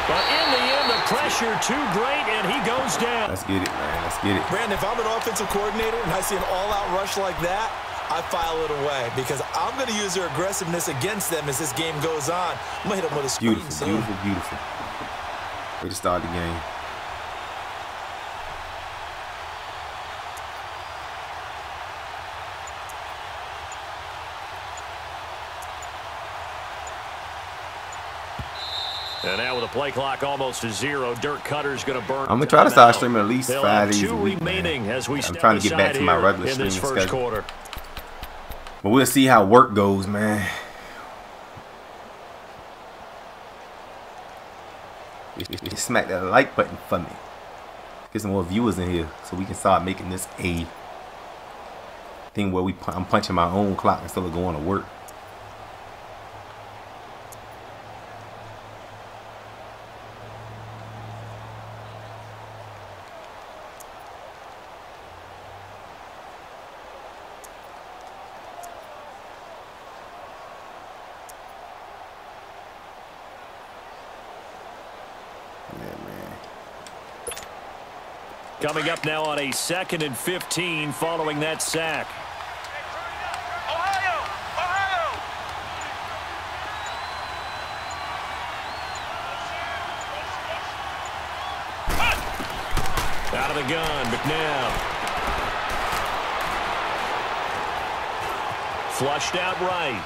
But in the end, the pressure too great, and he goes down. Let's get it, man. Let's get it. Brandon, if I'm an offensive coordinator and I see an all-out rush like that, I file it away because I'm going to use their aggressiveness against them as this game goes on. I'm going to hit them with a screen. Beautiful. Way to start the game. And now with the play clock almost to 0, Dirk Cutter's going to burn. I'm going to try to start streaming at least 5 days a week, remaining man. as we I'm trying to get back to my regular streaming schedule. Quarter. But we'll see how work goes, man. Just smack that like button for me. Get some more viewers in here so we can start making this a thing where I'm punching my own clock instead of going to work. Coming up now on a 2nd and 15 following that sack. Ohio. Out of the gun, McNabb. Flushed out right.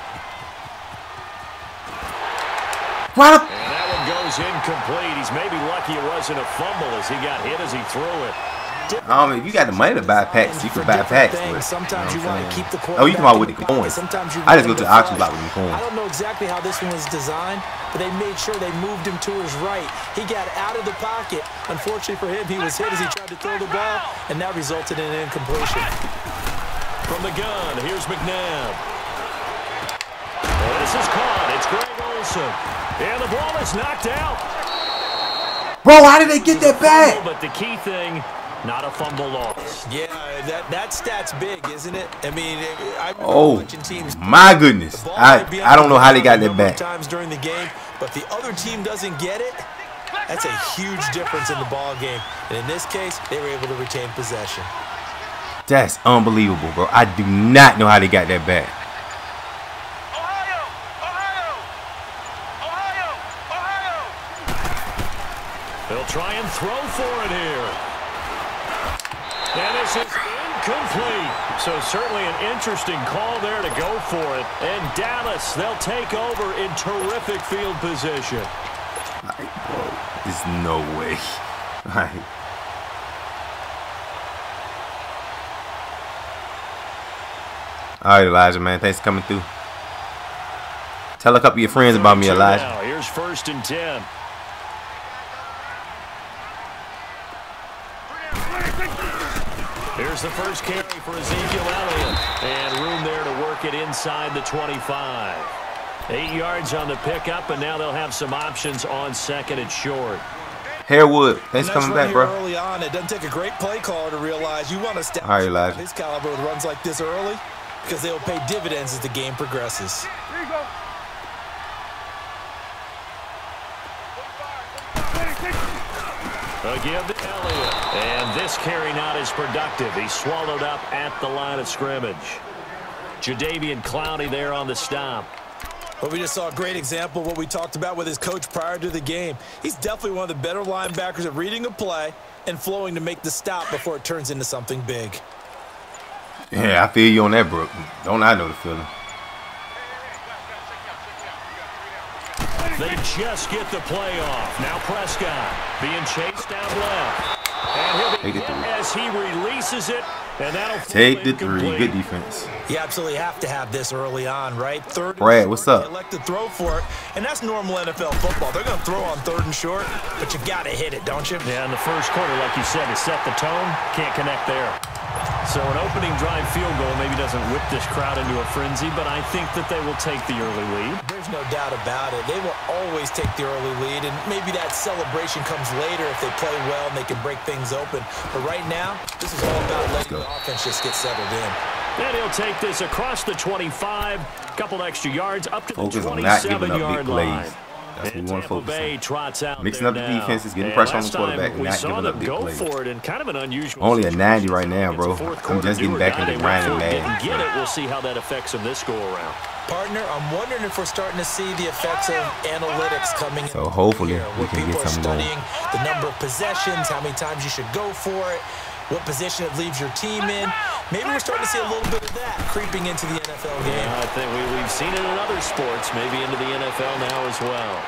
What? And that one goes incomplete. He's maybe lucky it wasn't a fumble as he got hit as he threw it. If you got the money to buy packs, you can buy packs. But, sometimes you want to keep the oh, you come out with the coins. I just go to the auction block with the coins. I don't know exactly how this one was designed, but they made sure they moved him to his right. He got out of the pocket. Unfortunately for him, he was hit as he tried to throw the ball, and that resulted in an incompletion. From the gun, here's McNabb. This is caught. It's Greg Olsen. And the ball is knocked out. Bro, how did they get that back? But the key thing, not a fumble loss. Yeah, that stat's big, isn't it? I mean, watching teams. My goodness. I don't know how they got that back. Times during the game, but the other team doesn't get it. That's a huge difference in the ball game. And in this case, they were able to retain possession. That's unbelievable, bro. I do not know how they got that back. They'll try and throw for it here. And this is incomplete. So certainly an interesting call there to go for it. And Dallas, they'll take over in terrific field position. Like, bro, there's no way. Like, all right, Elijah, man. Thanks for coming through. Tell a couple of your friends about me, Elijah. Now, here's 1st and 10. Here's the first carry for Ezekiel Elliott. And room there to work it inside the 25. 8 yards on the pickup, and now they'll have some options on 2nd and short. Harewood, thanks for coming back, bro. Early on, it doesn't take a great play caller to realize you want to step. All right, Elijah. His caliber with runs like this early because they will pay dividends as the game progresses. Here you go. Again to Elliott. And this carry not as productive. He's swallowed up at the line of scrimmage. Jadeveon Clowney there on the stop. Well, we just saw a great example of what we talked about with his coach prior to the game. He's definitely one of the better linebackers at reading a play and flowing to make the stop before it turns into something big. Yeah, I feel you on that, Brooke. Don't I know the feeling? They just get the play off. Now Prescott being chased down left. And he'll be hit as he releases it. And that'll take the 3. Good defense. You absolutely have to have this early on, right? 3rd. Brad, what's up? They elect to throw for it, and that's normal NFL football. They're going to throw on 3rd and short, but you got to hit it, don't you? Yeah, in the first quarter, like you said, to set the tone, can't connect there. So an opening drive field goal maybe doesn't whip this crowd into a frenzy, but I think that they will take the early lead. There's no doubt about it. They will always take the early lead, and maybe that celebration comes later if they play well and they can break things open. But right now, this is all about letting the offense just get settled in. And he'll take this across the 25, couple extra yards up to the focus on not giving up big 27-yard line. plays. That's what we want to focus on. Mixing up the defenses, getting pressure on the quarterback, and not giving up big plays. Kind of an unusual only a 90 right now, bro. I'm just getting back into grinding Madden. Get it. We'll see how that affects him this go around. Partner, I'm wondering if we're starting to see the effects of analytics coming in. So hopefully we can get something going. Studying the number of possessions, how many times you should go for it, what position it leaves your team in. Maybe we're starting to see a little bit of that creeping into the NFL game. Yeah, I think we've seen it in other sports, maybe into the NFL now as well.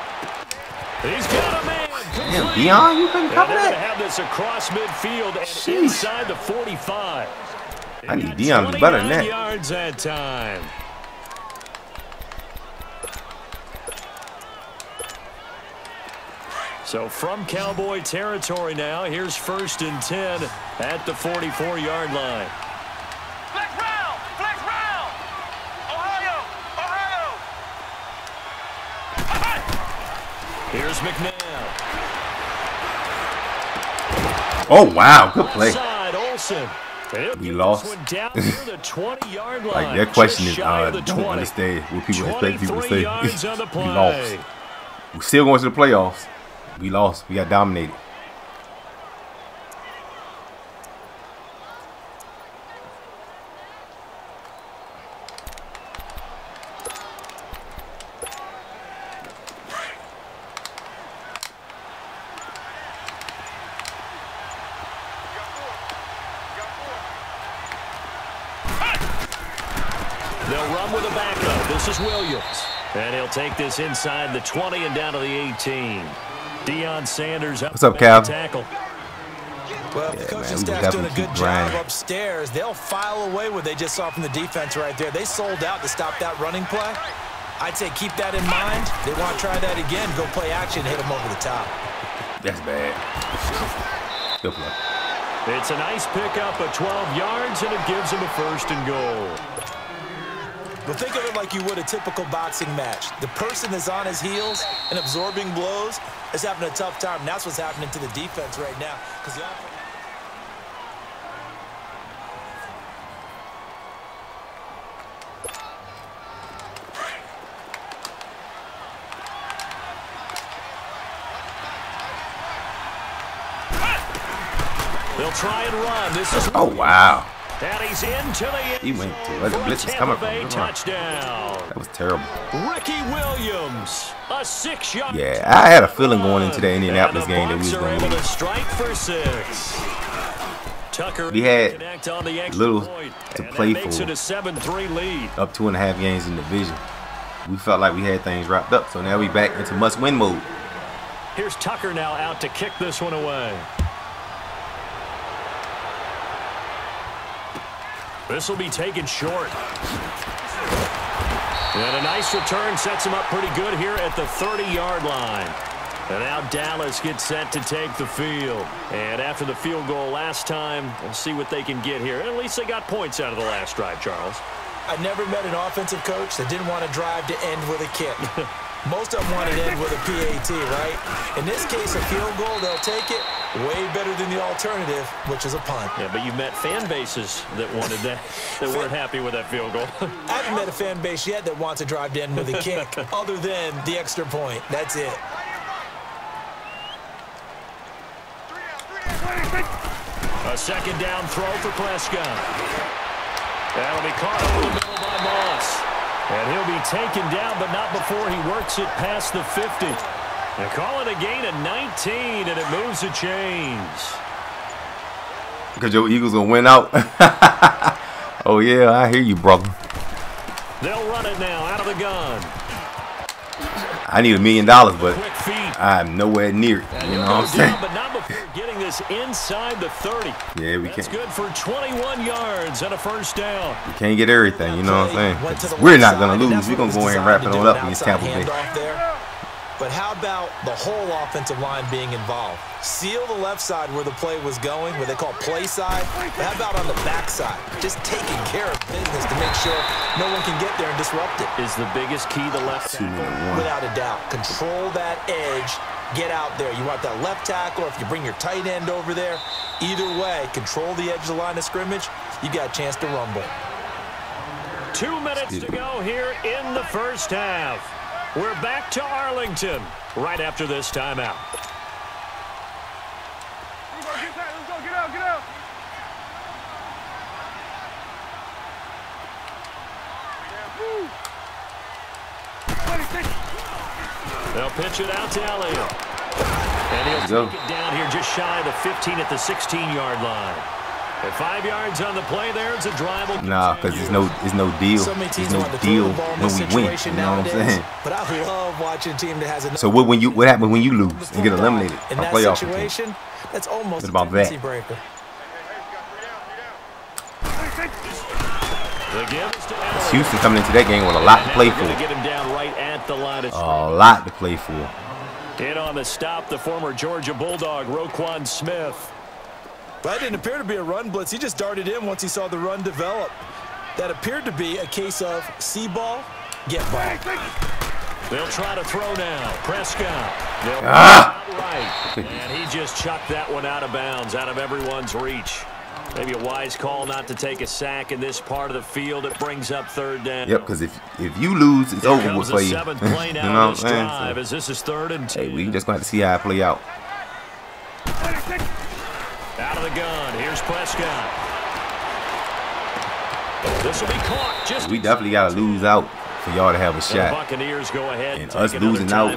He's got a man. Damn, Deion, you couldn't cover that. They're going to have this across midfield and inside the 45. I need Deion to be better than that. 29 yards that time. So from Cowboy territory now, here's 1st and 10 at the 44-yard line. Flex round! Flex round! Ohio! Ohio! Here's McNabb. Oh, wow. Good play. Olsen. We lost. Down the 20-yard line. Like, their question is, don't understand what people expect people to say. We lost. We're still going to the playoffs. We lost. We got dominated. They'll run with a backup. This is Williams. And he'll take this inside the 20 and down to the 18. Deion Sanders up. What's up, Cal? Tackle. Well, the coaching staff's doing a good job upstairs. They'll file away what they just saw from the defense right there. They sold out to stop that running play. I'd say keep that in mind. They want to try that again. Go play action, hit them over the top. That's bad. Good play. It's a nice pickup of 12 yards, and it gives them a 1st and goal. Well, think of it like you would a typical boxing match. The person that's on his heels and absorbing blows is having a tough time. And that's what's happening to the defense right now. Because they'll try and run. This is wow. And he's into the end. He went to where the blitz is coming from. Touchdown. That was terrible. Ricky Williams, a 6-yard. Yeah, I had a feeling going into the Indianapolis game that we was going to lose. Strike for 6. Tucker we had little to play for. Makes it a 7-3 lead. Up 2.5 games in the division. We felt like we had things wrapped up, so now we back into must-win mode. Here's Tucker now out to kick this one away. This will be taken short. And a nice return sets him up pretty good here at the 30-yard line. And now Dallas gets set to take the field. And after the field goal last time, we'll see what they can get here. At least they got points out of the last drive, Charles. I never met an offensive coach that didn't want to drive to end with a kick. Most of them want to end with a PAT, right? In this case, a field goal, they'll take it. Way better than the alternative, which is a punt. Yeah, but you met fan bases that wanted that, that weren't happy with that field goal. I haven't met a fan base yet that wants to drive to end with a kick, other than the extra point. That's it. A second down throw for Prescott. That'll be caught over the middle by Moss. And he'll be taken down, but not before he works it past the 50. And call it a gain of 19, and it moves the chains. Because your Eagles will win out. Oh, yeah, I hear you, brother. They'll run it now out of the gun. I need $1 million, but I'm nowhere near it. You know what I'm saying? But not before getting this inside the 30. Yeah, we That's can't. good for 21 yards and a first down. We can't get everything, you know what I'm saying? We're not going to lose. We're going to go ahead and wrap it on up against Tampa Bay. But how about the whole offensive line being involved? Seal the left side where the play was going, where they call play side. But how about on the back side? Just taking care of business to make sure no one can get there and disrupt it. Is the biggest key the left tackle? Without a doubt. Control that edge. Get out there. You want that left tackle, or if you bring your tight end over there, either way, control the edge of the line of scrimmage. You got a chance to rumble. 2 minutes to go here in the first half. We're back to Arlington right after this timeout. Let's go, get out, get out. They'll pitch it out to Elliott. And he'll take it down here just shy of the 15 at the 16-yard line. And 5 yards on the play there. It's a drive. Nah, because there's no deal. There's no deal when we win. You know what I'm saying? But I love watching a team that has a. So what happens when you lose and get eliminated? In that playoff situation, that's almost a tendency breaker. It's Houston coming into that game with a lot to play for. Get him down right at the line of a lot to play for. In on the stop, the former Georgia Bulldog, Roquan Smith. That didn't appear to be a run blitz. He just darted in once he saw the run develop. That appeared to be a case of see ball, get ball. They'll try to throw now. Prescott. Right. And he just chucked that one out of bounds, out of everyone's reach. Maybe a wise call not to take a sack in this part of the field. It brings up third down. Yep, because if you lose, it's over with for you. Seventh play now you know this drive, so, as this is 3rd and 10. Hey, we just going to see how it play out. Out of the gun. Here's Prescott. This will be caught. Just we definitely got to lose out for y'all to have a shot. The Buccaneers go ahead and us losing out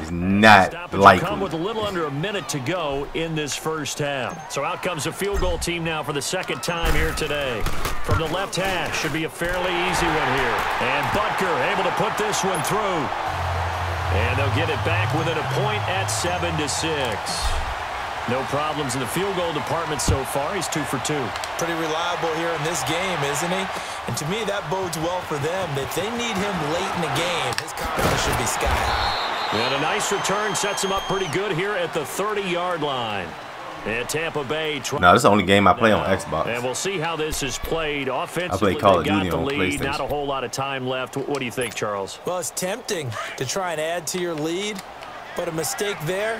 is not likely. Come with a little under a minute to go in this first half. So out comes a field goal team now for the second time here today. From the left hash, should be a fairly easy one here. And Butker able to put this one through. And they'll get it back within a point at 7-6. No problems in the field goal department so far. He's 2 for 2. Pretty reliable here in this game, isn't he? And to me, that bodes well for them. If they need him late in the game, his confidence should be sky high. And a nice return sets him up pretty good here at the 30-yard line. And Tampa Bay. No, this is the only game I play on Xbox. And we'll see how this is played. Offensively, I play Call of Duty on PlayStation. Not a whole lot of time left. What do you think, Charles? Well, it's tempting to try and add to your lead, but a mistake there,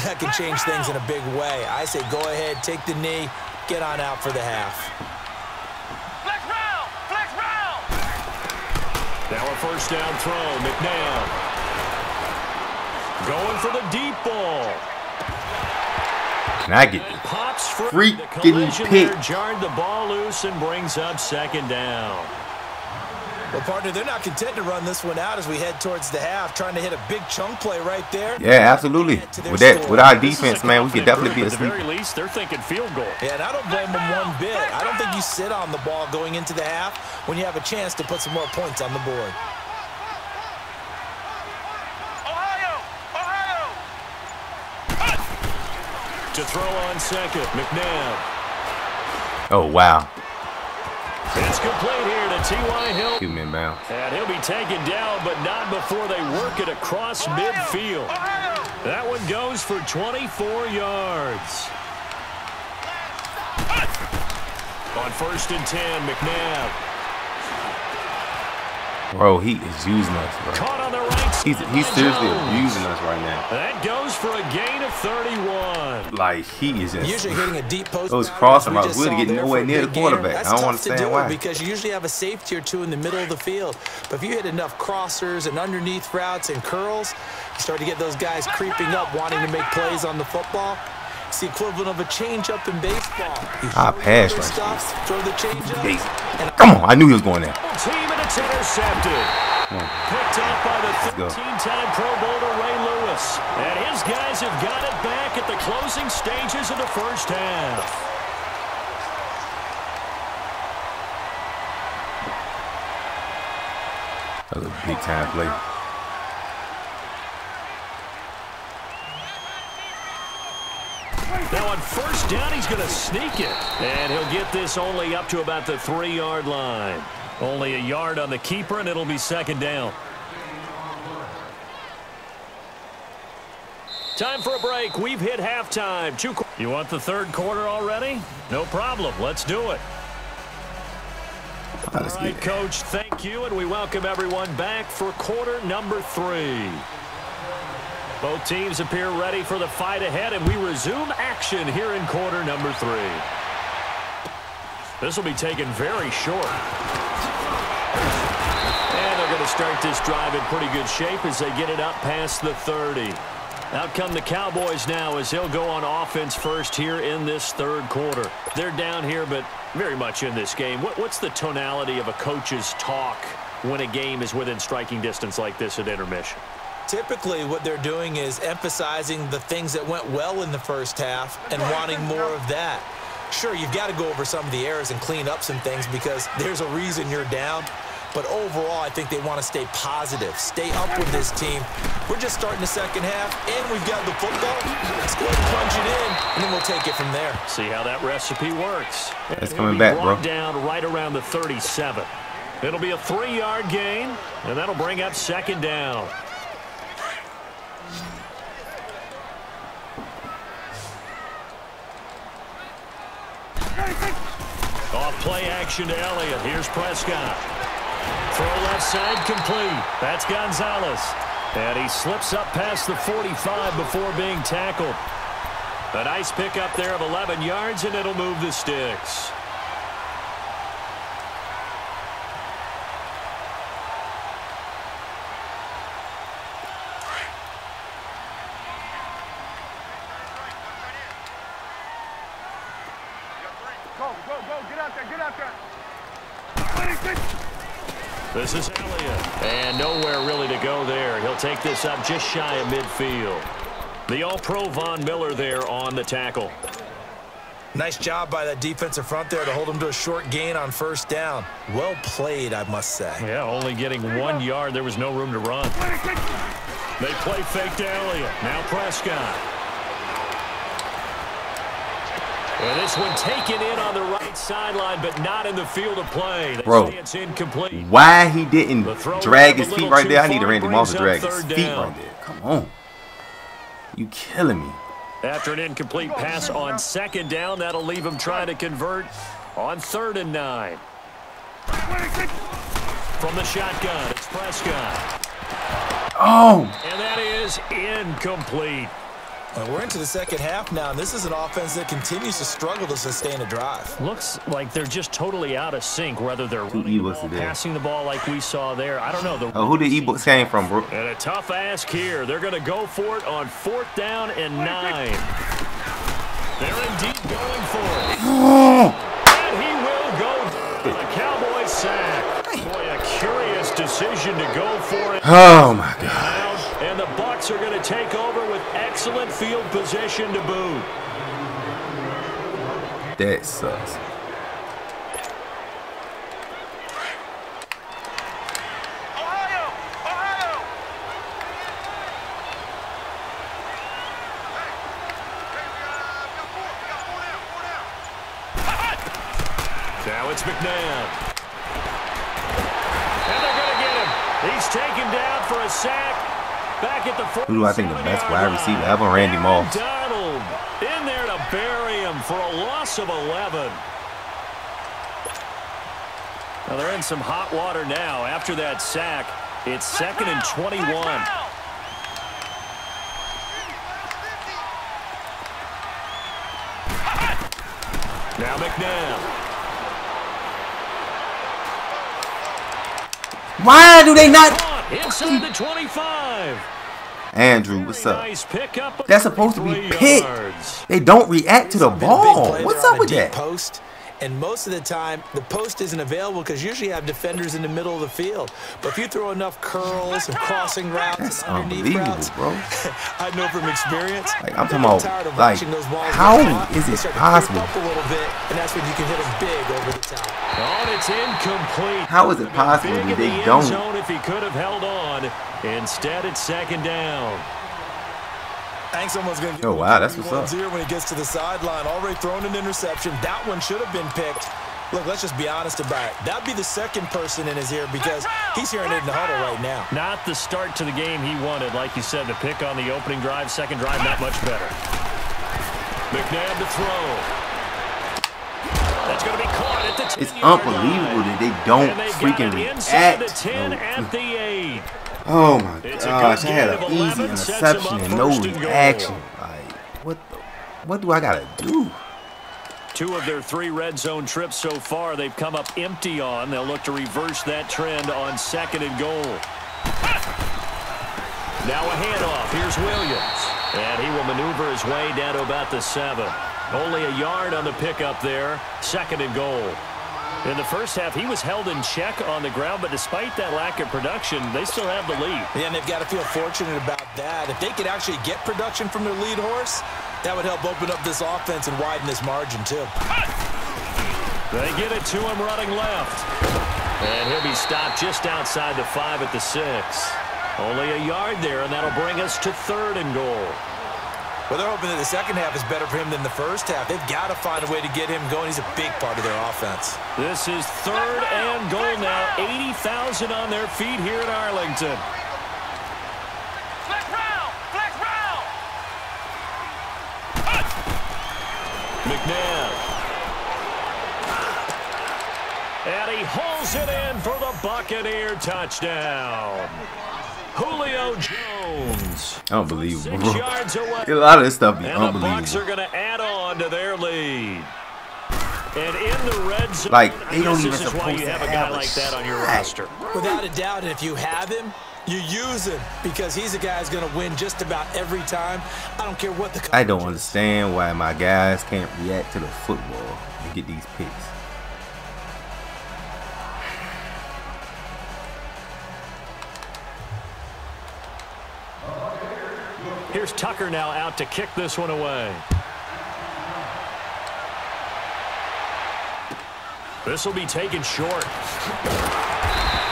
that can change things in a big way. I say go ahead, take the knee, get on out for the half. Flex round! Now a first down throw, McNair. Going for the deep ball. Can I get pops freaking pick? Jarred the ball loose and brings up second down. Well, partner, they're not content to run this one out as we head towards the half, trying to hit a big chunk play right there. Yeah, absolutely. With our defense, man, we could definitely be a sleeper. At the very least, they're thinking field goal. Yeah, and I don't blame them one bit. I don't think you sit on the ball going into the half when you have a chance to put some more points on the board. Ohio! To throw on second, McNabb. Oh, wow. It's complete here to T.Y. Hill. Keep him in bounds. And he'll be taken down, but not before they work it across midfield. That one goes for 24 yards. On 1st and 10, McNabb. Bro, he is using us, bro. Caught on the right side. He's seriously abusing us right now. That goes for a gain of 31. Like, he is just... Usually hitting a deep post. Those crossing routes really getting nowhere near the quarterback. I don't understand why. Because you usually have a safety or two in the middle of the field. But if you hit enough crossers and underneath routes and curls, you start to get those guys creeping up, wanting to make plays on the football. It's the equivalent of a change-up in baseball. Pass right stuff, throw the change-up. Come on, I knew he was going there. Team and it's intercepted. Picked up by the 13-time Pro Bowler Ray Lewis. And his guys have got it back at the closing stages of the first half. That was a big-time play. Now on 1st down, he's going to sneak it. And he'll get this only up to about the 3-yard line. Only a yard on the keeper, and it'll be 2nd down. Time for a break. We've hit halftime. You want the 3rd quarter already? No problem. Let's do it. All right, Coach, thank you, and we welcome everyone back for quarter number 3. Both teams appear ready for the fight ahead, and we resume action here in quarter number 3. This will be taken very short. And they're going to start this drive in pretty good shape as they get it up past the 30. Out come the Cowboys now as he'll go on offense first here in this 3rd quarter. They're down here, but very much in this game. What's the tonality of a coach's talk when a game is within striking distance like this at intermission? Typically, what they're doing is emphasizing the things that went well in the first half and wanting more of that. Sure, you've got to go over some of the errors and clean up some things because there's a reason you're down. But overall, I think they want to stay positive, stay up with this team. We're just starting the second half, and we've got the football. Let's go ahead and punch it in, and then we'll take it from there. See how that recipe works. It's coming back, bro. Down right around the 37. It'll be a 3-yard gain, and that'll bring up 2nd down. Off play action to Elliott. Here's Prescott. Throw left side complete. That's Gonzalez. And he slips up past the 45 before being tackled. A nice pickup there of 11 yards, and it'll move the sticks. This is Elliott. And nowhere really to go there. He'll take this up just shy of midfield. The All-Pro Von Miller there on the tackle. Nice job by that defensive front there to hold him to a short gain on 1st down. Well played, I must say. Yeah, only getting 1 yard. There was no room to run. They play fake to Elliott. Now Prescott. And this one taken in on the right sideline, but not in the field of play. They Bro, say it's incomplete. Why he didn't drag his feet right there? I need to Randy Moss to drag his feet right there. Come on. You killing me. After an incomplete pass on 2nd down, that'll leave him trying to convert on 3rd and 9. From the shotgun, it's Prescott. Oh! And that is incomplete. We're into the second half now, and this is an offense that continues to struggle to sustain a drive. Looks like they're just totally out of sync, whether they're running the ball, passing the ball like we saw there. I don't know. Who the e-books came from, bro? And a tough ask here. They're going to go for it on 4th down and 9. They're indeed going for it. And he will go for the Cowboys sack. Boy, a curious decision to go for it. Oh, my God. And the Bucs are going to take over with excellent field position to boot. That sucks. It's McNabb. And they're going to get him. He's taken down for a sack. Back at the 47-yard line. Who do I think the best wide receiver ever? Randy Moss. Donald in there to bury him for a loss of 11. Well, they're in some hot water now after that sack. It's 2nd and 21. Now McNabb. Why do they not? Inside the 25. Andrew, what's up? Nice pickup. That's supposed to be picked. They don't react to the ball. What's up with that? Post. And most of the time, the post isn't available because usually you have defenders in the middle of the field. But if you throw enough curls and crossing routes That's and underneath unbelievable, routes, bro. I know from experience. Like, I'm talking about, like, how is it possible? Up a little bit, and that's when you can hit them big over the top. Oh, and it's incomplete. How is it possible that they don't? If he could have held on, instead it's 2nd down. I think someone's going to Oh, wow, that's what's up. When he gets to the sideline, already thrown an interception. That one should have been picked. Look, let's just be honest about it. That'd be the second person in his ear because he's hearing it in the huddle right now. Not the start to the game he wanted. Like you said, the pick on the opening drive, second drive, not much better. McNabb to throw. That's going to be caught at the 10-yard line. It's unbelievable that they don't freaking react. The 10 at the 8. Oh my gosh, I had an easy interception and no reaction. Like, what do I gotta do? 2 of their 3 red zone trips so far, they've come up empty on. They'll look to reverse that trend on 2nd and goal. Now a handoff. Here's Williams. And he will maneuver his way down to about the 7. Only a yard on the pickup there. 2nd and goal. In the first half, he was held in check on the ground, but despite that lack of production, they still have the lead. Yeah, and they've got to feel fortunate about that. If they could actually get production from their lead horse, that would help open up this offense and widen this margin, too. They get it to him running left. And he'll be stopped just outside the 5 at the 6. Only a yard there, and that'll bring us to 3rd and goal. Well, they're hoping that the second half is better for him than the first half. They've got to find a way to get him going. He's a big part of their offense. This is 3rd and goal now. 80,000 on their feet here in Arlington. Flex round! Flex round! McNabb. And he hauls it in for the Buccaneer touchdown. Julio Jones. Unbelievable. 6 yards away. A lot of this stuff be and unbelievable. The Bucs are going to add on to their lead. And in the red zone, like, they don't even this is why you have a guy like that on your roster. Without a doubt, and if you have him, you use him because he's a guy who's going to win just about every time. I don't care what the. I don't understand why my guys can't react to the football and get these picks. Here's Tucker now out to kick this one away. This will be taken short.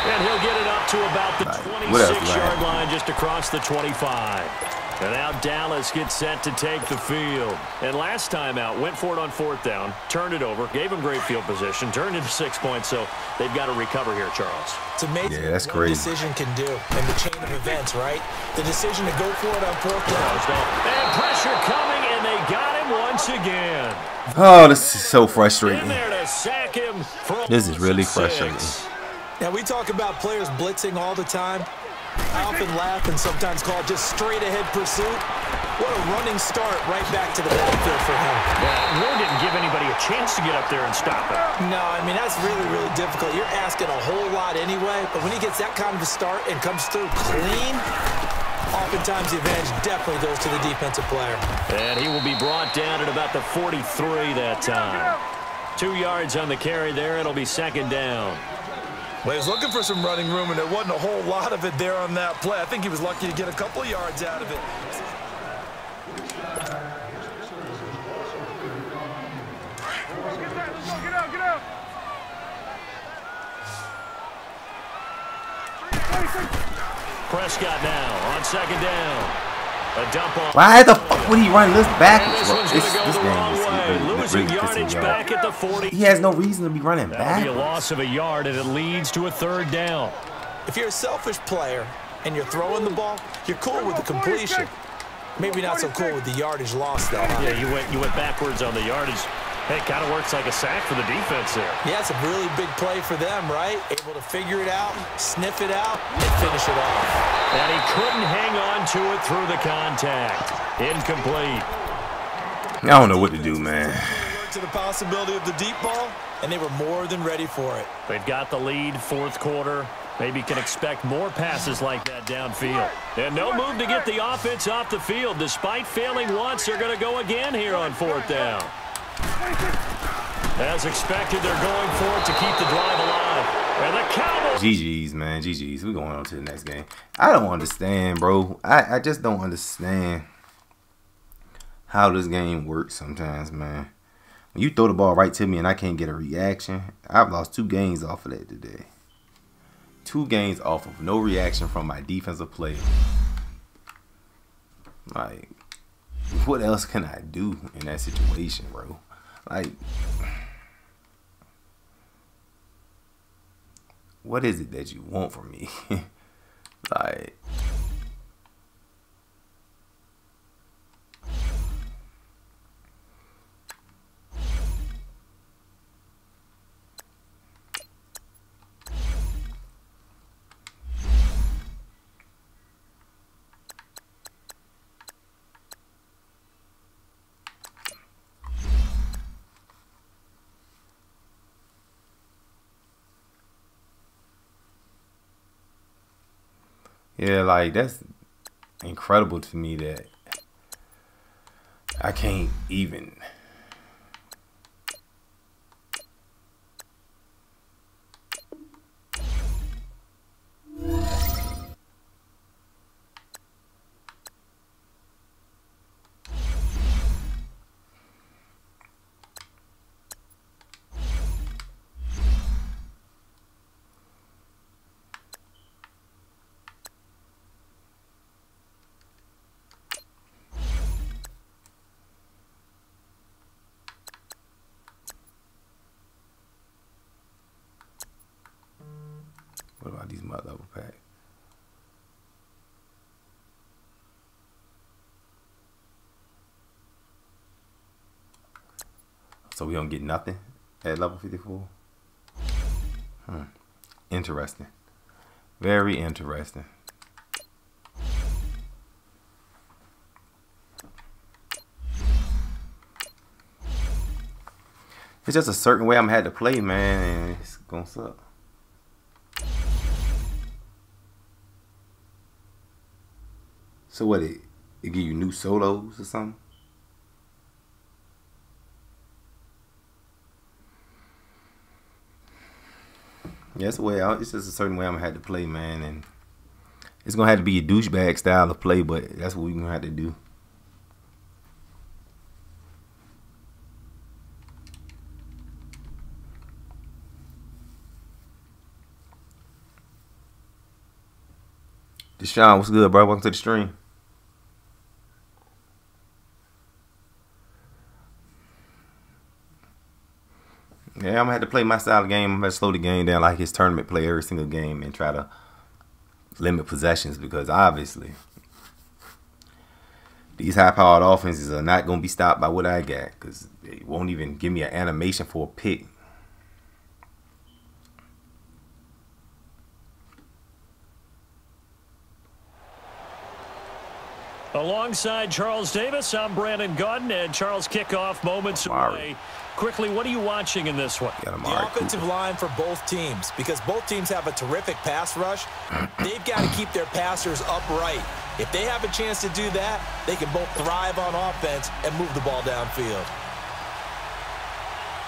And he'll get it up to about the 26-yard line just across the 25. And now Dallas gets set to take the field. And last time out, went for it on 4th down, turned it over, gave him great field position, turned into 6 points, so they've got to recover here, Charles. It's amazing that's what crazy. a decision can do in the chain of events, right? The decision to go for it on 4th down. And pressure coming, and they got him once again. Oh, this is so frustrating. In there to sack him for This is really frustrating. Now, we talk about players blitzing all the time. I often laugh and sometimes call it just straight-ahead pursuit. What a running start right back to the backfield for him. Yeah, Ward didn't give anybody a chance to get up there and stop it. No, I mean, that's really, really difficult. You're asking a whole lot anyway, but when he gets that kind of a start and comes through clean, oftentimes the advantage definitely goes to the defensive player. And he will be brought down at about the 43 that time. 2 yards on the carry there. It'll be 2nd down. Well, he was looking for some running room, and there wasn't a whole lot of it there on that play. I think he was lucky to get a couple of yards out of it. Let's go, get out, get out! Prescott now on 2nd down. A dump off. Why the fuck would he run this backwards? This Bro? one's This going to go the wrong way. really Losing pissing yardage me back off. at the 40. He has no reason to be running That'll be a backwards. loss of a yard, and it leads to a 3rd down. If you're a selfish player and you're throwing the ball, you're cool with the completion. Maybe not so cool with the yardage loss, though. Huh? Yeah, you went backwards on the yardage. Hey, it kind of works like a sack for the defense there. Yeah, it's a really big play for them, right? Able to figure it out, sniff it out, and finish it off. And he couldn't hang on to it through the contact. Incomplete. I don't know what to do, man. To the possibility of the deep ball, and they were more than ready for it. They've got the lead, 4th quarter. Maybe can expect more passes like that downfield. And no move to get the offense off the field. Despite failing once, they're going to go again here on 4th down. As expected, they're going for it to keep the drive alive. And the Cowboys. GG's, man. GG's. We're going on to the next game. I don't understand, bro. I just don't understand how this game works sometimes, man. When you throw the ball right to me and I can't get a reaction, I've lost 2 games off of that today. 2 games off of no reaction from my defensive player. Like, what else can I do in that situation, bro? Like, what is it that you want from me? Like, yeah, like, that's incredible to me that I can't even. What about these MUT level pack? So we don't get nothing at level 54? Interesting. Very interesting. It's just a certain way I'm had to play, man, and it's gonna suck. So what, it give you new solos or something? Yeah, it's just a certain way I'm gonna have to play, man, and it's gonna have to be a douchebag style of play, but that's what we're gonna have to do. Deshaun, what's good, bro? Welcome to the stream. Yeah, I'm gonna have to play my style of game. I'm gonna slow the game down like his tournament play every single game and try to limit possessions, because obviously these high-powered offenses are not gonna be stopped by what I got, because they won't even give me an animation for a pick. Alongside Charles Davis, I'm Brandon Gaudin, and Charles, kickoff moments away. Quickly, what are you watching in this one? The offensive line for both teams, because both teams have a terrific pass rush. They've got to keep their passers upright. If they have a chance to do that, they can both thrive on offense and move the ball downfield.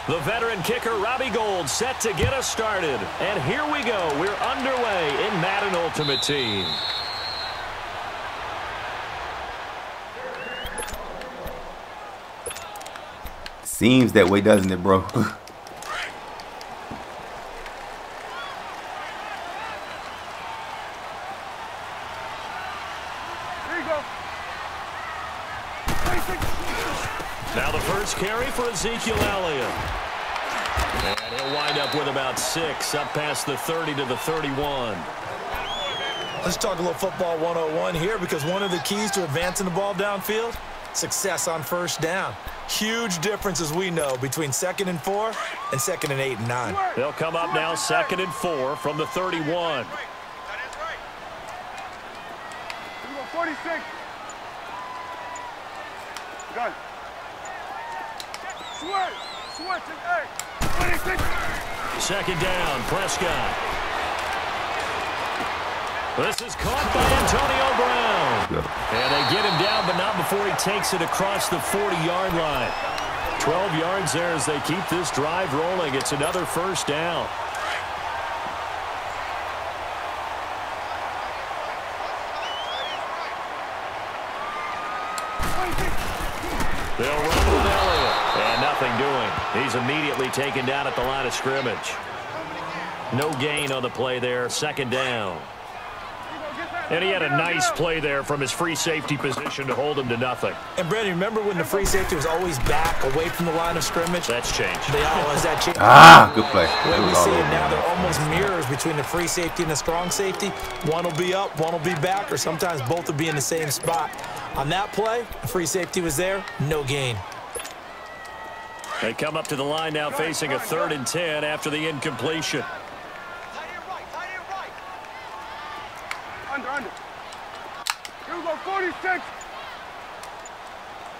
The veteran kicker, Robbie Gould, set to get us started. And here we go. We're underway in Madden Ultimate Team. Seems that way, doesn't it, bro? There you go. Now the first carry for Ezekiel Elliott. And he'll wind up with about 6, up past the 30 to the 31. Let's talk a little football 101 here, because one of the keys to advancing the ball downfield, success on first down. Huge difference, as we know, between 2nd and 4 and 2nd and 8 and 9. They'll come up now 2nd and 4 from the 31. 46. Gun. Switch, and 26. 2nd down, Prescott. This is caught by Antonio Brown. And they get him down, but not before he takes it across the 40-yard line. 12 yards there as they keep this drive rolling. It's another first down. They'll run with Elliott. And nothing doing. He's immediately taken down at the line of scrimmage. No gain on the play there. 2nd down. And he had a nice play there from his free safety position to hold him to nothing. And, Brandon, remember when the free safety was always back away from the line of scrimmage? That's changed. They always that changed. Good play. The way we see it now, they're almost mirrors between the free safety and the strong safety. One will be up, one will be back, or sometimes both will be in the same spot. On that play, the free safety was there, no gain. They come up to the line now facing a 3rd and 10 after the incompletion. Under. Here we go, 46.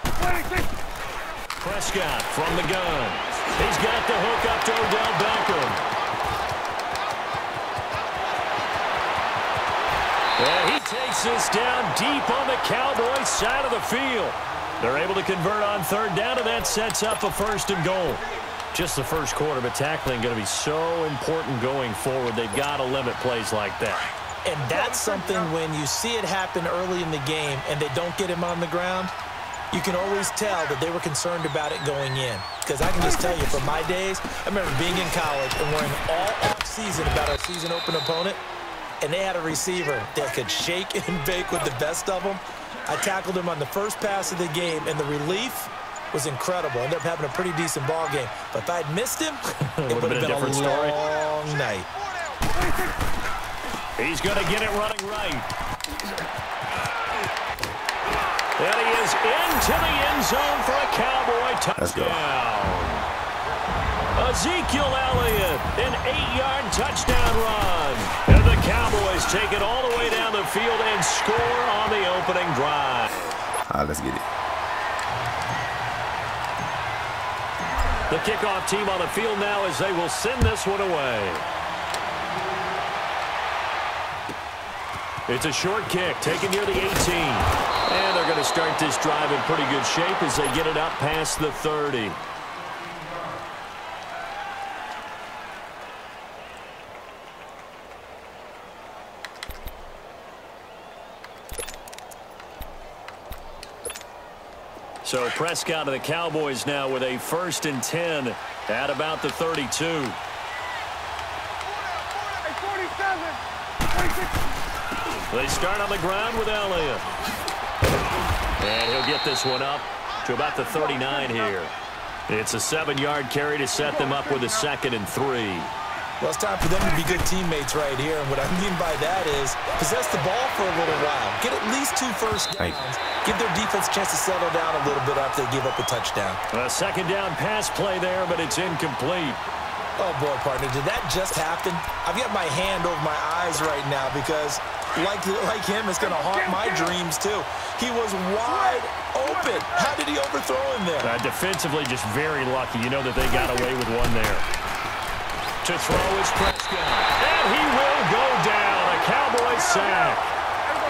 26. Prescott from the gun. He's got the hook up to Odell Beckham. And he takes this down deep on the Cowboys side of the field. They're able to convert on 3rd down, and that sets up a 1st and goal. Just the first quarter, but tackling going to be so important going forward. They've got to limit plays like that. And that's something when you see it happen early in the game and they don't get him on the ground, you can always tell that they were concerned about it going in. Because I can just tell you, from my days, I remember being in college and worrying all off-season about our season open opponent, and they had a receiver that could shake and bake with the best of them. I tackled him on the first pass of the game, and the relief was incredible. I ended up having a pretty decent ball game. But if I'd missed him, it would have been a long night. He's going to get it running right. And he is into the end zone for a Cowboy touchdown. Ezekiel Elliott, an 8-yard touchdown run. And the Cowboys take it all the way down the field and score on the opening drive. Let's get it. The kickoff team on the field now as they will send this one away. It's a short kick taken near the 18. And they're going to start this drive in pretty good shape as they get it up past the 30. So Prescott of the Cowboys now with a 1st and 10 at about the 32. 47. 26. They start on the ground with Elliott. And he'll get this one up to about the 39 here. It's a 7-yard carry to set them up with a 2nd and 3. Well, it's time for them to be good teammates right here. And what I mean by that is possess the ball for a little while. Get at least 2 first downs. Give their defense a chance to settle down a little bit after they give up a touchdown. A 2nd down pass play there, but it's incomplete. Oh, boy, partner, did that just happen? I've got my hand over my eyes right now because, like him, it's going to haunt my dreams, too. He was wide open. How did he overthrow him there? Defensively, just very lucky. You know that they got away with one there. To throw is Prescott. And he will go down. A Cowboys sack.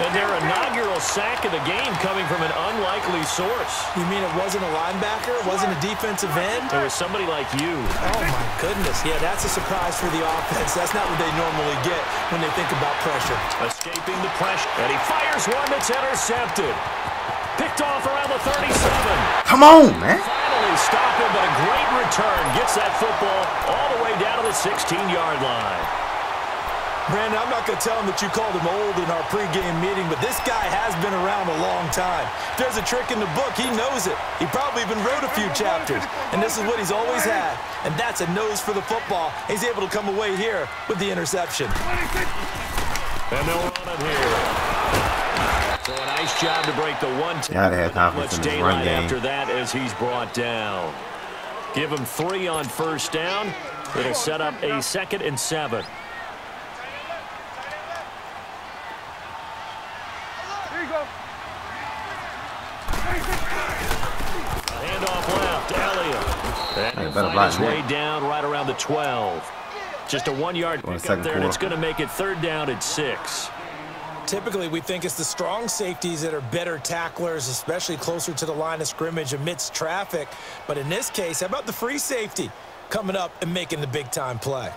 And their inaugural sack of the game coming from an unlikely source. You mean it wasn't a linebacker? It wasn't a defensive end? It was somebody like you. Oh, my goodness. Yeah, that's a surprise for the offense. That's not what they normally get when they think about pressure. Escaping the pressure. And he fires one that's intercepted. Picked off around the 37. Come on, man. Finally stopped him, but a great return. Gets that football all the way down to the 16-yard line. Brandon, I'm not going to tell him that you called him old in our pregame meeting, but this guy has been around a long time. If there's a trick in the book, he knows it. He probably even wrote a few chapters, and this is what he's always had, and that's a nose for the football. He's able to come away here with the interception. And they'll run it here. So a nice job to break the one. Gotta have confidence in this run game. After that, as he's brought down. Give him 3 on first down. It'll set up a 2nd and 7. Handoff left, Elliott. And he'll find his way down right around the 12. Just a 1-yard pickup there, and it's going to make it 3rd down and 6. Typically, we think it's the strong safeties that are better tacklers, especially closer to the line of scrimmage amidst traffic. But in this case, how about the free safety coming up and making the big-time play?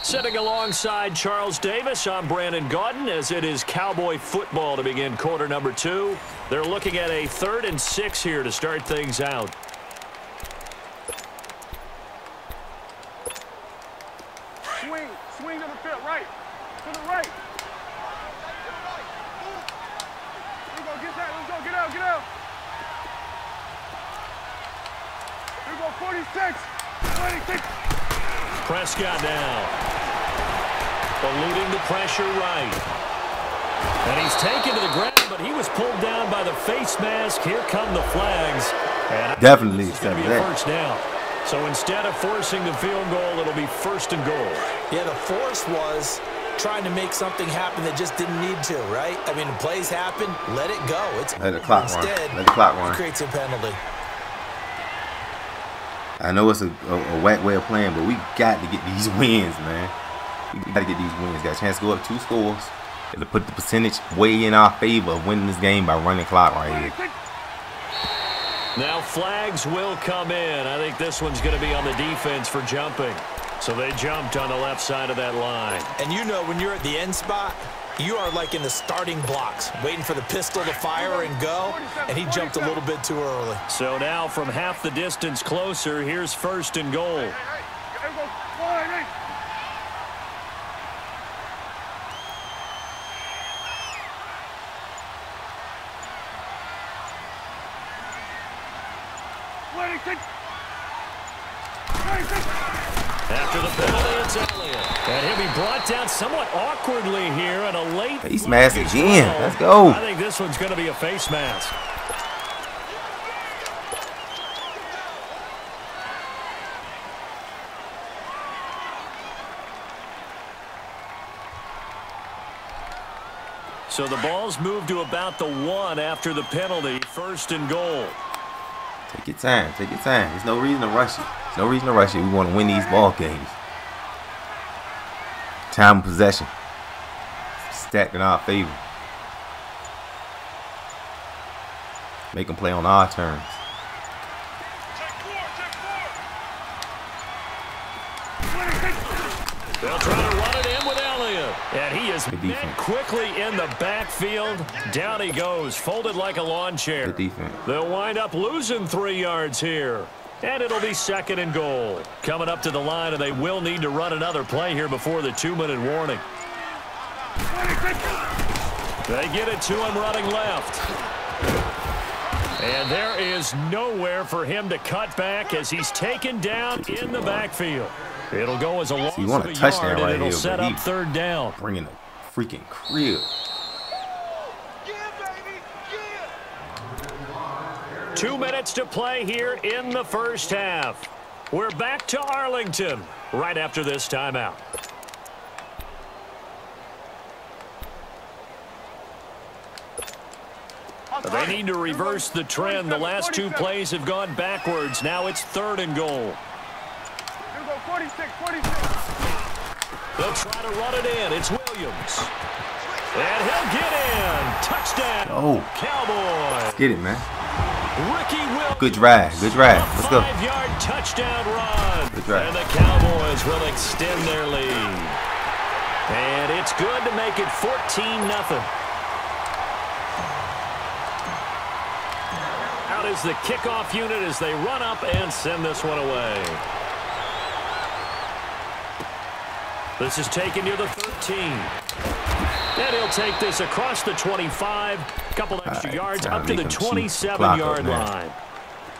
Sitting alongside Charles Davis, I'm Brandon Gaudin, as it is Cowboy football to begin quarter number 2. They're looking at a 3rd and 6 here to start things out. Swing to the field, right. To the right. Here we go, get that, let's go, get out. Here we go, 46. Prescott now. Eluding the pressure right. And he's taken to the ground, but he was pulled down by the face mask. Here come the flags. And definitely it's going to be a first down. So instead of forcing the field goal, it'll be 1st and goal. Yeah, the force was trying to make something happen that just didn't need to, right? I mean, plays happen, let it go. Let the clock run. Let the clock run. It creates a penalty. I know it's a whack way of playing, but we got to get these wins, man. We got to get these wins. Got a chance to go up 2 scores. It'll put the percentage way in our favor of winning this game by running clock right here. Now flags will come in. I think this one's going to be on the defense for jumping. So they jumped on the left side of that line. And you know when you're at the end spot, you are like in the starting blocks, waiting for the pistol to fire and go, and he jumped a little bit too early. So now from half the distance closer, here's 1st and goal. After the penalty, it's Elliott. And he'll be brought down somewhat awkwardly here in a late face mask again. Let's go. I think this one's going to be a face mask. So the ball's moved to about the 1 after the penalty. 1st and goal. Take your time. Take your time. There's no reason to rush it. There's no reason to rush it. We want to win these ball games. Time of possession. Stacked in our favor. Make them play on our terms. They'll try to run it in with Elliott. And he is met quickly in the backfield. Down he goes, folded like a lawn chair. Good defense. They'll wind up losing 3 yards here. And it'll be 2nd and goal. Coming up to the line, and they will need to run another play here before the 2-minute warning. They get it to him running left. And there is nowhere for him to cut back as he's taken down in the backfield. It'll go as a loss of a yard, and it'll set up 3rd down. Bringing a freaking crib. 2 minutes to play here in the first half. We're back to Arlington right after this timeout. They need to reverse the trend. The last 2 plays have gone backwards. Now it's 3rd and goal. 46. They'll try to run it in. It's Williams. And he'll get in. Touchdown. Oh, Cowboys. Let's get it, man. Ricky Williams. Good drive. Good drive. Let's go. 5-yard touchdown run. Good drive. And the Cowboys will extend their lead. And it's good to make it 14-0. Out is the kickoff unit as they run up and send this one away. This is taken near the 13. And he'll take this across the 25. A couple extra yards up to the 27-yard line.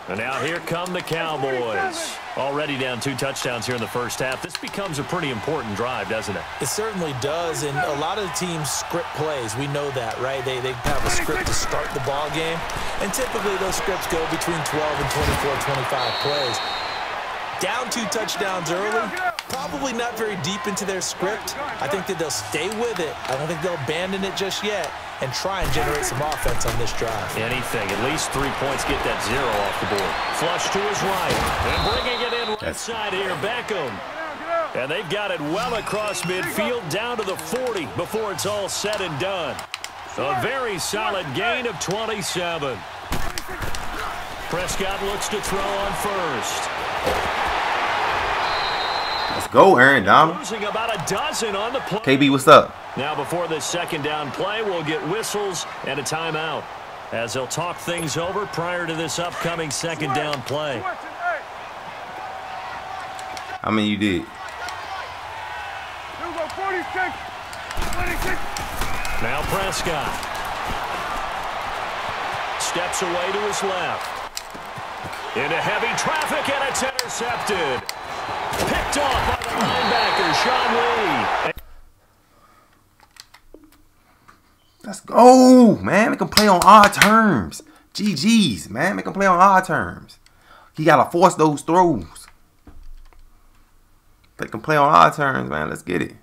And now here come the Cowboys. Already down 2 touchdowns here in the first half. This becomes a pretty important drive, doesn't it? It certainly does, and a lot of the teams script plays. We know that, right? They have a script to start the ball game, and typically those scripts go between 12 and 24, 25 plays. Down 2 touchdowns early, probably not very deep into their script. I think that they'll stay with it. I don't think they'll abandon it just yet and try and generate some offense on this drive. Anything, at least 3 points, get that 0 off the board. Flush to his right, and bringing it in right side here, Beckham. And they've got it well across midfield, down to the 40 before it's all said and done. A very solid gain of 27. Prescott looks to throw on first. Let's go, Aaron Donald. Losing about a dozen on the play. KB, what's up? Now before this second down play, we'll get whistles and a timeout as they'll talk things over prior to this upcoming second down play. How many you did? 46, 26. Now Prescott steps away to his left. Into heavy traffic, and it's intercepted. Picked off by the linebacker, Sean Lee. Let's go, man. Make him play on odd terms. GG's, man. Make him play on odd terms. He got to force those throws. Make him play on odd terms, man. Let's get it.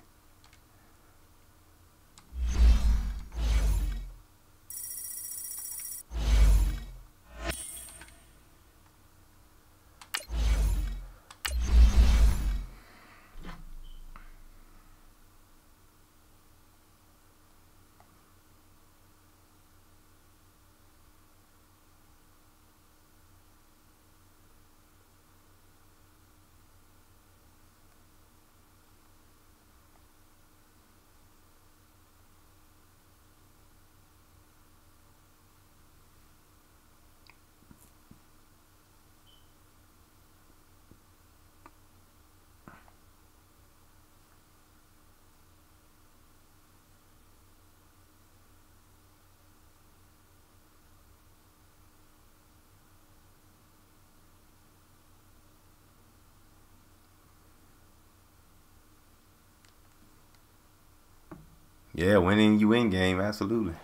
Yeah, winning you win game, absolutely.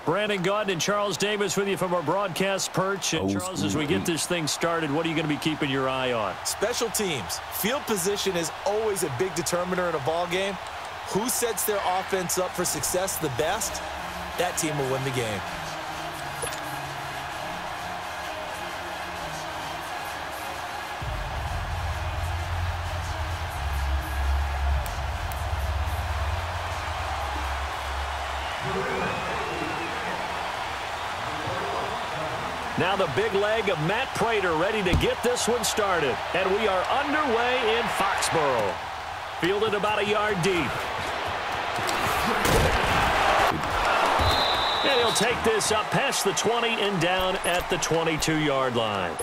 Brandon Gaudin and Charles Davis with you from our broadcast perch. And Charles, as we get this thing started, what are you going to be keeping your eye on? Special teams. Field position is always a big determiner in a ball game. Who sets their offense up for success the best? That team will win the game. Now the big leg of Matt Prater ready to get this one started. And we are underway in Foxborough. Fielded about a yard deep. And he'll take this up past the 20 and down at the 22-yard line.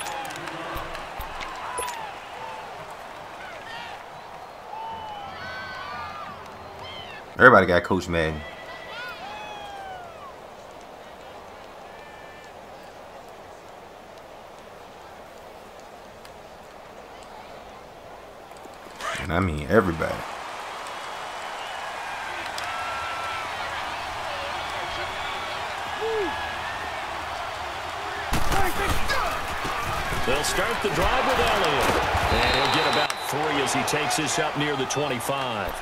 Everybody got Coach Madden. And I mean everybody. They'll start the drive with Elliott. And he'll get about 3 as he takes this up near the 25.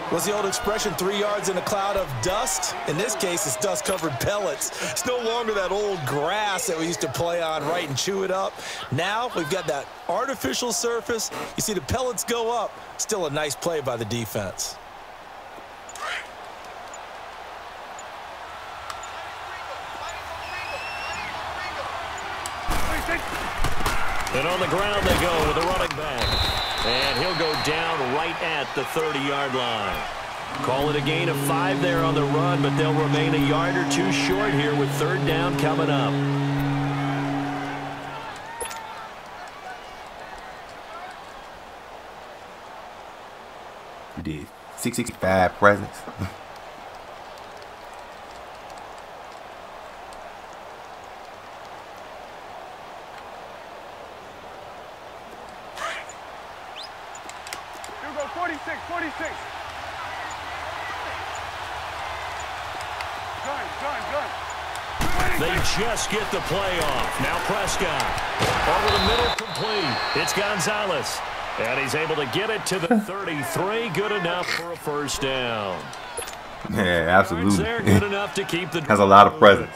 What's the old expression, 3 yards in a cloud of dust? In this case, it's dust-covered pellets. It's no longer that old grass that we used to play on, right, and chew it up. Now we've got that artificial surface. You see the pellets go up. Still a nice play by the defense. And on the ground they go with the running back. And he'll go down right at the 30-yard line. Call it a gain of 5 there on the run, but they'll remain a yard or 2 short here with 3rd down coming up. We did 665 presents. You go 46, 46. Gun. They just get the play off. Now Prescott. Over the middle, complete. It's Gonzalez. And he's able to get it to the 33. Good enough for a first down. Yeah, absolutely. They're good enough to keep the has a lot of presence.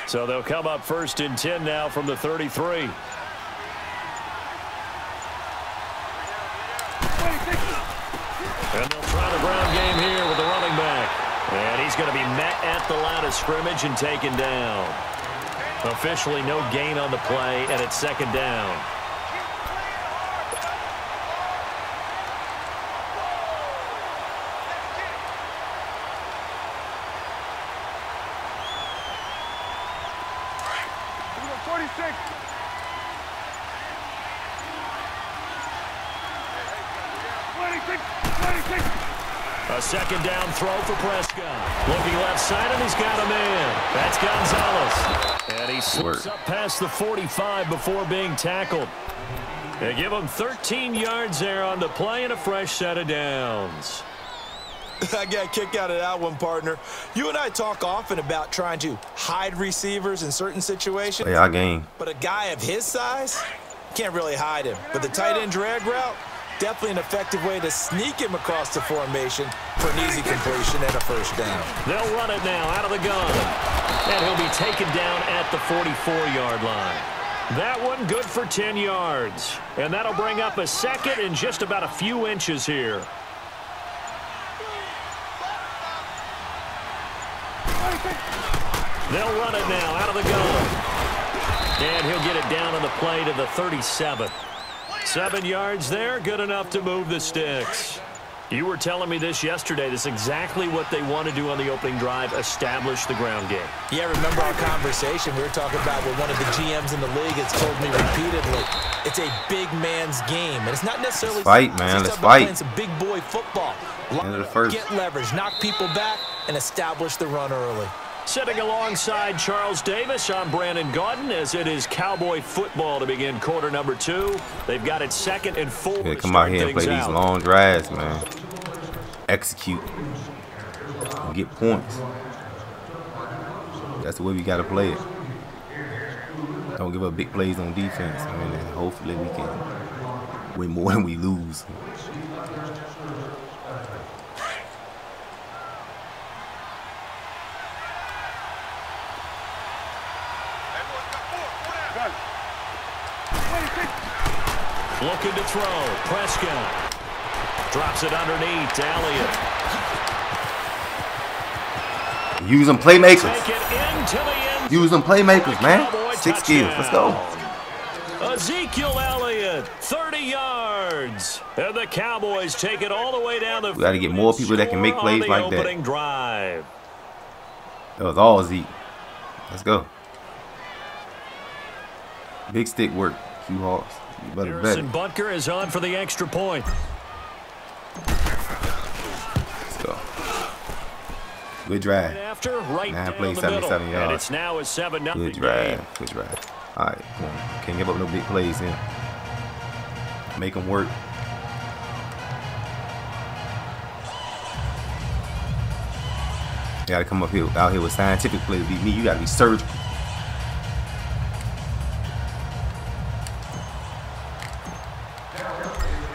So they'll come up 1st and 10 now from the 33. And they'll try the ground game here with the running back. And he's going to be met at the line of scrimmage and taken down. Officially no gain on the play, and it's 2nd down. You go 46. A 2nd down throw for Prescott. Looking left side, and he's got a man. That's Gonzalez. And he slips up past the 45 before being tackled. They give him 13 yards there on the play and a fresh set of downs. I got a kick out of that one, partner. You and I talk often about trying to hide receivers in certain situations. Yeah, our game. But a guy of his size, can't really hide him. But the tight end drag route, definitely an effective way to sneak him across the formation for an easy completion and a first down. They'll run it now out of the gun. And he'll be taken down at the 44-yard line. That one good for 10 yards. And that'll bring up a second and just about a few inches here. They'll run it now out of the gun. And he'll get it down on the play to the 37. 7 yards there, good enough to move the sticks. You were telling me this yesterday. This is exactly what they want to do on the opening drive, establish the ground game. Yeah, remember our conversation? We were talking about what one of the GMs in the league has told me repeatedly. It's a big man's game, and it's not necessarily... Let's fight, man. Let's fight. Playing some big boy football. End of the first. Get leverage, knock people back, and establish the run early. Sitting alongside Charles Davis, I'm Brandon Gaudin, as it is Cowboy football to begin quarter number 2. They've got it 2nd and 4. Yeah, come out here and play these long drives, man. Execute. And get points. That's the way we got to play it. Don't give up big plays on defense. I mean, and hopefully we can win more than we lose. Looking to throw. Prescott drops it underneath to Elliott. Use them playmakers. Take it into the end. Use them playmakers, man. 6 skills. Let's go. Ezekiel Elliott, 30 yards. And the Cowboys take it all the way down the field. We got to get more people that can make plays like that. Drive. That was all Zeke. Let's go. Big stick work. Q Hawks. You better bet Harrison it. Butker is on for the extra point. Let's go. Good drive. After, right 9 down plays, the middle. 77 yards. And it's now a 7-0 Good drive. Good drive. All right. Come on. Can't give up no big plays here. Make them work. You got to come up here out here with scientific play to beat me. You got to be surgical.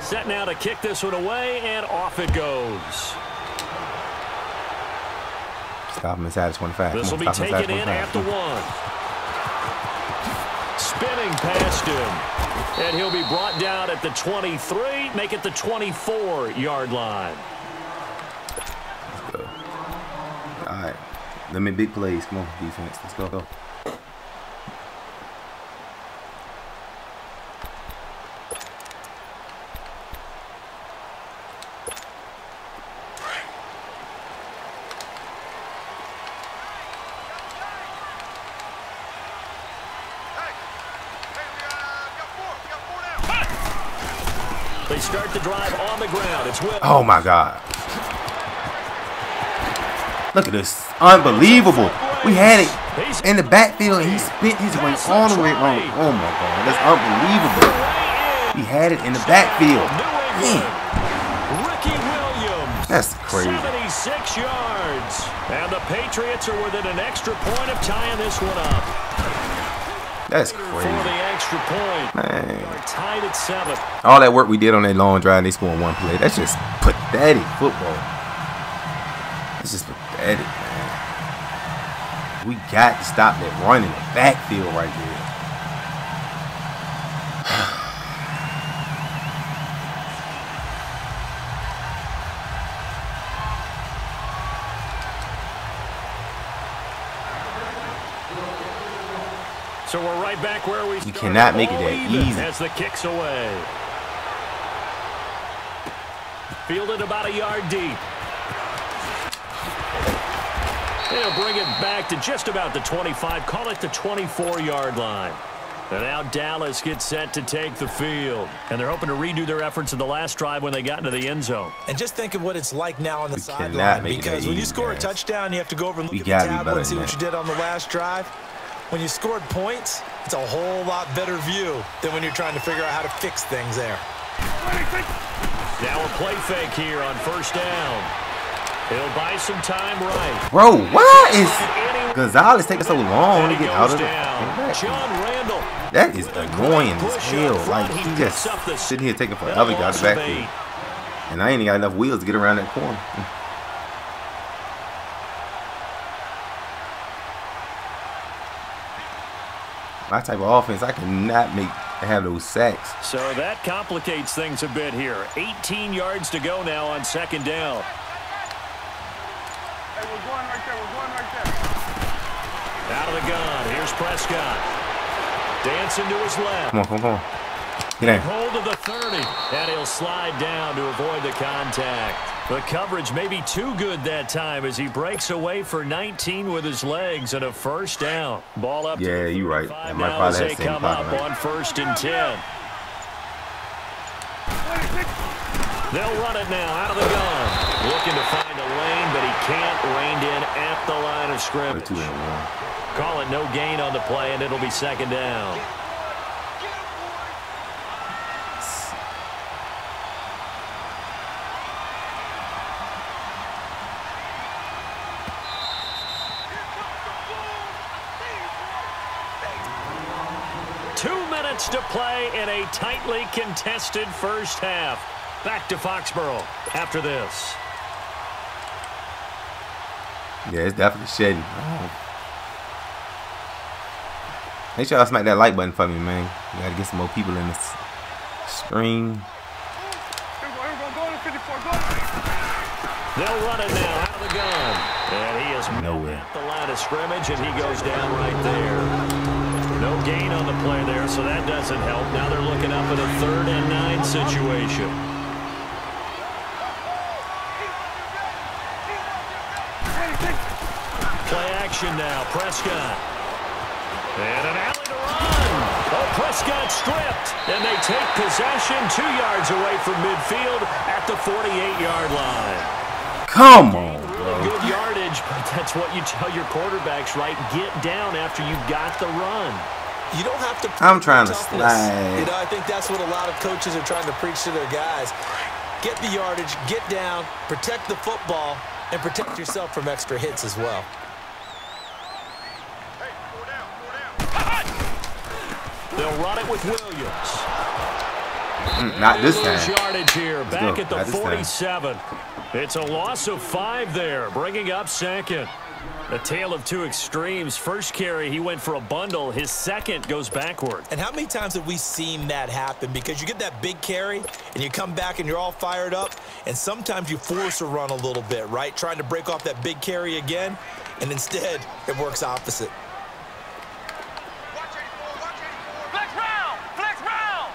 Set now to kick this one away, and off it goes. Stop him inside the 25. This will be taken in at the 1. Spinning past him. And he'll be brought down at the 23, make it the 24-yard line. Let's go. All right. Let me big plays. Come on, defense. Let's go. They start the drive on the ground. It's Will. Oh my God. Look at this. Unbelievable. We had it in the backfield and he spit his way all the way wrong. Oh my God. That's unbelievable. We had it in the backfield. Ricky Williams. That's crazy. 76 yards. And the Patriots are within an extra point of tying this one up. That's For crazy. the extra point. Man. We're tied at 7. All that work we did on that long drive and they scored one play. That's just pathetic football. That's just pathetic, man. We got to stop that run in the backfield right there. So we're right back where we started. cannot make it that easy. As the kick's away. Fielded about a yard deep. They'll bring it back to just about the 25. Call it the 24-yard line. And now Dallas gets set to take the field. And they're hoping to redo their efforts in the last drive when they got into the end zone. And just think of what it's like now on the sideline. Because when you score a touchdown, you have to go over and look at the tablet and see what you did on the last drive. When you scored points, it's a whole lot better view than when you're trying to figure out how to fix things there. Now a play fake here on first down. He'll buy some time right. Bro, why is Gonzalez taking so long to get out of the John Randall. That is annoying as hell. Like, he just sitting here taking forever to get out of the backfield. And I ain't even got enough wheels to get around that corner. My type of offense, I cannot have those sacks. So that complicates things a bit here. 18 yards to go now on second down. Hey, we're going right there. We're going right there. Out of the gun. Here's Prescott. Dancing to his left. Come on, come on. Get in. Hold of the 30. And he'll slide down to avoid the contact. The coverage may be too good that time as he breaks away for 19 with his legs and a first down. Ball up. Yeah, you're right. That might Now as probably they have the same come up pocket. on 1st and 10. They'll run it now out of the gun. Looking to find a lane, but he can't. Reined in at the line of scrimmage. Call it no gain on the play, and it'll be second down. To play in a tightly contested first half. Back to Foxborough after this. Yeah, it's definitely shedding. Make sure y'all smack that like button for me, man. We gotta get some more people in this stream. Here we go, go to 54, go. They'll run it now out of the gun. And he is nowhere at the line of scrimmage, and he goes down right there. No gain on the play there, so that doesn't help. Now they're looking up at a 3rd and 9 situation. Play action now, Prescott. And an alley to run. Oh, Prescott stripped. And they take possession 2 yards away from midfield at the 48-yard line. Come on, bro. Good yardage, but that's what you tell your quarterbacks, right? Get down after you got the run. You don't have to. I'm trying to toughness. slide. You know, I think that's what a lot of coaches are trying to preach to their guys. Get the yardage, get down, protect the football, and protect yourself from extra hits as well. They'll run it with Williams. Not this time. Yardage here, back at the Not this time. 47. It's a loss of 5 there, bringing up second. A tale of two extremes. First carry, he went for a bundle. His second goes backward. And how many times have we seen that happen? Because you get that big carry, and you come back and you're all fired up, and sometimes you force a run a little bit, right? Trying to break off that big carry again, and instead, it works opposite. Flex round! Flex round!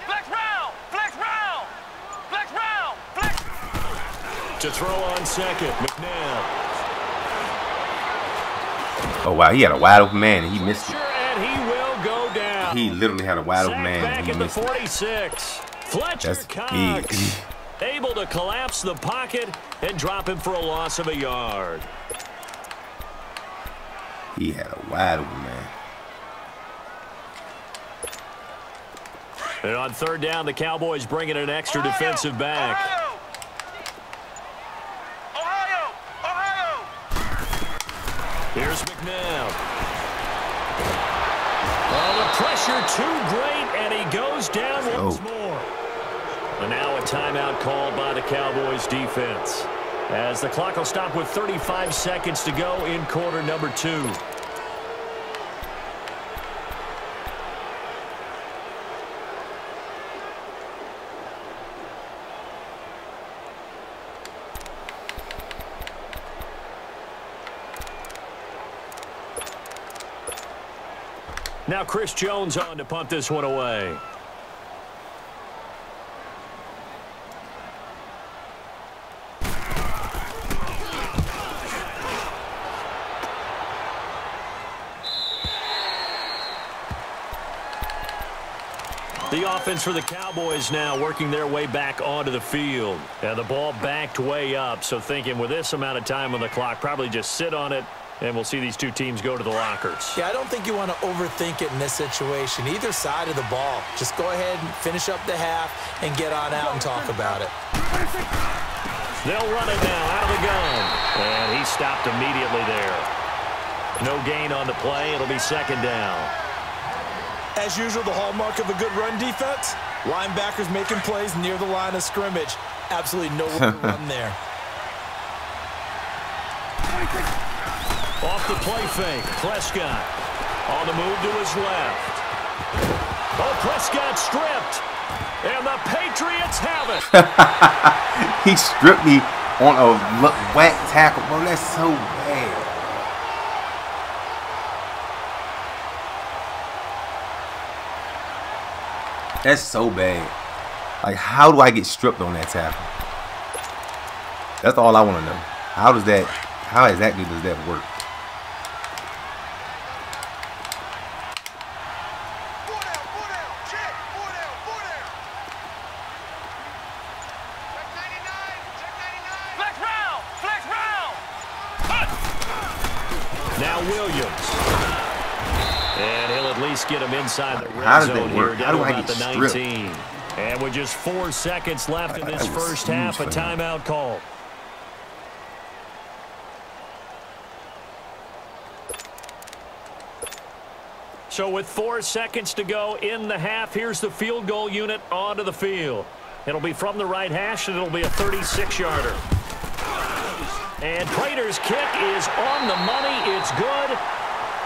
Flex round! Flex round! Flex round! Flex! To throw on second, McNabb. Oh, wow. He had a wide open man, and he missed it. And he will go down. He literally had a wide open man. Back And he at the missed it. 46. Fletcher Cox able to collapse the pocket and drop him for a loss of a yard. He had a wide open man. And on third down, the Cowboys bring in an extra defensive back. Here's McNabb. Oh, the pressure too great, and he goes down once more. And now a timeout called by the Cowboys defense, as the clock will stop with 35 seconds to go in quarter number 2. Now Chris Jones on to punt this one away. The offense for the Cowboys now working their way back onto the field. And the ball backed way up, so thinking with this amount of time on the clock, probably just sit on it, and we'll see these two teams go to the lockers. Yeah, I don't think you want to overthink it in this situation. Either side of the ball. Just go ahead and finish up the half and get on out and talk about it. They'll run it now out of the gun. And he stopped immediately there. No gain on the play. It'll be second down. As usual, the hallmark of a good run defense, linebackers making plays near the line of scrimmage. Absolutely no way to run there. Off the play fake, Prescott on the move to his left. Oh, Prescott stripped, and the Patriots have it. He stripped me on a whack tackle, bro. That's so bad. That's so bad. Like, how do I get stripped on that tackle? That's all I want to know. How exactly does that work? Now Williams. And he'll at least get him inside the red zone here, down to about the 19. And with just 4 seconds left in this first half, a timeout call. So with 4 seconds to go in the half, here's the field goal unit onto the field. It'll be from the right hash, and it'll be a 36-yarder. And Prater's kick is on the money. It's good.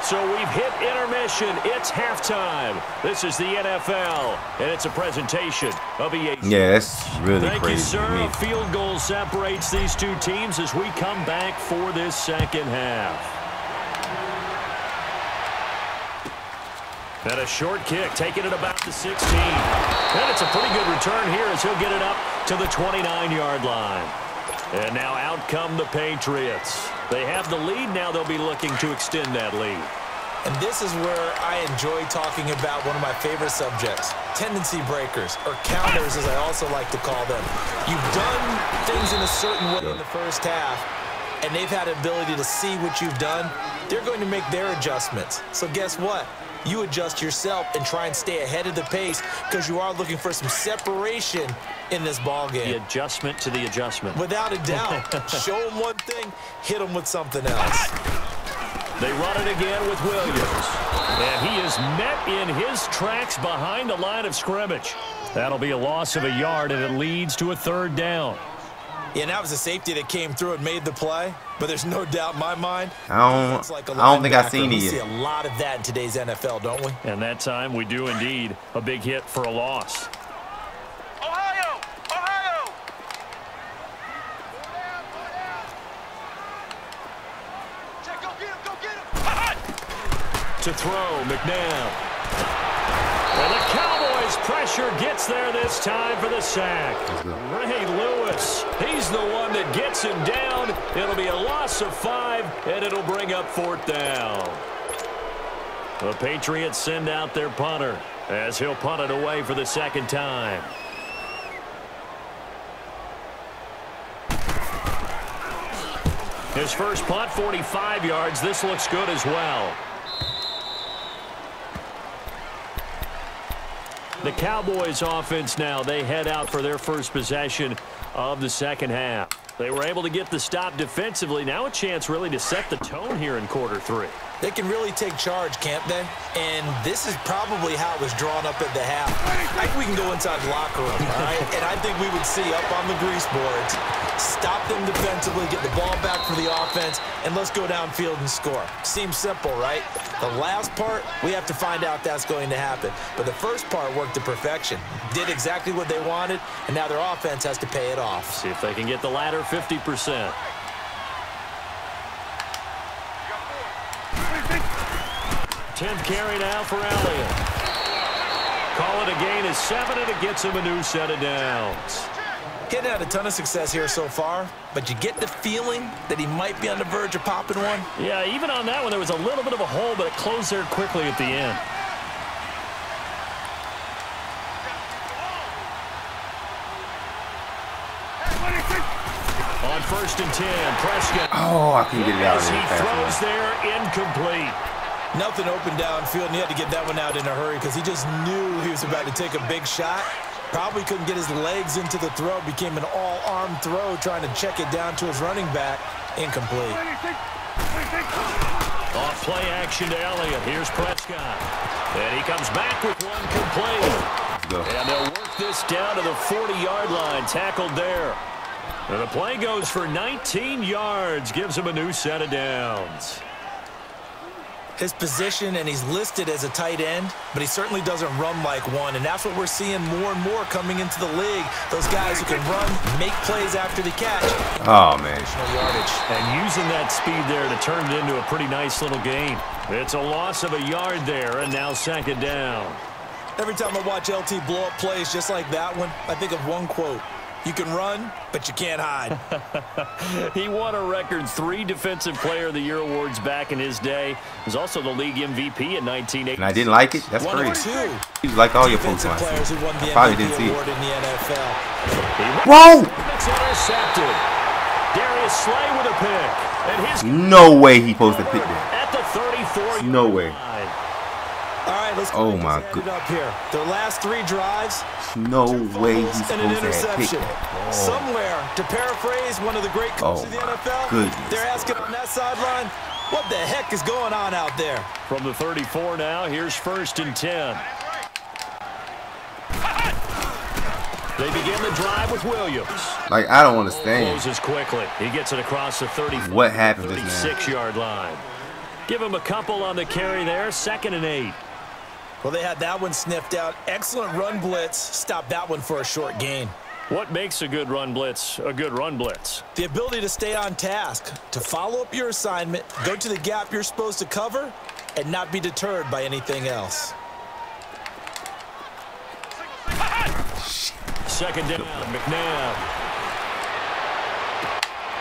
So we've hit intermission. It's halftime. This is the NFL, and it's a presentation of EA. Yeah, that's really crazy. Thank you, sir. A field goal separates these two teams as we come back for this second half. And a short kick, taking it about the 16. And it's a pretty good return here as he'll get it up to the 29-yard line. And now out come the Patriots. They have the lead. Now they'll be looking to extend that lead. And this is where I enjoy talking about one of my favorite subjects, tendency breakers, or counters as I also like to call them. You've done things in a certain way in the first half, and they've had the ability to see what you've done. They're going to make their adjustments. So guess what? You adjust yourself and try and stay ahead of the pace because you are looking for some separation in this ball game. The adjustment to the adjustment. Without a doubt. Show them one thing, hit them with something else. They run it again with Williams. And he is met in his tracks behind the line of scrimmage. That'll be a loss of a yard, and it leads to a third down. Yeah, and that was a safety that came through and made the play, but there's no doubt in my mind. I don't think I've seen it yet. We see a lot of that in today's NFL, don't we? And that time we do indeed. A big hit for a loss. Ohio! Ohio! Check, go get him, go get him! To throw, McNabb. And the Cowboys pressure gets there this time for the sack. Ray Lewis, he's the one that gets him down. It'll be a loss of 5, and it'll bring up 4th down. The Patriots send out their punter as he'll punt it away for the second time. His first punt, 45 yards. This looks good as well. The Cowboys offense now, they head out for their first possession of the second half. They were able to get the stop defensively. Now a chance really to set the tone here in quarter three. They can really take charge, can't they? And this is probably how it was drawn up at the half. I think we can go inside the locker room, all right? And I think we would see up on the grease boards, stop them defensively, get the ball back for the offense, and let's go downfield and score. Seems simple, right? The last part, we have to find out that's going to happen. But the first part worked to perfection. Did exactly what they wanted, and now their offense has to pay it off. See if they can get the latter 50%. 10th carry now for Elliott. Call it a gain of 7, and it gets him a new set of downs. Getting had a ton of success here so far, but you get the feeling that he might be on the verge of popping one. Yeah, even on that one, there was a little bit of a hole, but it closed there quickly at the end. On 1st and 10, Prescott. Oh, I can get it out of He there. throws there, incomplete. Nothing open downfield, and he had to get that one out in a hurry because he just knew he was about to take a big shot. Probably couldn't get his legs into the throw. Became an all-arm throw, trying to check it down to his running back. Incomplete. Off play action to Elliott. Here's Prescott. And he comes back with one complete. And they'll work this down to the 40-yard line. Tackled there. And the play goes for 19 yards. Gives him a new set of downs. His position, and he's listed as a tight end, but he certainly doesn't run like one, and that's what we're seeing more and more coming into the league. Those guys who can run, make plays after the catch. Oh, man. Yardage. And using that speed there to turn it into a pretty nice little gain. It's a loss of a yard there, and now second down. Every time I watch LT blow up plays just like that one, I think of one quote. You can run, but you can't hide. He won a record 3 Defensive Player of the Year awards back in his day. He was also the league MVP in 1980. And I didn't like it? That's crazy. You like all your defensive players who won the probably MVP didn't see award it. in the NFL. Whoa! It's intercepted. Darius Slay with a pick. And his No way he posted a pick there. at the 34. No way. All right, let's Oh, my good up here. Their last 3 drives, No 2 way he's fumbles supposed and an to have picked interception. that. Somewhere, to paraphrase one of the great coaches of the my NFL, goodness. they're asking on that sideline, what the heck is going on out there? From the 34 now, here's 1st and 10. They begin the drive with Williams. Like, I don't understand. Closes quickly. He gets it across the 34. What happened just now? 36-yard line. Give him a couple on the carry there. 2nd and 8. Well, they had that one sniffed out. Excellent run blitz. Stopped that one for a short gain. What makes a good run blitz a good run blitz? The ability to stay on task, to follow up your assignment, go to the gap you're supposed to cover, and not be deterred by anything else. 2nd down, McNabb.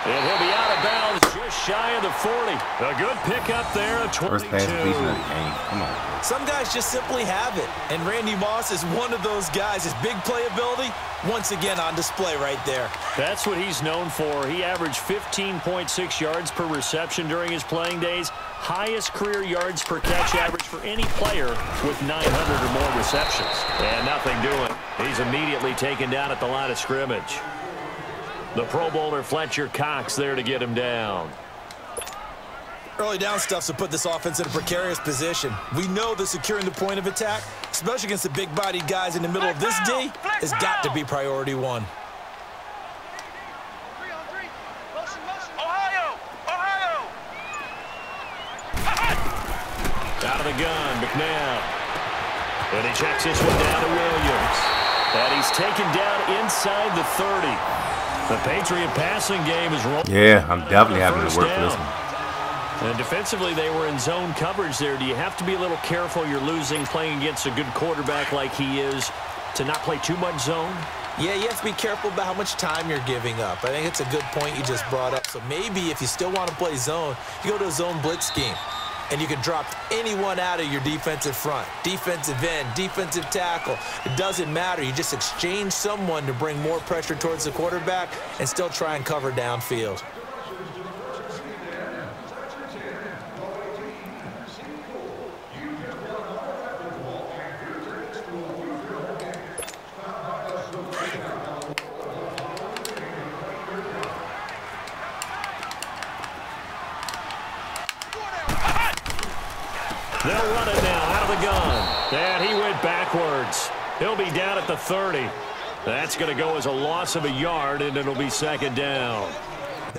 And he'll be out of bounds just shy of the 40. A good pickup there at 22. First pass completion of the game. Come on. Some guys just simply have it, and Randy Moss is one of those guys. His big playability, once again on display right there. That's what he's known for. He averaged 15.6 yards per reception during his playing days. Highest career yards per catch average for any player with 900 or more receptions. And nothing doing. He's immediately taken down at the line of scrimmage. The Pro Bowler Fletcher Cox there to get him down. Early down stuff's to put this offense in a precarious position. We know that securing the point of attack, especially against the big-bodied guys in the middle of this D, has got to be priority 1. Out of the gun, McNabb. And he checks this one down to Williams. And he's taken down inside the 30. The Patriot passing game is rolling. Yeah, I'm definitely having to work for this one. And defensively, they were in zone coverage there. Do you have to be a little careful? You're losing playing against a good quarterback like he is to not play too much zone? Yeah, you have to be careful about how much time you're giving up. I think it's a good point you just brought up. So maybe if you still want to play zone, you go to a zone blitz scheme. and you can drop anyone out of your defensive front. Defensive end, defensive tackle. It doesn't matter. You just exchange someone to bring more pressure towards the quarterback and still try and cover downfield. They'll run it now out of the gun. And he went backwards. He'll be down at the 30. That's going to go as a loss of a yard, and it'll be second down.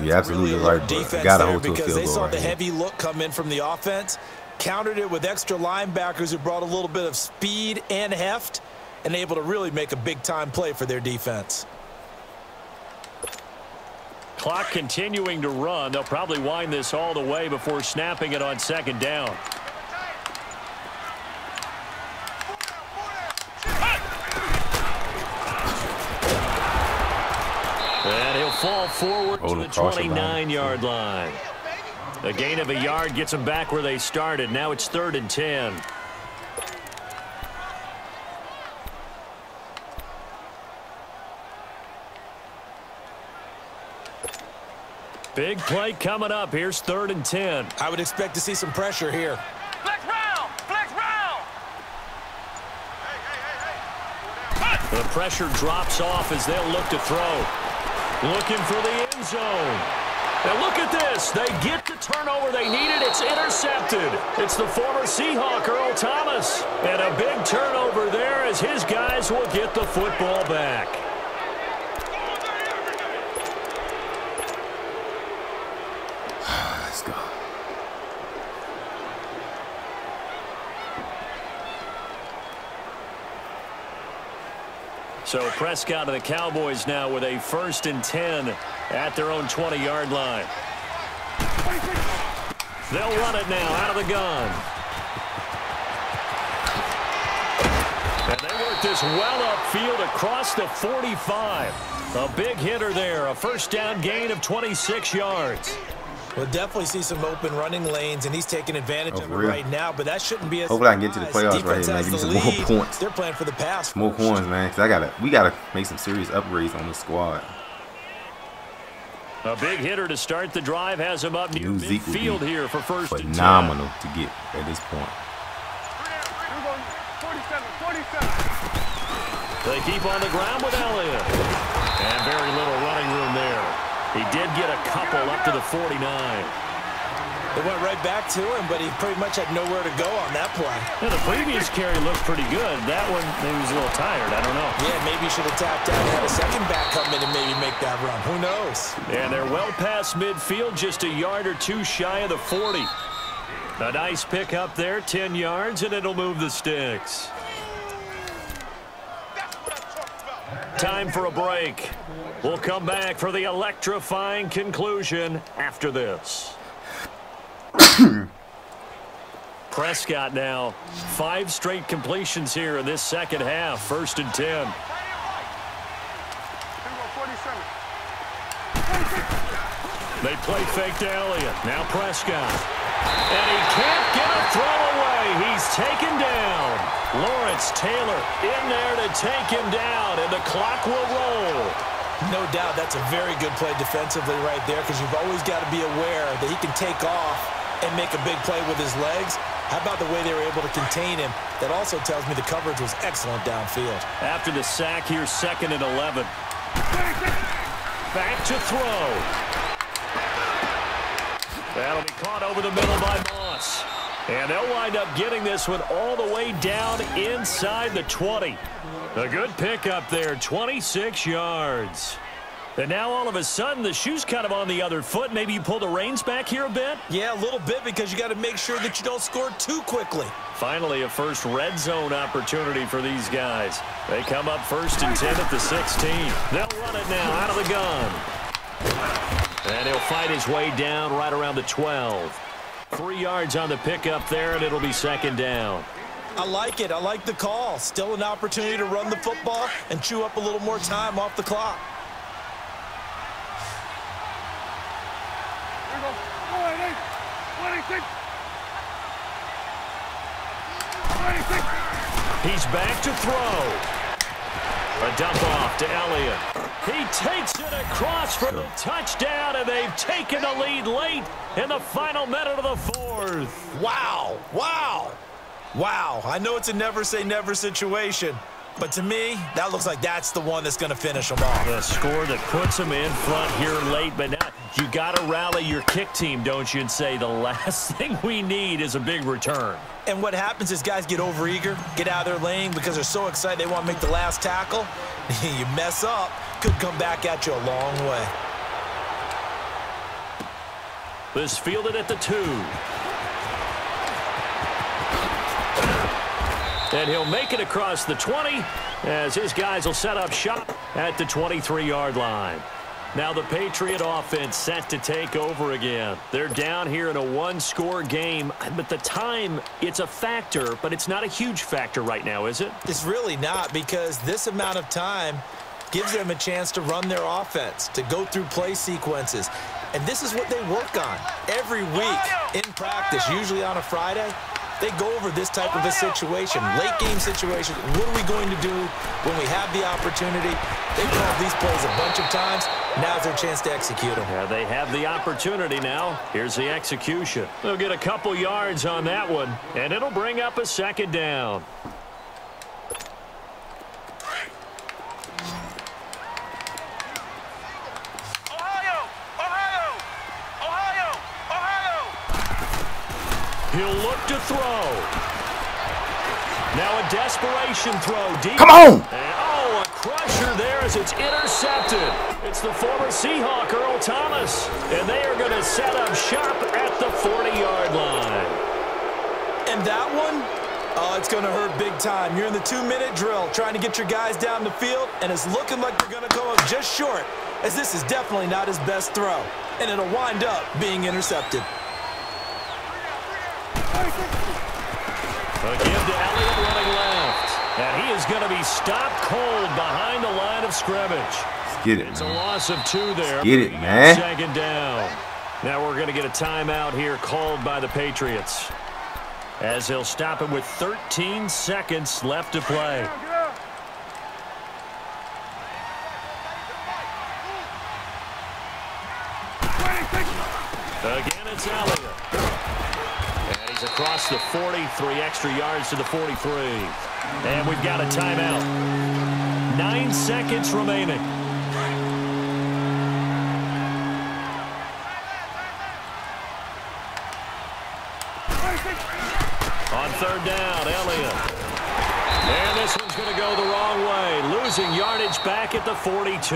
You're absolutely right, bro. Got to hold to a field goal. They saw the heavy look come in from the offense, countered it with extra linebackers who brought a little bit of speed and heft, and able to really make a big-time play for their defense. Clock continuing to run. They'll probably wind this all the way before snapping it on second down. And he'll fall forward to the 29-yard line. A gain of a yard gets them back where they started. Now it's 3rd and 10. Big play coming up. Here's 3rd and 10. I would expect to see some pressure here. Flex round! Flex round! The pressure drops off as they'll look to throw. Looking for the end zone. And look at this. They get the turnover they needed. It's intercepted. It's the former Seahawk, Earl Thomas. And a big turnover there as his guys will get the football back. Let's go. So Prescott and the Cowboys now with a 1st and 10 at their own 20-yard line. They'll run it now out of the gun. And they work this well upfield across the 45. A big hitter there, a 1st down gain of 26 yards. We'll definitely see some open running lanes, and he's taking advantage of it right now, but that shouldn't be a Hopefully I can get to the playoffs right here, man. Give me some more points. They're playing for the pass. More points, man, because we gotta make some serious upgrades on this squad. A big hitter to start the drive has him up near midfield here for 1st and 10. Phenomenal to get at this point. 47. They keep on the ground with Elliott. And very little running room there. He did get a couple up to the 49. They went right back to him, but he pretty much had nowhere to go on that play. Yeah, the previous carry looked pretty good. That one, maybe he was a little tired. I don't know. Yeah, maybe he should have tapped out and had a second back come in and maybe make that run. Who knows? And they're well past midfield, just a yard or two shy of the 40. A nice pick up there, 10 yards, and it'll move the sticks. Time for a break. We'll come back for the electrifying conclusion after this. Prescott now, 5 straight completions here in this second half. 1st and 10. They play fake to Elliott. Now Prescott. And he can't get a throw away. He's taken down. Lawrence Taylor in there to take him down, and the clock will roll. No doubt that's a very good play defensively right there, because you've always got to be aware that he can take off and make a big play with his legs. How about the way they were able to contain him? That also tells me the coverage was excellent downfield. After the sack, here's 2nd and 11. Back to throw. That'll be caught over the middle by Moss. And they'll wind up getting this one all the way down inside the 20. A good pickup there, 26 yards. And now all of a sudden, the shoe's kind of on the other foot. Maybe you pull the reins back here a bit? Yeah, a little bit, because you got to make sure that you don't score too quickly. Finally, a first red zone opportunity for these guys. They come up 1st and 10 at the 16. They'll run it now out of the gun. And he'll fight his way down right around the 12. 3 yards on the pickup there, and it'll be 2nd down. I like it. I like the call. Still an opportunity to run the football and chew up a little more time off the clock. He's back to throw. A dump off to Elliott. He takes it across for the touchdown, and they've taken the lead late in the final minute of the fourth. Wow. Wow. Wow. I know it's a never say never situation, but to me, that looks like that's the one that's going to finish them off. The score that puts them in front here late, but now you got to rally your kick team, don't you, and say the last thing we need is a big return. And what happens is guys get overeager, get out of their lane because they're so excited they want to make the last tackle. You mess up, could come back at you a long way. This fielded at the 2. And he'll make it across the 20 as his guys will set up shop at the 23-yard line. Now the Patriot offense set to take over again. They're down here in a one-score game, but the time, it's a factor, but it's not a huge factor right now, is it? It's really not, because this amount of time gives them a chance to run their offense, to go through play sequences. And this is what they work on every week in practice, usually on a Friday. They go over this type of a situation, late game situation. What are we going to do when we have the opportunity? They've called these plays a bunch of times. Now's their chance to execute them. Yeah, they have the opportunity now. Here's the execution. They'll get a couple yards on that one, and it'll bring up a second down. He'll look to throw. Now a desperation throw deep. Come on! And, oh, a crusher there as it's intercepted. It's the former Seahawk, Earl Thomas. And they are going to set up shop at the 40-yard line. And that one, oh, it's going to hurt big time. You're in the 2-minute drill trying to get your guys down the field, and it's looking like they're going to come up just short, as this is definitely not his best throw. And it'll wind up being intercepted. A give to Elliott running left. And he is going to be stopped cold behind the line of scrimmage. Let's get it, It's man. a loss of 2 there. Let's get it, man. Second down. Now we're going to get a timeout here called by the Patriots, as they'll stop him with 13 seconds left to play. Again, it's Elliott. And he's across the 40, 3 extra yards to the 43. And we've got a timeout. 9 seconds remaining. On third down, Elliott. And this one's going to go the wrong way, losing yardage back at the 42.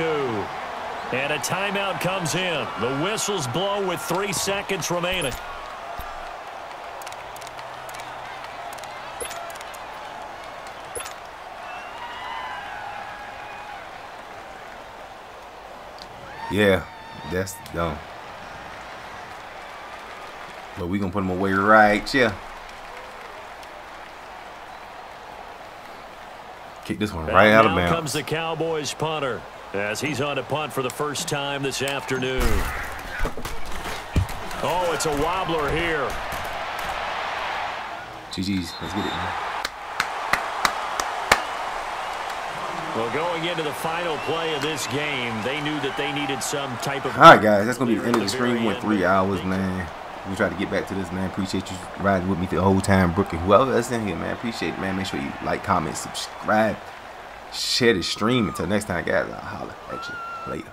And a timeout comes in. The whistles blow with 3 seconds remaining. Yeah, that's dumb. But we gonna put him away right here. Kick this one right out of bounds. Now comes the Cowboys punter, as he's on to punt for the first time this afternoon. Oh, it's a wobbler here. GG's, let's get it, man. Well, going into the final play of this game, they knew that they needed some type of... All right, guys, that's going to be the end of the stream. We went 3 hours, man. We try to get back to this, man. Appreciate you riding with me the whole time, Brooke, and whoever else in here, man. Appreciate it, man. Make sure you like, comment, subscribe, share the stream. Until next time, guys, I'll holler at you later.